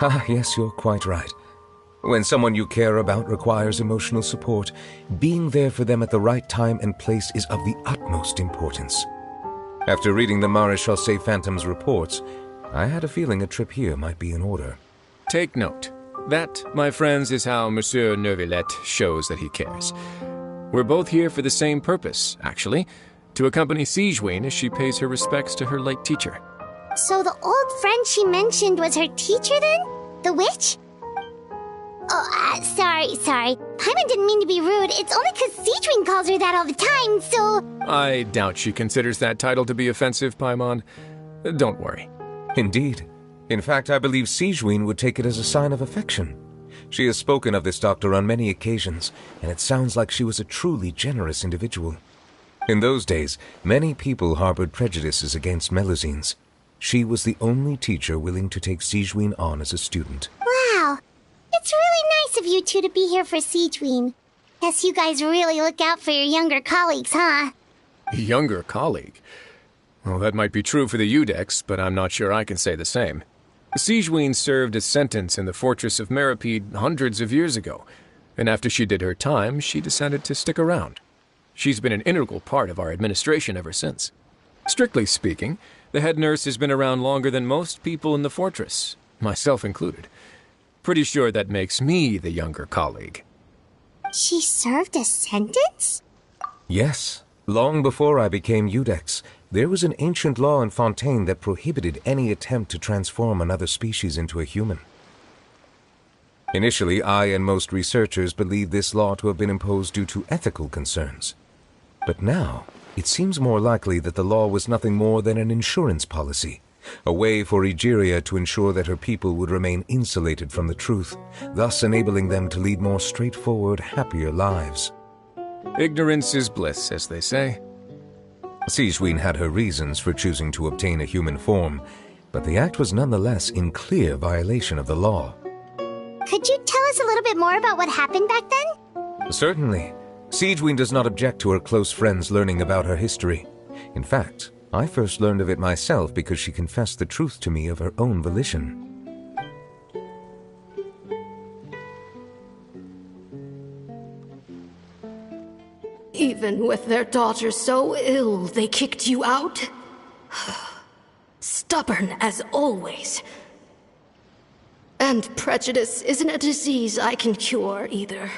Ah, yes, you're quite right. When someone you care about requires emotional support, being there for them at the right time and place is of the utmost importance. After reading the Maréchal Phantom's reports, I had a feeling a trip here might be in order. Take note. That, my friends, is how Monsieur Neuvillette shows that he cares. We're both here for the same purpose, actually, to accompany Sigweinne as she pays her respects to her late teacher. So the old friend she mentioned was her teacher then? The witch? Oh, sorry. Paimon didn't mean to be rude. It's only because Sigweinne calls her that all the time, so... I doubt she considers that title to be offensive, Paimon. Don't worry. Indeed. In fact, I believe Sigweinne would take it as a sign of affection. She has spoken of this doctor on many occasions, and it sounds like she was a truly generous individual. In those days, many people harbored prejudices against Melusines. She was the only teacher willing to take Sigweinne on as a student. Wow. It's really nice of you two to be here for Sigweinne. Guess you guys really look out for your younger colleagues, huh? Younger colleague? Well, that might be true for the Udex, but I'm not sure I can say the same. Sigweinne served a sentence in the fortress of Meripede hundreds of years ago, and after she did her time, she decided to stick around. She's been an integral part of our administration ever since. Strictly speaking, the head nurse has been around longer than most people in the fortress, myself included. Pretty sure that makes me the younger colleague. She served a sentence? Yes. Long before I became Udex, there was an ancient law in Fontaine that prohibited any attempt to transform another species into a human. Initially, I and most researchers believed this law to have been imposed due to ethical concerns. But now, it seems more likely that the law was nothing more than an insurance policy, a way for Egeria to ensure that her people would remain insulated from the truth, thus enabling them to lead more straightforward, happier lives. Ignorance is bliss, as they say. Sigweinne had her reasons for choosing to obtain a human form, but the act was nonetheless in clear violation of the law. Could you tell us a little bit more about what happened back then? Certainly. Sigweinne does not object to her close friends learning about her history. In fact, I first learned of it myself because she confessed the truth to me of her own volition. Even with their daughter so ill, they kicked you out? Stubborn as always. And prejudice isn't a disease I can cure either.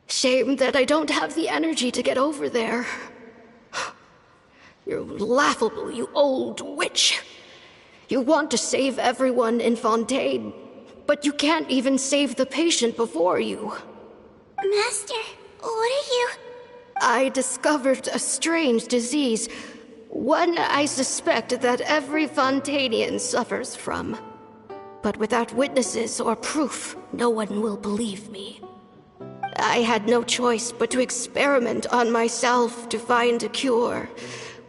Shame that I don't have the energy to get over there. You're laughable, you old witch. You want to save everyone in Fontaine, but you can't even save the patient before you. Master, what are you... I discovered a strange disease, one I suspect that every Fontainian suffers from. But without witnesses or proof, no one will believe me. I had no choice but to experiment on myself to find a cure,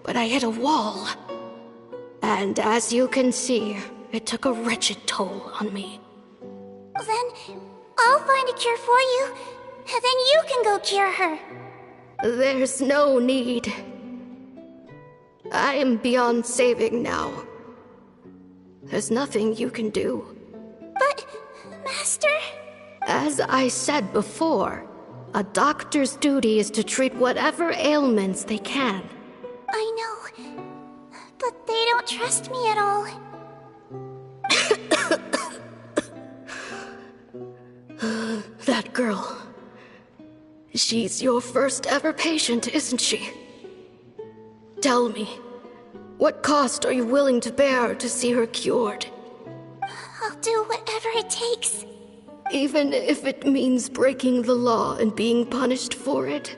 but I hit a wall. And as you can see, it took a wretched toll on me. Then I'll find a cure for you, and then you can go cure her. There's no need. I am beyond saving now. There's nothing you can do. But, Master... As I said before, a doctor's duty is to treat whatever ailments they can. I know, but they don't trust me at all. That girl. She's your first ever patient, isn't she? Tell me, what cost are you willing to bear to see her cured? I'll do whatever it takes. Even if it means breaking the law and being punished for it?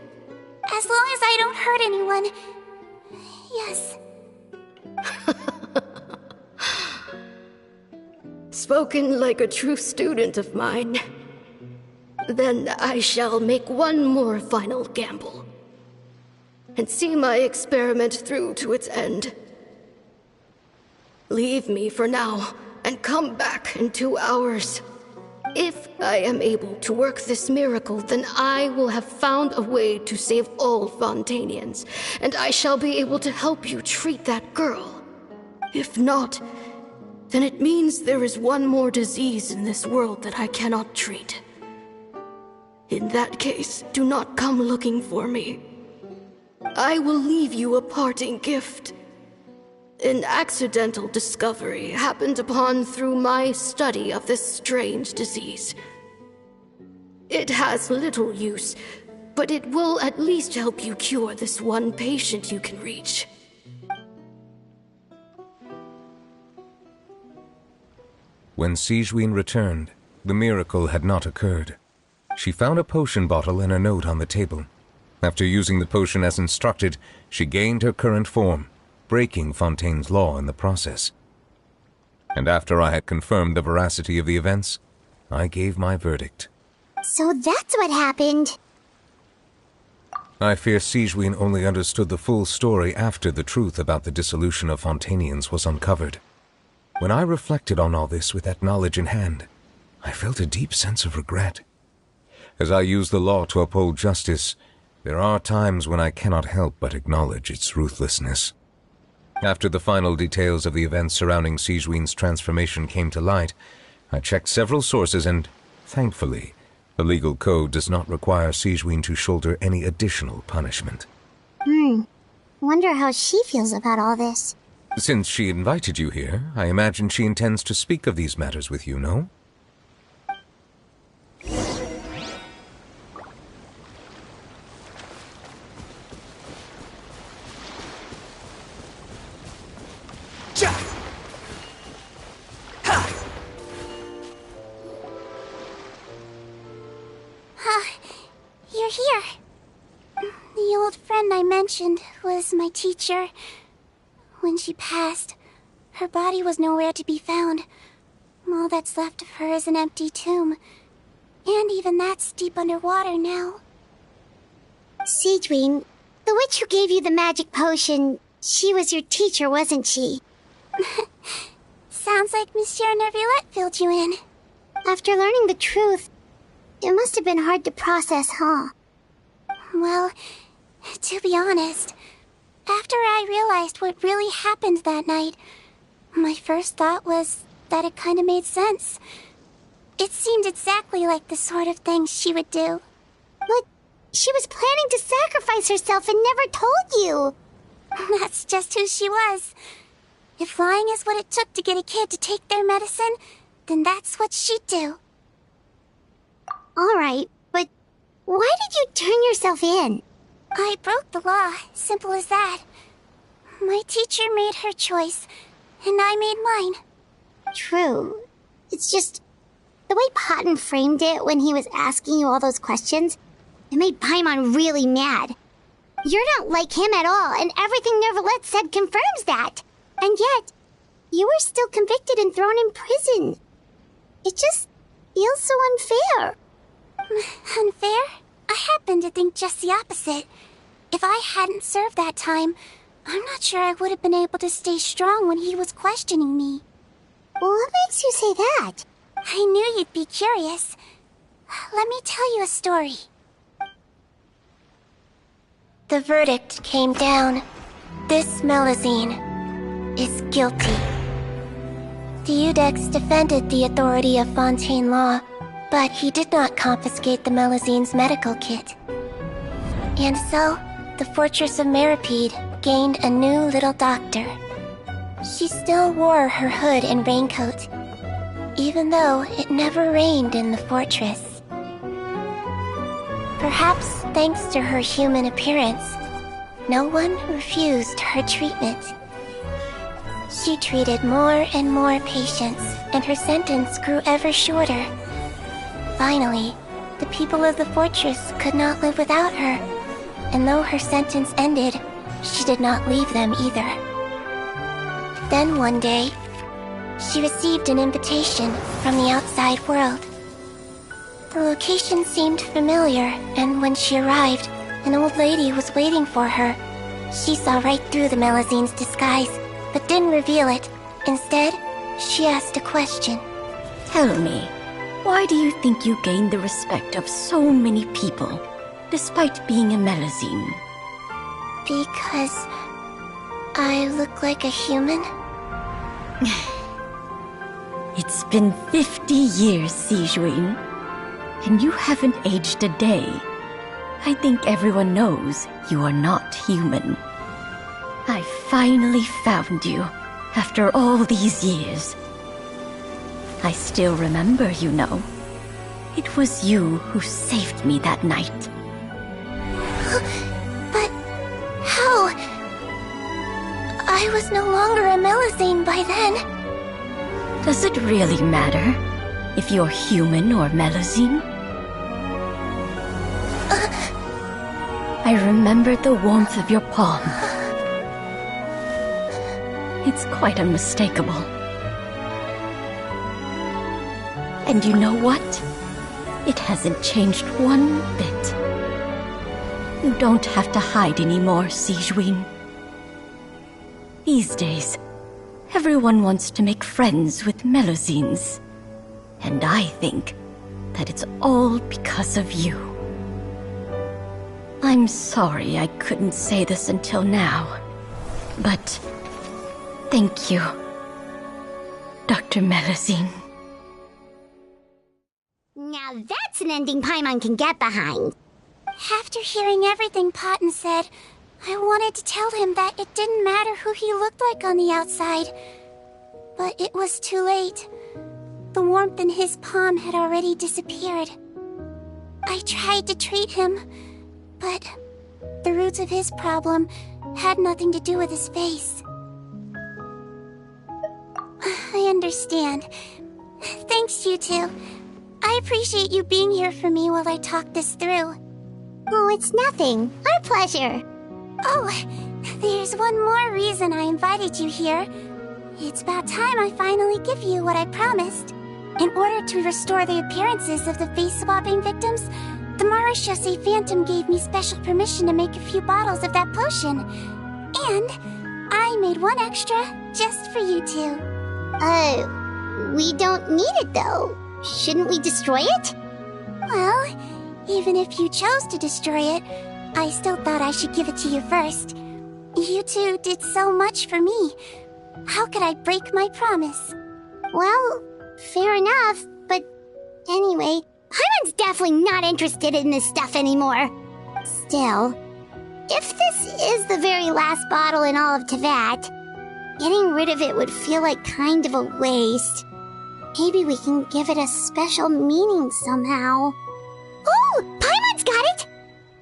As long as I don't hurt anyone. Yes. Spoken like a true student of mine. Then I shall make one more final gamble. And see my experiment through to its end. Leave me for now, and come back in 2 hours. If I am able to work this miracle, then I will have found a way to save all Fontanians, and I shall be able to help you treat that girl. If not, then it means there is one more disease in this world that I cannot treat. In that case, do not come looking for me. I will leave you a parting gift. An accidental discovery happened upon through my study of this strange disease. It has little use, but it will at least help you cure this one patient you can reach. When Sigweinne returned, the miracle had not occurred. She found a potion bottle and a note on the table. After using the potion as instructed, she gained her current form, breaking Fontaine's law in the process. And after I had confirmed the veracity of the events, I gave my verdict. So that's what happened. I fear Sigweinne only understood the full story after the truth about the dissolution of Fontanians was uncovered. When I reflected on all this with that knowledge in hand, I felt a deep sense of regret. As I use the law to uphold justice, there are times when I cannot help but acknowledge its ruthlessness. After the final details of the events surrounding Sigweinne's transformation came to light, I checked several sources and, thankfully, the legal code does not require Sigweinne to shoulder any additional punishment. Wonder how she feels about all this. Since she invited you here, I imagine she intends to speak of these matters with you, no? You're here. The old friend I mentioned was my teacher. When she passed, her body was nowhere to be found. All that's left of her is an empty tomb. And even that's deep underwater now. Sigweinne, the witch who gave you the magic potion, she was your teacher, wasn't she? Sounds like Monsieur Neuvillette filled you in. After learning the truth, it must have been hard to process, huh? Well, to be honest, after I realized what really happened that night, my first thought was that it kind of made sense. It seemed exactly like the sort of thing she would do. But she was planning to sacrifice herself and never told you. That's just who she was. If lying is what it took to get a kid to take their medicine, then that's what she'd do. Alright, but why did you turn yourself in? I broke the law, simple as that. My teacher made her choice, and I made mine. True. It's just, the way Patton framed it when he was asking you all those questions, it made Paimon really mad. You're not like him at all, and everything Neuvillette said confirms that. And yet, you were still convicted and thrown in prison. It just feels so unfair. Unfair? I happen to think just the opposite. If I hadn't served that time, I'm not sure I would have been able to stay strong when he was questioning me. What makes you say that? I knew you'd be curious. Let me tell you a story. The verdict came down. This Melusine is guilty. The Iudex defended the authority of Fontaine law, But he did not confiscate the Melizine's medical kit. And so, the Fortress of Meripede gained a new little doctor. She still wore her hood and raincoat, even though it never rained in the fortress. Perhaps thanks to her human appearance, no one refused her treatment. She treated more and more patients, and her sentence grew ever shorter. Finally, the people of the fortress could not live without her, and though her sentence ended, she did not leave them either. Then one day, she received an invitation from the outside world. The location seemed familiar, and when she arrived, an old lady was waiting for her. She saw right through the Melizine's disguise, but didn't reveal it. Instead, she asked a question. Tell me, why do you think you gained the respect of so many people, despite being a Melizine? Because I look like a human? It's been 50 years, Sigweinne, and you haven't aged a day. I think everyone knows you are not human. I finally found you, after all these years. I still remember, you know. It was you who saved me that night. But how? I was no longer a Melizine by then. Does it really matter if you're human or Melizine? I remember the warmth of your palm. It's quite unmistakable. And you know what? It hasn't changed one bit. You don't have to hide anymore, Sigweinne. These days, everyone wants to make friends with Melizines. And I think that it's all because of you. I'm sorry I couldn't say this until now, but thank you, Dr. Melizine. Now that's an ending Paimon can get behind. After hearing everything Potten said, I wanted to tell him that it didn't matter who he looked like on the outside. But it was too late. The warmth in his palm had already disappeared. I tried to treat him, but the roots of his problem had nothing to do with his face. I understand. Thanks, you two. I appreciate you being here for me while I talk this through. Oh, it's nothing. Our pleasure. Oh, there's one more reason I invited you here. It's about time I finally give you what I promised. In order to restore the appearances of the face-swapping victims, the Marashose Phantom gave me special permission to make a few bottles of that potion. And I made one extra just for you two. We don't need it though. Shouldn't we destroy it? Well, even if you chose to destroy it, I still thought I should give it to you first. You two did so much for me. How could I break my promise? Well, fair enough, but anyway, Paimon's definitely not interested in this stuff anymore. Still, if this is the very last bottle in all of Teyvat, getting rid of it would feel like kind of a waste. Maybe we can give it a special meaning somehow. Oh, Paimon's got it!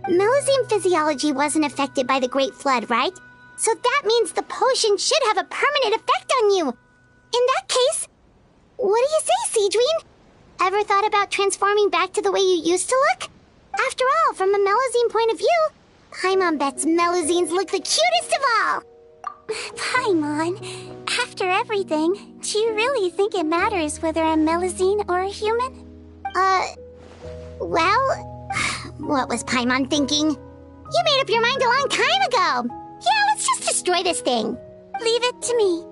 Melizine physiology wasn't affected by the Great Flood, right? So that means the potion should have a permanent effect on you. In that case, what do you say, Sigweinne? Ever thought about transforming back to the way you used to look? After all, from a Melizine point of view, Paimon bets Melizines look the cutest of all. Paimon, after everything, do you really think it matters whether I'm Melizine or a human? Well, what was Paimon thinking? You made up your mind a long time ago. Yeah, let's just destroy this thing. Leave it to me.